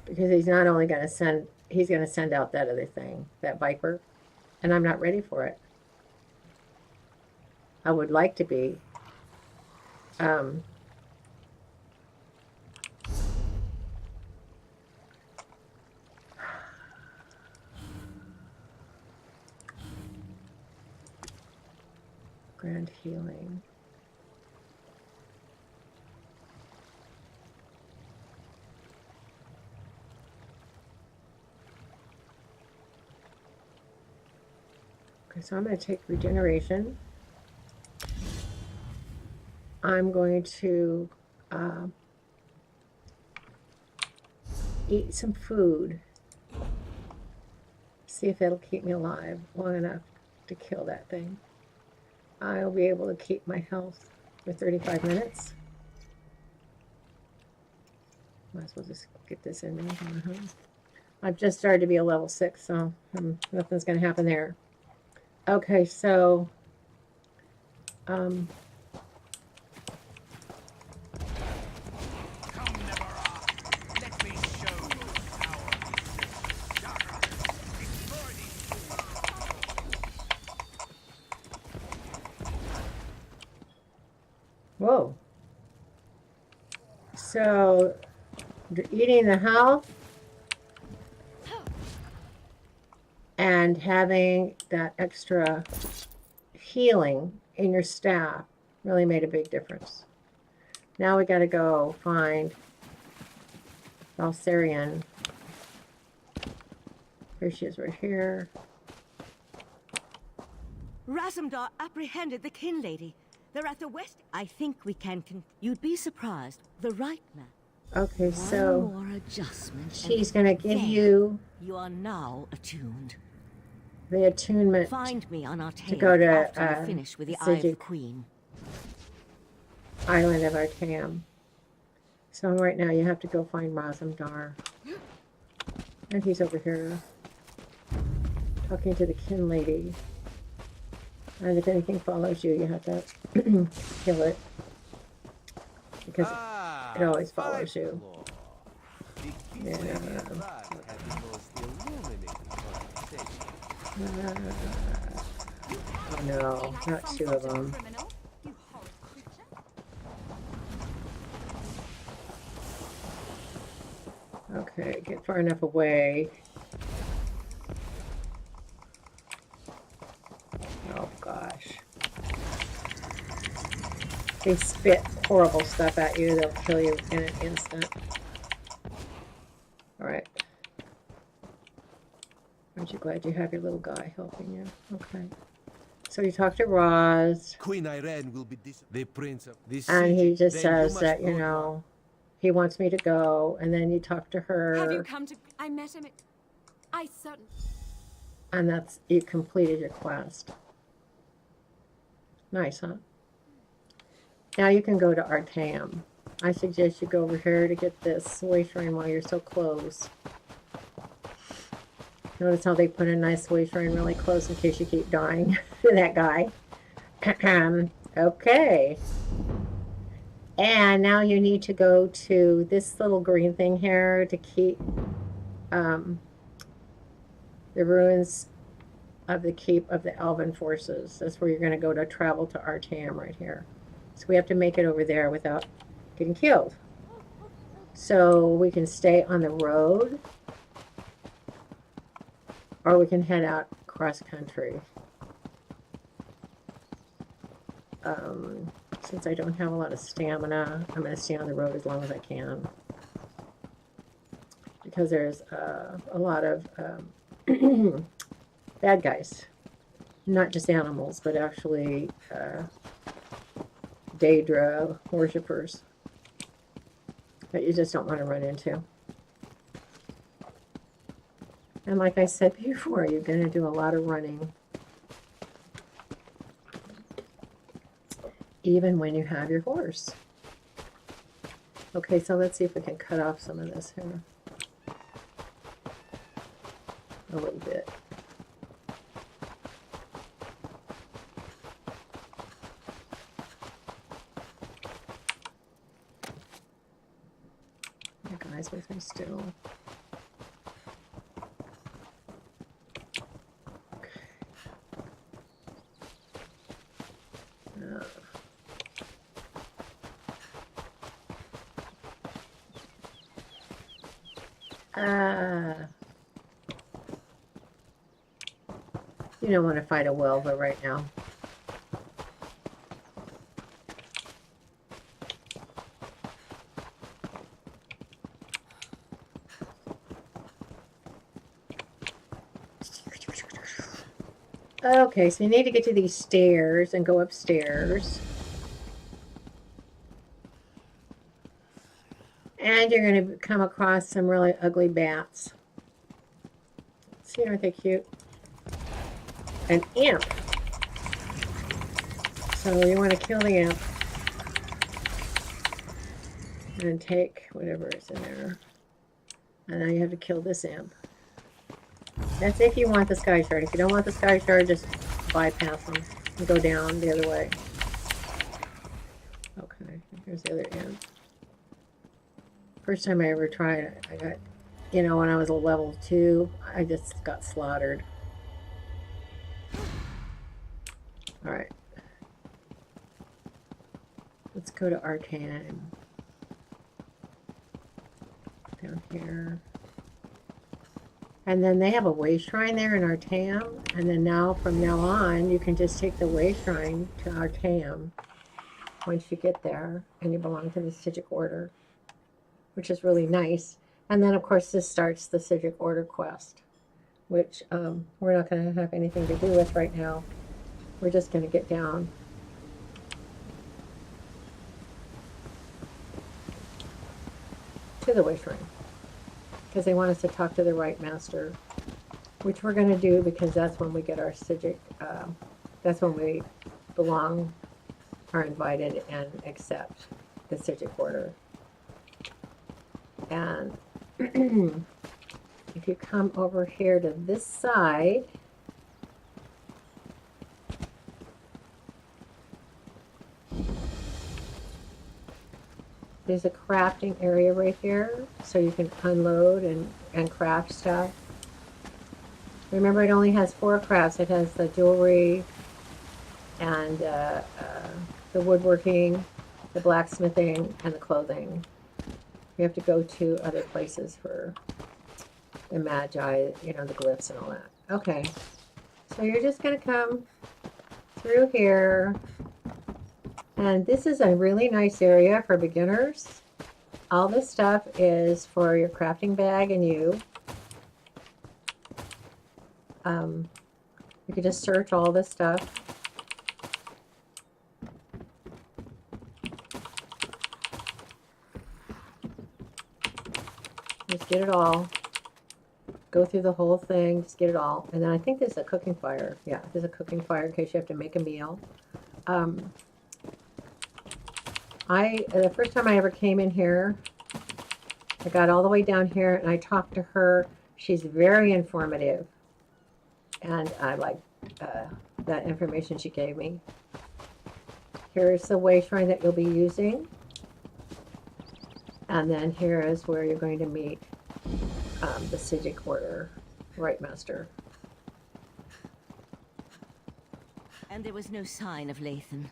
Because he's not only going to send, he's going to send out that other thing, that viper. And I'm not ready for it. I would like to be. Grand healing. Okay, so I'm going to take regeneration. I'm going to eat some food. See if it'll keep me alive long enough to kill that thing. I'll be able to keep my health for 35 minutes. Might as well just get this in there. I've just started to be a level 6, so nothing's going to happen there. Okay, so whoa. So eating the health and having that extra healing in your staff really made a big difference. Now we got to go find Valsarian. Here she is, right here. Rasumdar apprehended the kin lady. They're at the west. I think we can you'd be surprised. The right man. Okay, so One more adjustment. she's going to give you You are now attuned. the attunement Find me on Artaeum to go to after you finish with the Eye of the Sijic Queen. Island of Artaeum. So right now you have to go find Razumdar. And he's over here talking to the kin lady. And if anything follows you, you have to kill it. Because it always follows you. Yeah. Oh no, not two of them. Okay, get far enough away. Oh gosh. They spit horrible stuff at you. They'll kill you in an instant. Alright. Aren't you glad you have your little guy helping you? Okay. So you talk to Roz. Queen Irene will be the prince of this And he city. just Then says that, you know, he wants me to go. And then you talk to her. Have you come to... I met him at... I certainly... And that's... You completed your quest. Nice, huh? Now you can go to Artaeum. I suggest you go over here to get this wafer while you're so close. Notice how they put a nice wafer really close in case you keep dying to that guy. Okay. And now you need to go to this little green thing here to keep the ruins of the keep of the Elven forces. That's where you're going to go to travel to Artaeum right here. So we have to make it over there without getting killed. So we can stay on the road, or we can head out cross country. Since I don't have a lot of stamina, I'm going to stay on the road as long as I can. Because there's a lot of bad guys. Not just animals, but actually Daedra worshippers that you just don't want to run into. And like I said before, you're going to do a lot of running. Even when you have your horse. Okay, so let's see if we can cut off some of this here. A little bit. You guys with me still. You don't want to fight a Welva right now. Okay, so you need to get to these stairs and go upstairs. And you're going to come across some really ugly bats. See, aren't they cute? An imp. So you want to kill the imp. And take whatever is in there. And now you have to kill this imp. That's if you want the sky shard. If you don't want the sky shard, just bypass them and go down the other way. Okay, here's the other imp. First time I ever tried it, I got, you know, when I was a level 2, I just got slaughtered. Alright. Let's go to Artaeum. Down here. And then they have a way shrine there in Artaeum. And then now, from now on, you can just take the way shrine to Artaeum once you get there and you belong to the Sijic Order, which is really nice. And then, of course, this starts the Sijic Order quest, which we're not going to have anything to do with right now. We're just going to get down to the way shrine. Because they want us to talk to the right master. Which we're going to do because that's when we get our Psijic, that's when we belong, are invited, and accept the Psijic order. And if you come over here to this side, there's a crafting area right here, so you can unload and craft stuff. Remember, it only has 4 crafts. It has the jewelry and the woodworking, the blacksmithing, and the clothing. You have to go to other places for the magi, you know, the glyphs and all that. Okay, so you're just going to come through here. And this is a really nice area for beginners. All this stuff is for your crafting bag and you. You can just search all this stuff. Just get it all. Go through the whole thing, just get it all. And then I think there's a cooking fire. Yeah, there's a cooking fire in case you have to make a meal. The first time I ever came in here, I got all the way down here and I talked to her. She's very informative. And I like that information she gave me. Here's the way shrine that you'll be using. And then here is where you're going to meet the Psijic order, Right Master. And there was no sign of Lathan.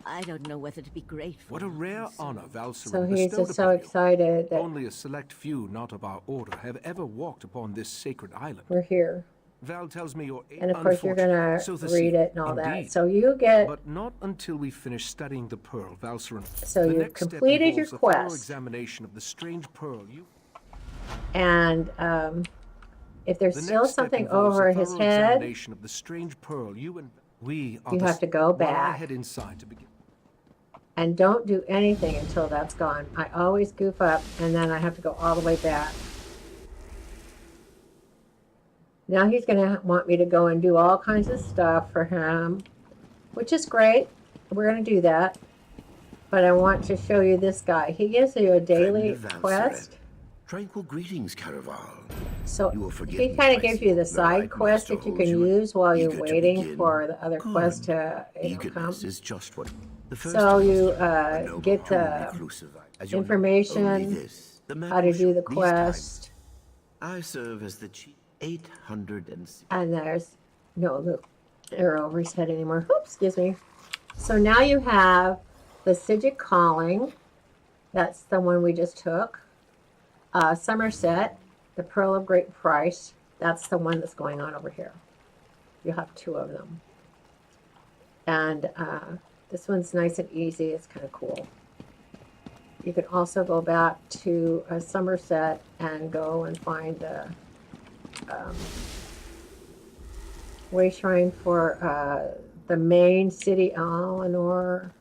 I don't know whether to be grateful. What a rare honor Valsarin So he's bestowed just so upon you. excited that Only a select few, not of our order, have ever walked upon this sacred island. we're here. Val tells me you're And of course you're going to so read it and all that. Indeed. So you get, But not until we finish studying the pearl, Valsarin. So The you've next step completed your involves a thorough quest. examination of the strange pearl. and if there's The still next step something involves a over his thorough head, examination of the strange pearl. We are you the have to go While I back. head inside to begin. And don't do anything until that's gone. I always goof up and then I have to go all the way back. Now he's going to want me to go and do all kinds of stuff for him, which is great. We're going to do that. But I want to show you this guy. He gives you a daily quest. Tranquil greetings, Caraval. So You will forgive he me kind if of I gives say you the the side right quest master that you holds can you use while you're eager to waiting begin. for the other quest to come. Eagerness is just what the first So you a noble get tool the reclusive. As you know, information, only this, the how to man do the these quest, times, I serve as the chief 806. and there's no arrow over his head anymore. Oops, excuse me. So now you have the Psijic Calling. That's the one we just took. Somerset, the Pearl of Great Price. That's the one that's going on over here. You have 2 of them. And this one's nice and easy. It's kind of cool. You can also go back to Somerset and go and find the way shrine for the main city, Eleanor.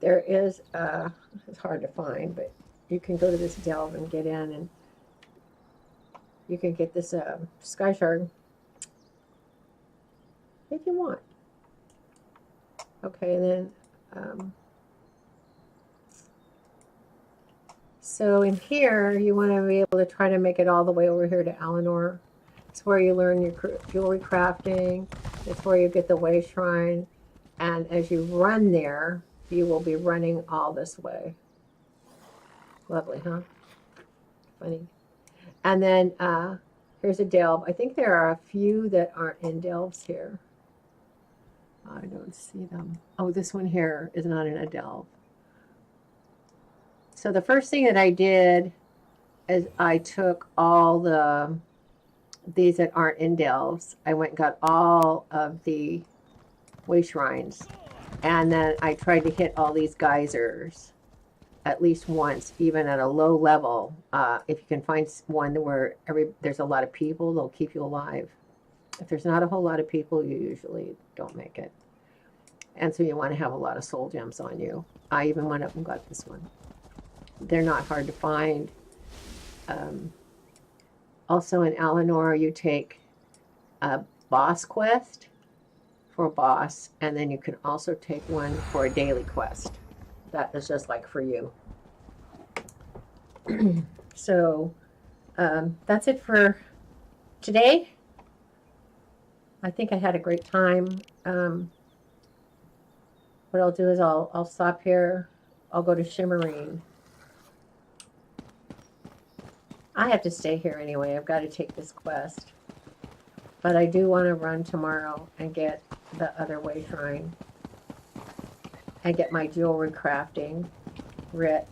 There is, it's hard to find, but you can go to this delve and get in, and you can get this sky shard if you want. Okay, and then so in here you want to be able to try to make it all the way over here to Eleanor. It's where you learn your jewelry crafting. It's where you get the way shrine, and as you run there, you will be running all this way. Lovely, huh? Funny. And then here's a delve. I think there are a few that aren't in delves here. I don't see them. Oh, this one here is not in a delve. So the first thing that I did is I took all these that aren't in delves. I went and got all of the way shrines. And then I tried to hit all these geysers at least once, even at a low level. If you can find one where there's a lot of people, they'll keep you alive. If there's not a whole lot of people, you usually don't make it. And so you want to have a lot of soul gems on you. I even went up and got this one. They're not hard to find. Also in Eleanor, you take a boss quest for a boss, and then you can also take one for a daily quest. That is just like for you. So that's it for today. I think I had a great time. What I'll do is I'll stop here. I'll go to Shimmerine. I have to stay here anyway. I've got to take this quest. But I do want to run tomorrow and get the other way shrine. And get my jewelry crafting writ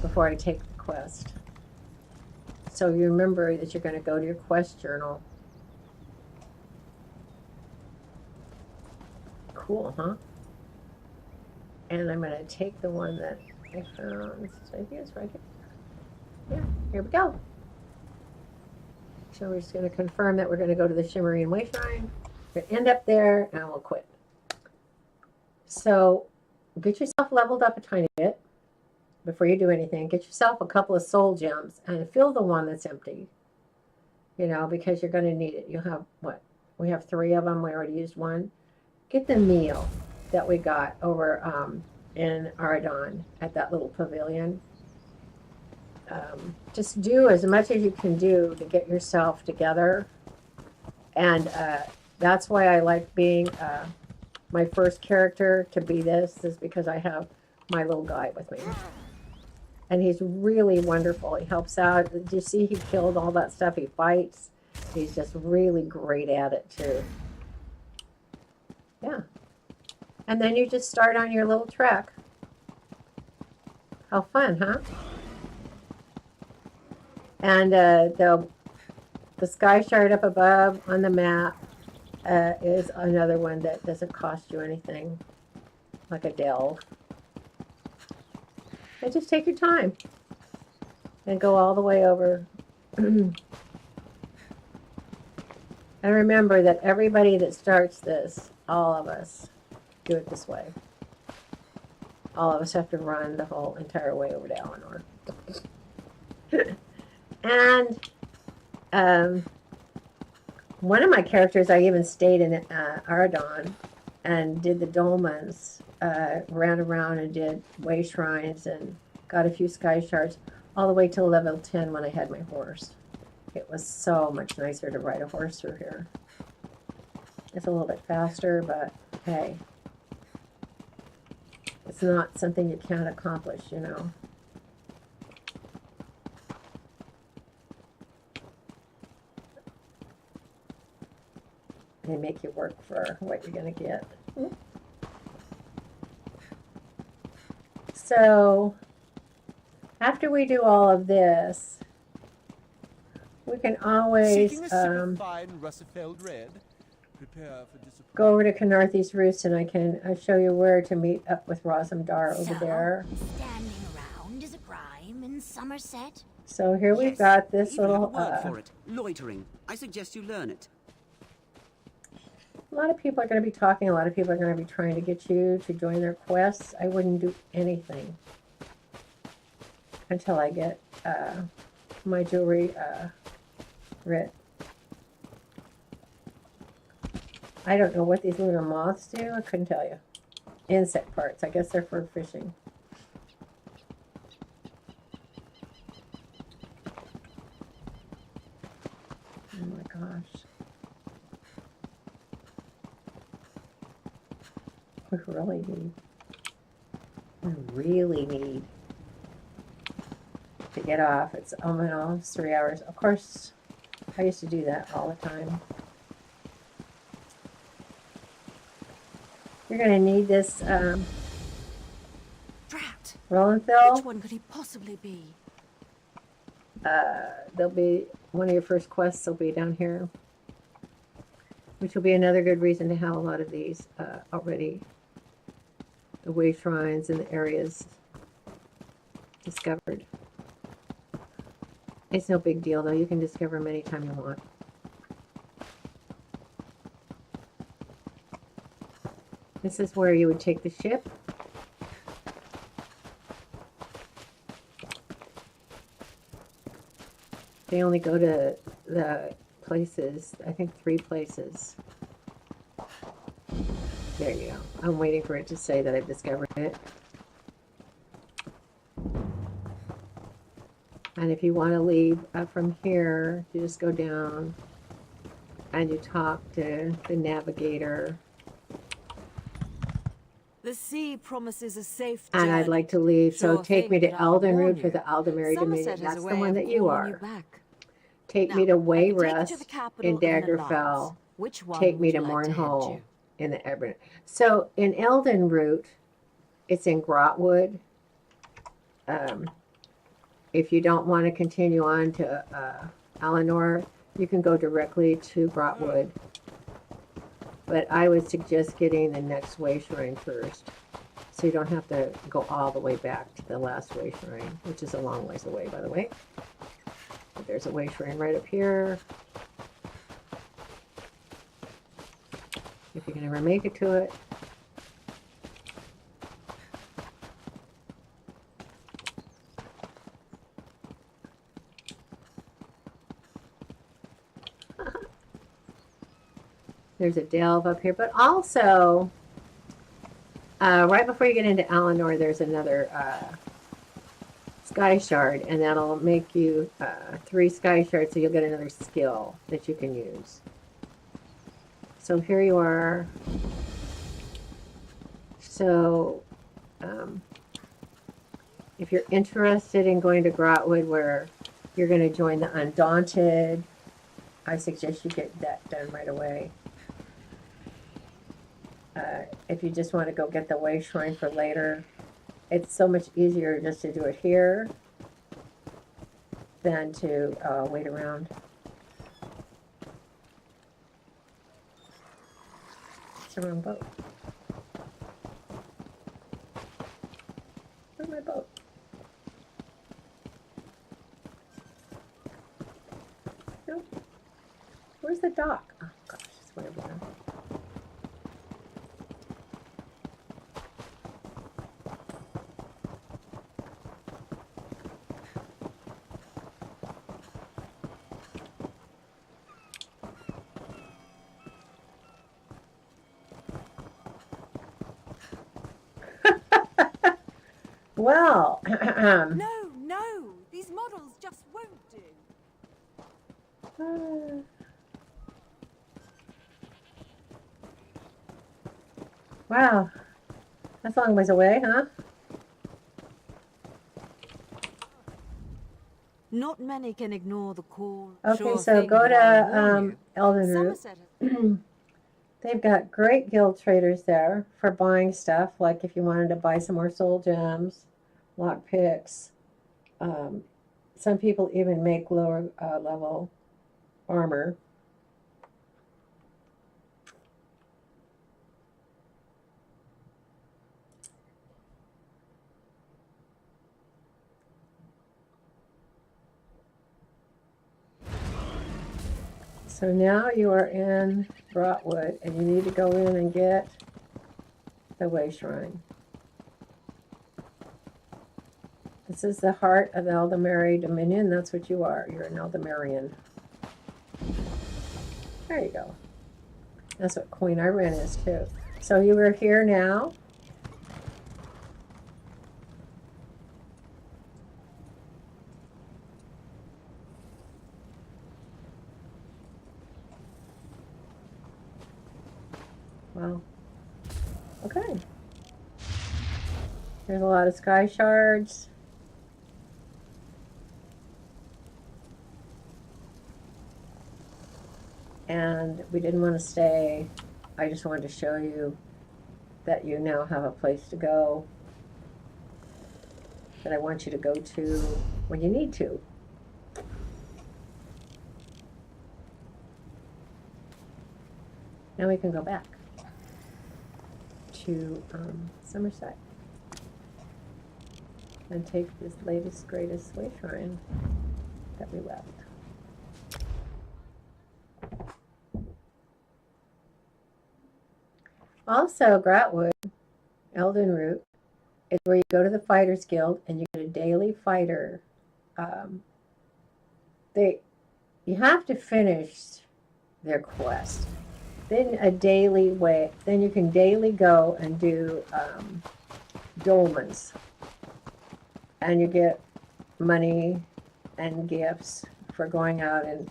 before I take the quest. So you remember that you're going to go to your quest journal. Cool, huh? And I'm going to take the one that I found. I think it's right here. Yeah, here we go. So we're just going to confirm that we're going to go to the Shimmerine Way Shrine. We're going to end up there, and we'll quit. So get yourself leveled up a tiny bit before you do anything. Get yourself a couple of soul gems and fill the one that's empty. You know, because you're going to need it. You'll have, what? We have 3 of them. We already used one. Get the meal that we got over in Aradon at that little pavilion. Just do as much as you can do to get yourself together. And that's why I like being my first character to be this, is because I have my little guy with me. And he's really wonderful. He helps out. Did you see he killed all that stuff? He fights. He's just really great at it too. Yeah. And then you just start on your little trek. How fun, huh? And the sky shard up above on the map is another one that doesn't cost you anything, like a delve. And just take your time and go all the way over. And remember that everybody that starts this, all of us, do it this way. All of us have to run the whole entire way over to Eleanor. And one of my characters, I even stayed in Aradon and did the dolmens, ran around and did way shrines and got a few sky shards all the way till level 10 when I had my horse. It was so much nicer to ride a horse through here. It's a little bit faster, but hey, it's not something you can't accomplish, you know. They make you work for what you're going to get. So, after we do all of this, we can always go over to Canarthy's Roost, and I can show you where to meet up with Rosamdar over there. Standing around is a crime in Somerset. So here we've got this Even have a little... word for it. Loitering. I suggest you learn it. A lot of people are going to be talking. A lot of people are going to be trying to get you to join their quests. I wouldn't do anything until I get my jewelry writ. I don't know what these lunar moths do. I couldn't tell you. Insect parts. I guess they're for fishing. Oh my gosh. We really need to get off. It's almost 3 hours. Of course, I used to do that all the time. You're going to need this Drat! Rolandfill. Which one could he possibly be? There'll be one of your first quests will be down here, which will be another good reason to have a lot of these already. The way shrines and the areas discovered. It's no big deal though. You can discover them anytime you want. This is where you would take the ship. They only go to the places, I think 3 places. There you go. I'm waiting for it to say that I've discovered it. And if you want to leave from here, you just go down and you talk to the navigator. The sea promises a safe And I'd journey. like to leave, so Sure take me thing, to but I'll Elden warn Root for you. the Aldemary Somerset Dominion. has That's a the way one of that you calling are. you back. Take Now, me to I can take you to Wayrest the capital in in an Daggerfell. alliance. Which one Take me would to you like to head Mournhold to? in the Ebony. So in Elden Root, it's in Grotwood. If you don't want to continue on to Eleanor, you can go directly to Grotwood. But I would suggest getting the next way shrine first, so you don't have to go all the way back to the last way shrine, which is a long ways away, by the way. But there's a way shrine right up here. If you can ever make it to it. There's a delve up here, but also right before you get into Eleanor, there's another sky shard, and that'll make you 3 sky shards, so you'll get another skill that you can use. So here you are. So if you're interested in going to Grotwood, where you're going to join the Undaunted, I suggest you get that done right away. If you just want to go get the way shrine for later, it's so much easier just to do it here than to wait around. It's the wrong boat. Where's my boat? No. Where's the dock? Oh gosh, it's way over there. Well, No, these models just won't do. Wow, that's a long ways away, huh? Not many can ignore the call. Okay, Sure so thing, go but I'll to warn you. Elden Root. Somerset They've got great guild traders there for buying stuff, like if you wanted to buy some more soul gems, lock picks. Some people even make lower level armor. So now you are in Grotwood, and you need to go in and get the way shrine. This is the heart of Aldemary Dominion. That's what you are. You're an Aldemarian. There you go. That's what Queen Irene is too. So you are here now. Wow. Okay. There's a lot of sky shards. And we didn't want to stay. I just wanted to show you that you now have a place to go that I want you to go to when you need to. Now we can go back to Somerset and take this latest, greatest way shrine that we left. Also, Gratwood, Elden Root, is where you go to the Fighters Guild and you get a daily fighter. You have to finish their quest. Then then you can daily go and do dolmens. And you get money and gifts for going out and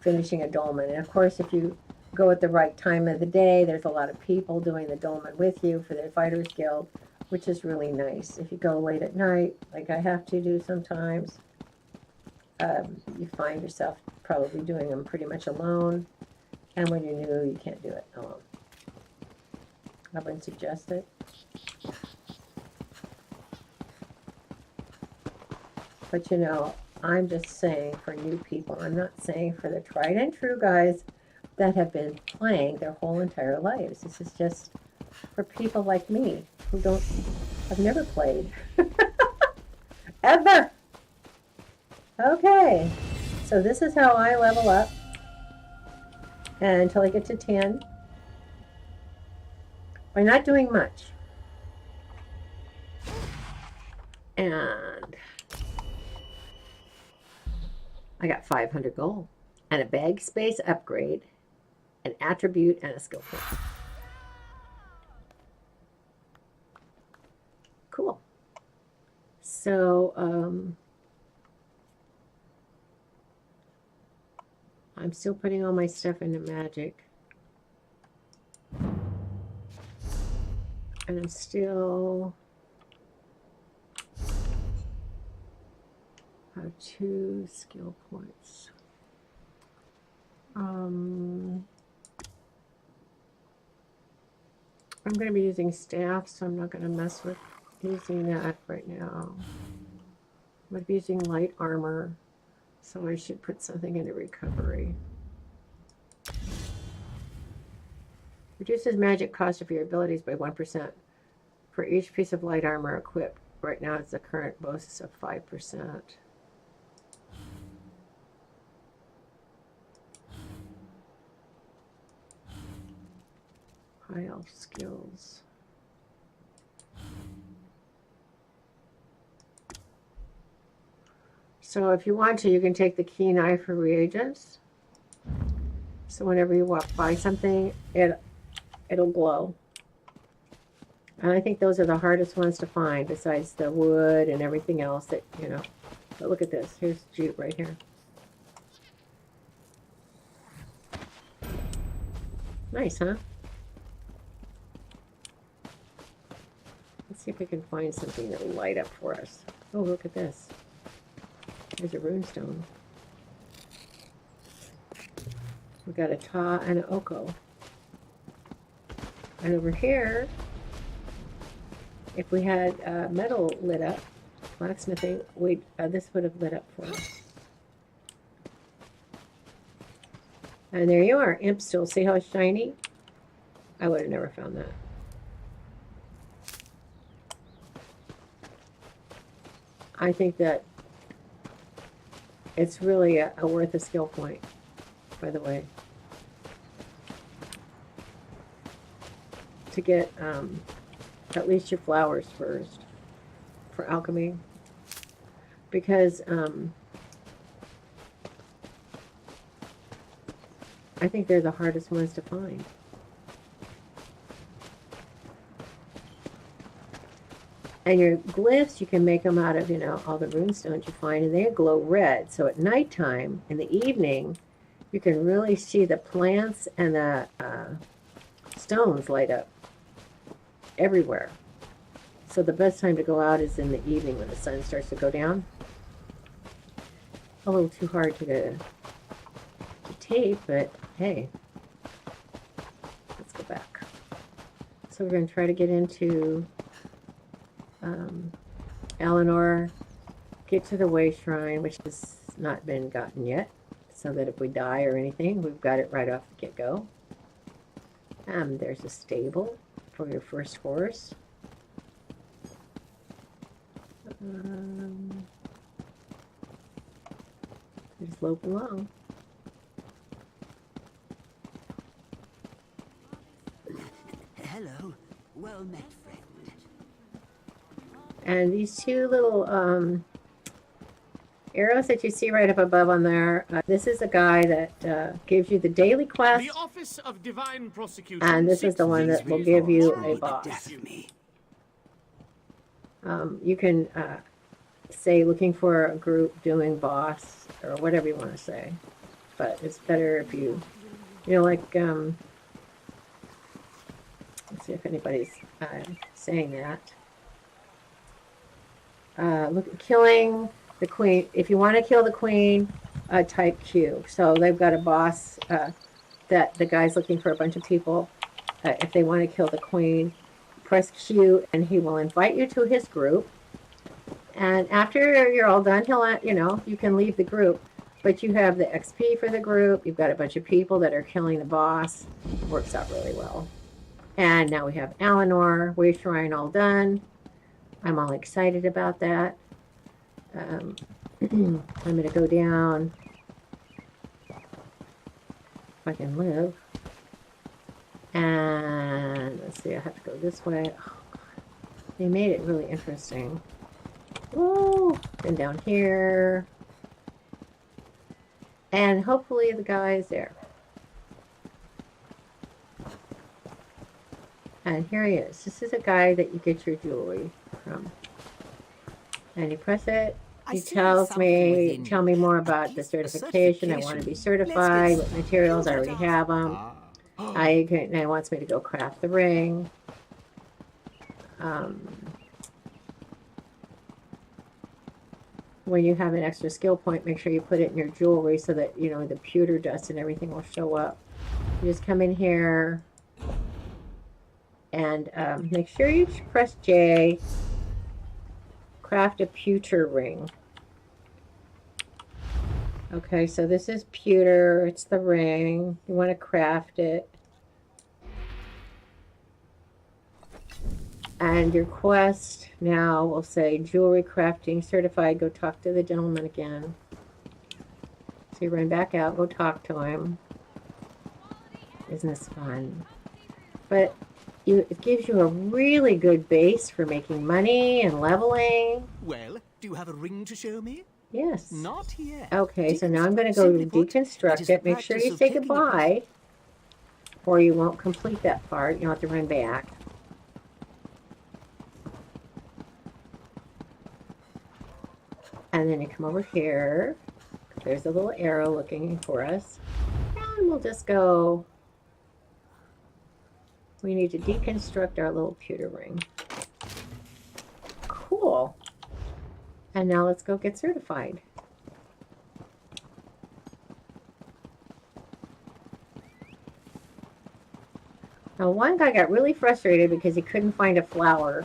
finishing a dolmen. And of course, if you go at the right time of the day, there's a lot of people doing the dolmen with you for the Fighters Guild, which is really nice. If you go late at night, like I have to do sometimes, you find yourself probably doing them pretty much alone. And when you're new, you can't do it alone. I wouldn't suggest it. But you know, I'm just saying for new people. I'm not saying for the tried and true guys that have been playing their whole entire lives. This is just for people like me who have never played. Ever. Okay. So this is how I level up. And until I get to 10. By not doing much. And I got 500 gold. And a bag space upgrade. An attribute and a skill point. Cool. So, I'm still putting all my stuff into magic. And I'm still have 2 skill points. I'm going to be using staff, so I'm not going to mess with using that right now. I'm going to be using light armor, so I should put something into recovery. Reduces magic cost of your abilities by 1% for each piece of light armor equipped. Right now it's the current bonus of 5%. High elf skills. So if you want to, you can take the keen eye for reagents. So whenever you walk by something, it'll glow. And I think those are the hardest ones to find, besides the wood and everything else that, you know. But look at this. Here's jute right here. Nice, huh? Let's see if we can find something that'll light up for us. Oh, look at this. There's a runestone. We've got a Ta and an Oko. And over here, if we had metal lit up, blacksmithing, this would have lit up for us. And there you are, imp stool. See how it's shiny? I would have never found that. I think that it's really a worth a skill point, by the way. To get at least your flowers first for alchemy. Because I think they're the hardest ones to find. And your glyphs, you can make them out of, you know, all the runestones you find, and they glow red. So at nighttime, in the evening, you can really see the plants and the stones light up everywhere. So the best time to go out is in the evening when the sun starts to go down. A little too hard to tape, but hey, let's go back. So we're going to try to get into Eleanor, get to the way shrine, which has not been gotten yet, so that if we die or anything, we've got it right off the get-go. There's a stable for your first horse. Just lope along. Hello. And these two little arrows that you see right up above on there, this is a guy that gives you the daily quest. The Office of Divine Prosecution. And this is the one that will give you a boss. You can say looking for a group doing boss or whatever you want to say. But it's better if you know, like, let's see if anybody's saying that. Look, killing the queen. If you want to kill the queen, type Q. So they've got a boss that the guy's looking for a bunch of people. If they want to kill the queen, press Q and he will invite you to his group. And after you're all done, he'll, you know, you can leave the group. But you have the XP for the group. You've got a bunch of people that are killing the boss. Works out really well. And now we have Eleanor, Way Shrine all done. I'm all excited about that. I'm going to go down. If I can live. And let's see, I have to go this way. Oh, God. They made it really interesting. Woo! And down here. And hopefully the guy is there. And here he is. This is a guy that you get your jewelry from. And you press it. He tells me, tell me more about the certification. I want to be certified. What materials? I already have them. It wants me to go craft the ring. When you have an extra skill point, make sure you put it in your jewelry so that, you know, the pewter dust and everything will show up. You just come in here and make sure you press J. Craft a pewter ring. Okay, so this is pewter. It's the ring. You want to craft it. And your quest now will say jewelry crafting certified. Go talk to the gentleman again. So you run back out, go talk to him. Isn't this fun? But it gives you a really good base for making money and leveling. Well, do you have a ring to show me? Yes. Not yet. Okay, so now I'm going to go to deconstruct it. Make sure you say goodbye, or you won't complete that part. You'll have to run back. And then you come over here. There's a little arrow looking for us. And we'll just go. We need to deconstruct our little pewter ring. Cool. And now let's go get certified. Now one guy got really frustrated because he couldn't find a flower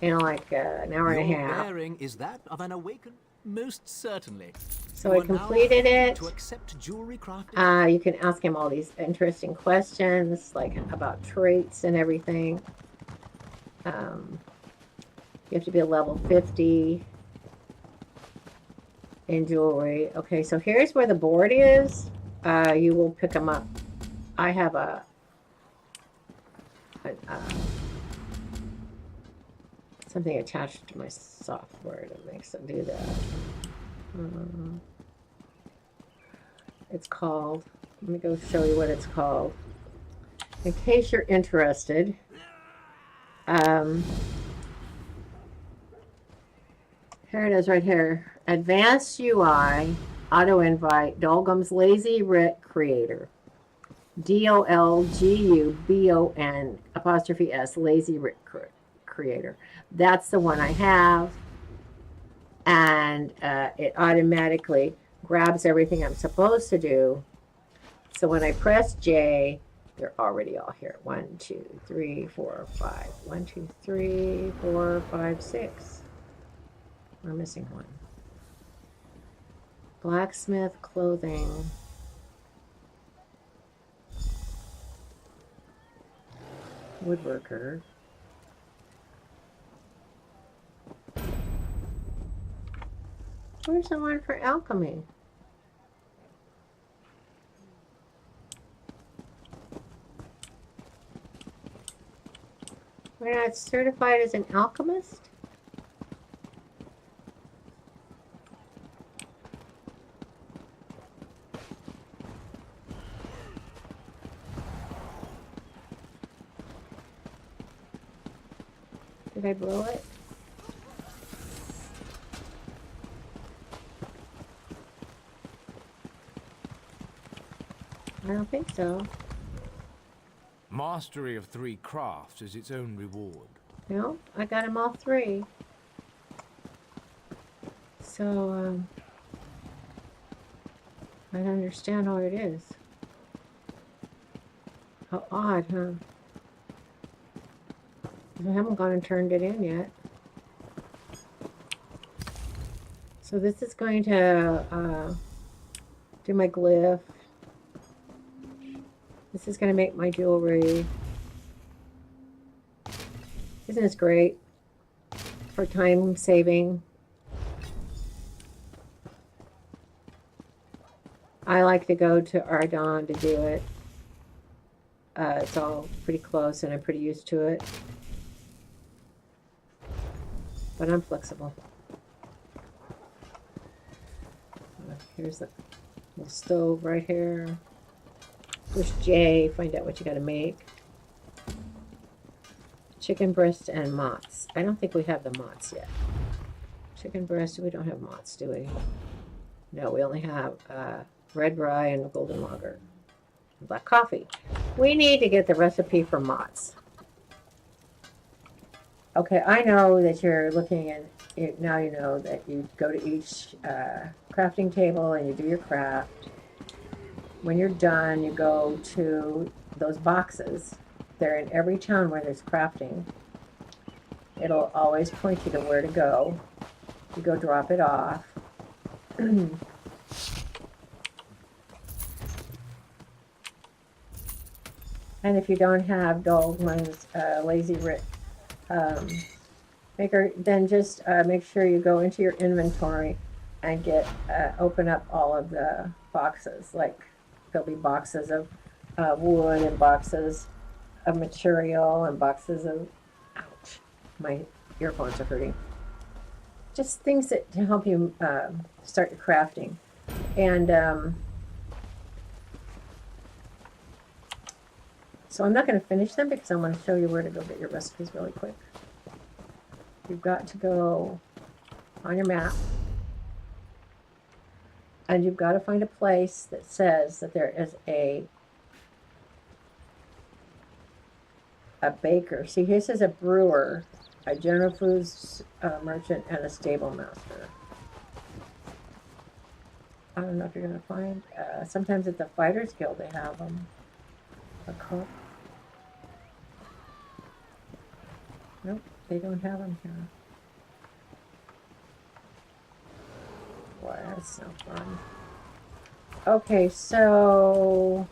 in like an hour and a half. Your bearing is that of an awakened? Most certainly. So I completed it. To accept jewelry crafting. You can ask him all these interesting questions, like about traits and everything. You have to be a level 50 in jewelry. Okay, so here's where the board is. You will pick them up. I have something attached to my software that makes it do that. It's called, let me go show you what it's called. In case you're interested. Here it is right here. Advanced UI, Auto Invite, Dolgum's Lazy Writ Creator. DOLGUBON apostrophe S, Lazy Writ Creator. That's the one I have. And it automatically grabs everything I'm supposed to do. So when I press J, they're already all here. 1, 2, 3, 4, 5. 1, 2, 3, 4, 5, 6. We're missing one. Blacksmith, clothing. Woodworker. Where's the one for alchemy? We're not certified as an alchemist? Did I blow it? I don't think so. Mastery of 3 crafts is its own reward. No, I got them all 3. So, I don't understand what it is. How odd, huh? I haven't gone and turned it in yet. So this is going to do my glyph. This is going to make my jewelry. Isn't this great for time saving? I like to go to Ardon to do it. It's all pretty close and I'm pretty used to it. But I'm flexible. Here's the little stove right here. Push J, find out what you gotta make. Chicken breast and motts. I don't think we have the motts yet. Chicken breast, we don't have motts, do we? No, we only have red rye and golden lager. Black coffee. We need to get the recipe for motts. Okay, I know that you're looking at it, now you know that you go to each crafting table and you do your craft. When you're done, you go to those boxes. They're in every town where there's crafting. It'll always point you to where to go. You go drop it off. And if you don't have Dogman's Lazy Rick maker, then just make sure you go into your inventory and get open up all of the boxes. Like there'll be boxes of wood and boxes of material and boxes of, ouch, my earphones are hurting. Just things that to help you start your crafting. And so I'm not going to finish them because I want to show you where to go get your recipes really quick. You've got to go on your map and you've got to find a place that says that there is a baker. See, here says a brewer, a general foods merchant, and a stable master. I don't know if you're going to find, sometimes at the Fighters Guild they have them. A cook. Nope, they don't have them here. Boy, that's no fun. Okay, so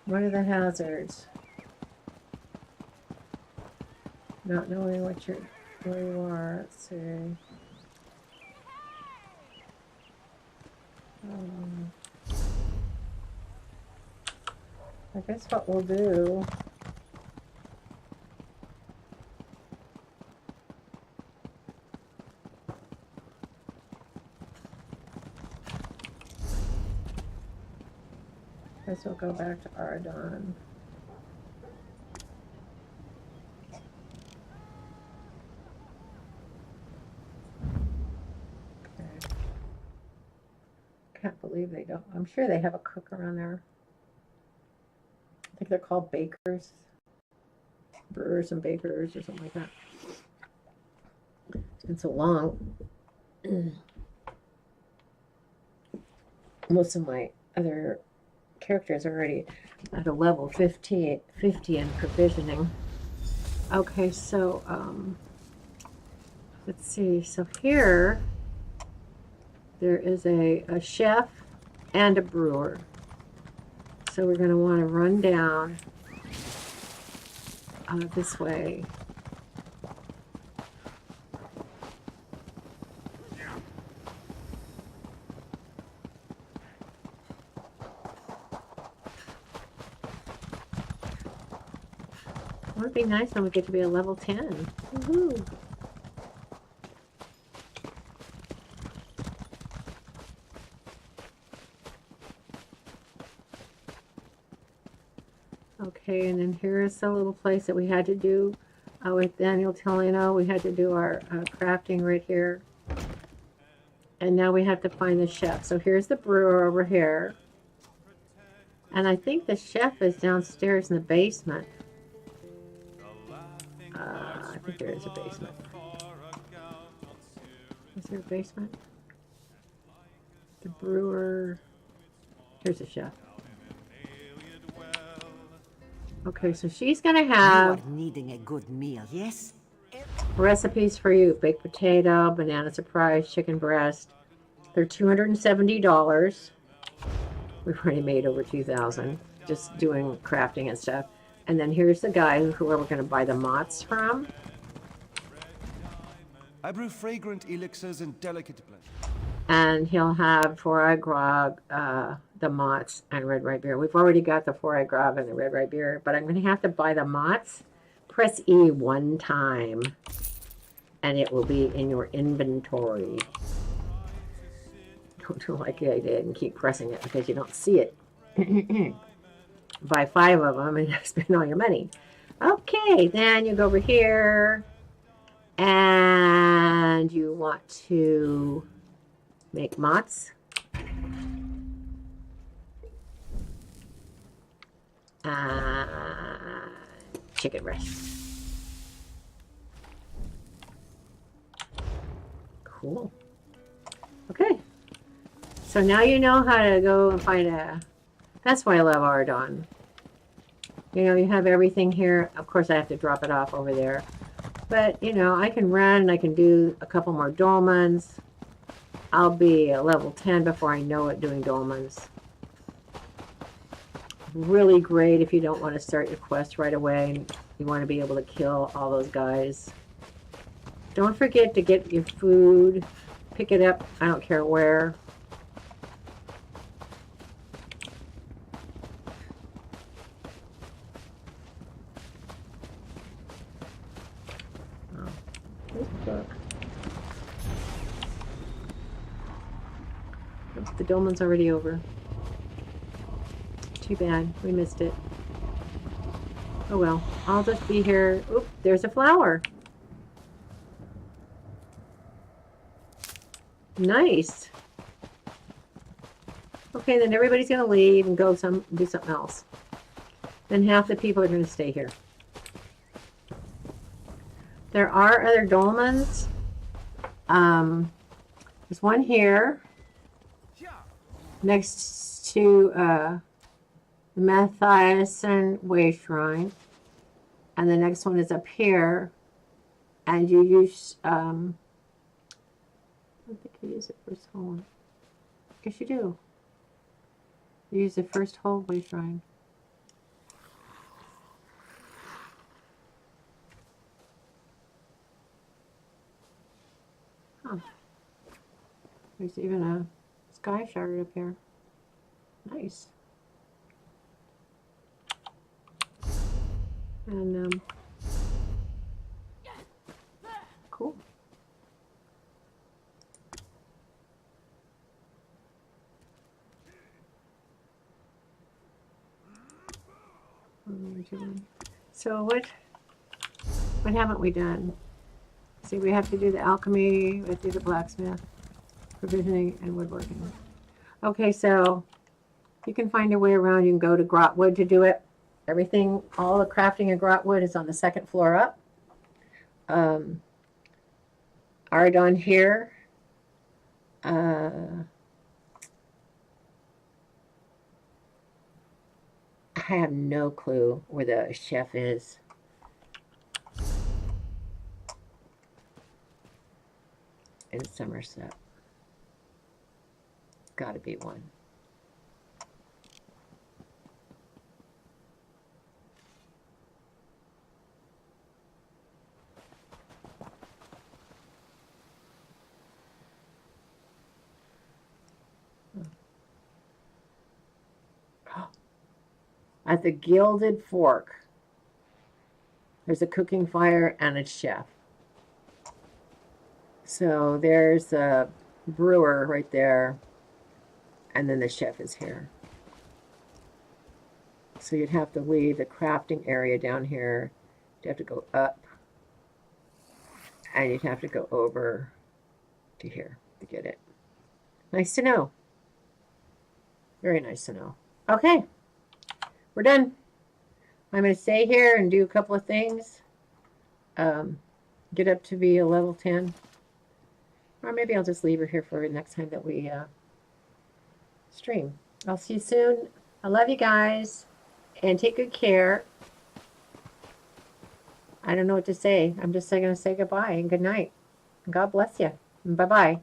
what are the hazards? Not knowing where you are. Let's see. I guess what we'll do is we'll go back to Ardon. Okay. Can't believe they don't. I'm sure they have a cook around there. I think they're called bakers, brewers and bakers or something like that. It's been so long. Most of my other characters are already at a level 50 in provisioning. Okay, so let's see. So here there is a chef and a brewer. So we're going to want to run down this way. It would be nice when we get to be a level 10. Woohoo! Okay, and then here's the little place that we had to do with Daniel Tellino. We had to do our crafting right here. And now we have to find the chef. So here's the brewer over here. And I think the chef is downstairs in the basement. I think there is a basement. Is there a basement? The brewer. Here's the chef. Okay, so she's going to have... You are needing a good meal, yes? Recipes for you. Baked potato, banana surprise, chicken breast. They're $270. We've already made over $2,000 just doing crafting and stuff. And then here's the guy who we're going to buy the mots from. I brew fragrant elixirs and delicate blends. And he'll have four-eye grog, the mots, and red rye beer. We've already got the four-eye grog and the red rye beer, but I'm going to have to buy the mots. Press E one time, and it will be in your inventory. Don't do like I did and keep pressing it because you don't see it. Buy 5 of them and spend all your money. Okay, then you go over here, and you want to make mots. Chicken breast. Cool. Okay. So now you know how to go and find a... That's why I love Ardon. You know, you have everything here. Of course, I have to drop it off over there. But, you know, I can run and I can do a couple more dolmens. I'll be a level 10 before I know it doing dolmens. Really great if you don't want to start your quest right away and you want to be able to kill all those guys. Don't forget to get your food. Pick it up. I don't care where. Oh, there's the book. Oops, the dolmen's already over. Too bad. We missed it. Oh well. I'll just be here. Oop, there's a flower. Nice. Okay, then everybody's going to leave and go do something else. Then half the people are going to stay here. There are other dolmens. There's one here. Next to the Matthiasen Way Shrine. And the next one is up here. And you use... I don't think you use the first whole one. Yes, you do. You use the first whole way shrine. Huh. There's even a sky shard up here. Nice. And, cool. So what haven't we done? See, we have to do the alchemy, we have to do the blacksmith, provisioning, and woodworking. Okay, so you can find your way around. You can go to Grotwood to do it. Everything, all the crafting in Grotwood is on the second floor up. Ardon here. I have no clue where the chef is. In Somerset. Gotta be one. At the Gilded Fork, there's a cooking fire and a chef. So there's a brewer right there, and then the chef is here. So you'd have to leave the crafting area down here. You'd have to go up. And you'd have to go over to here to get it. Nice to know. Very nice to know. Okay. We're done. I'm going to stay here and do a couple of things. Get up to be a level 10. Or maybe I'll just leave her here for the next time that we stream. I'll see you soon. I love you guys. And take good care. I don't know what to say. I'm just going to say goodbye and good night. God bless you. Bye-bye.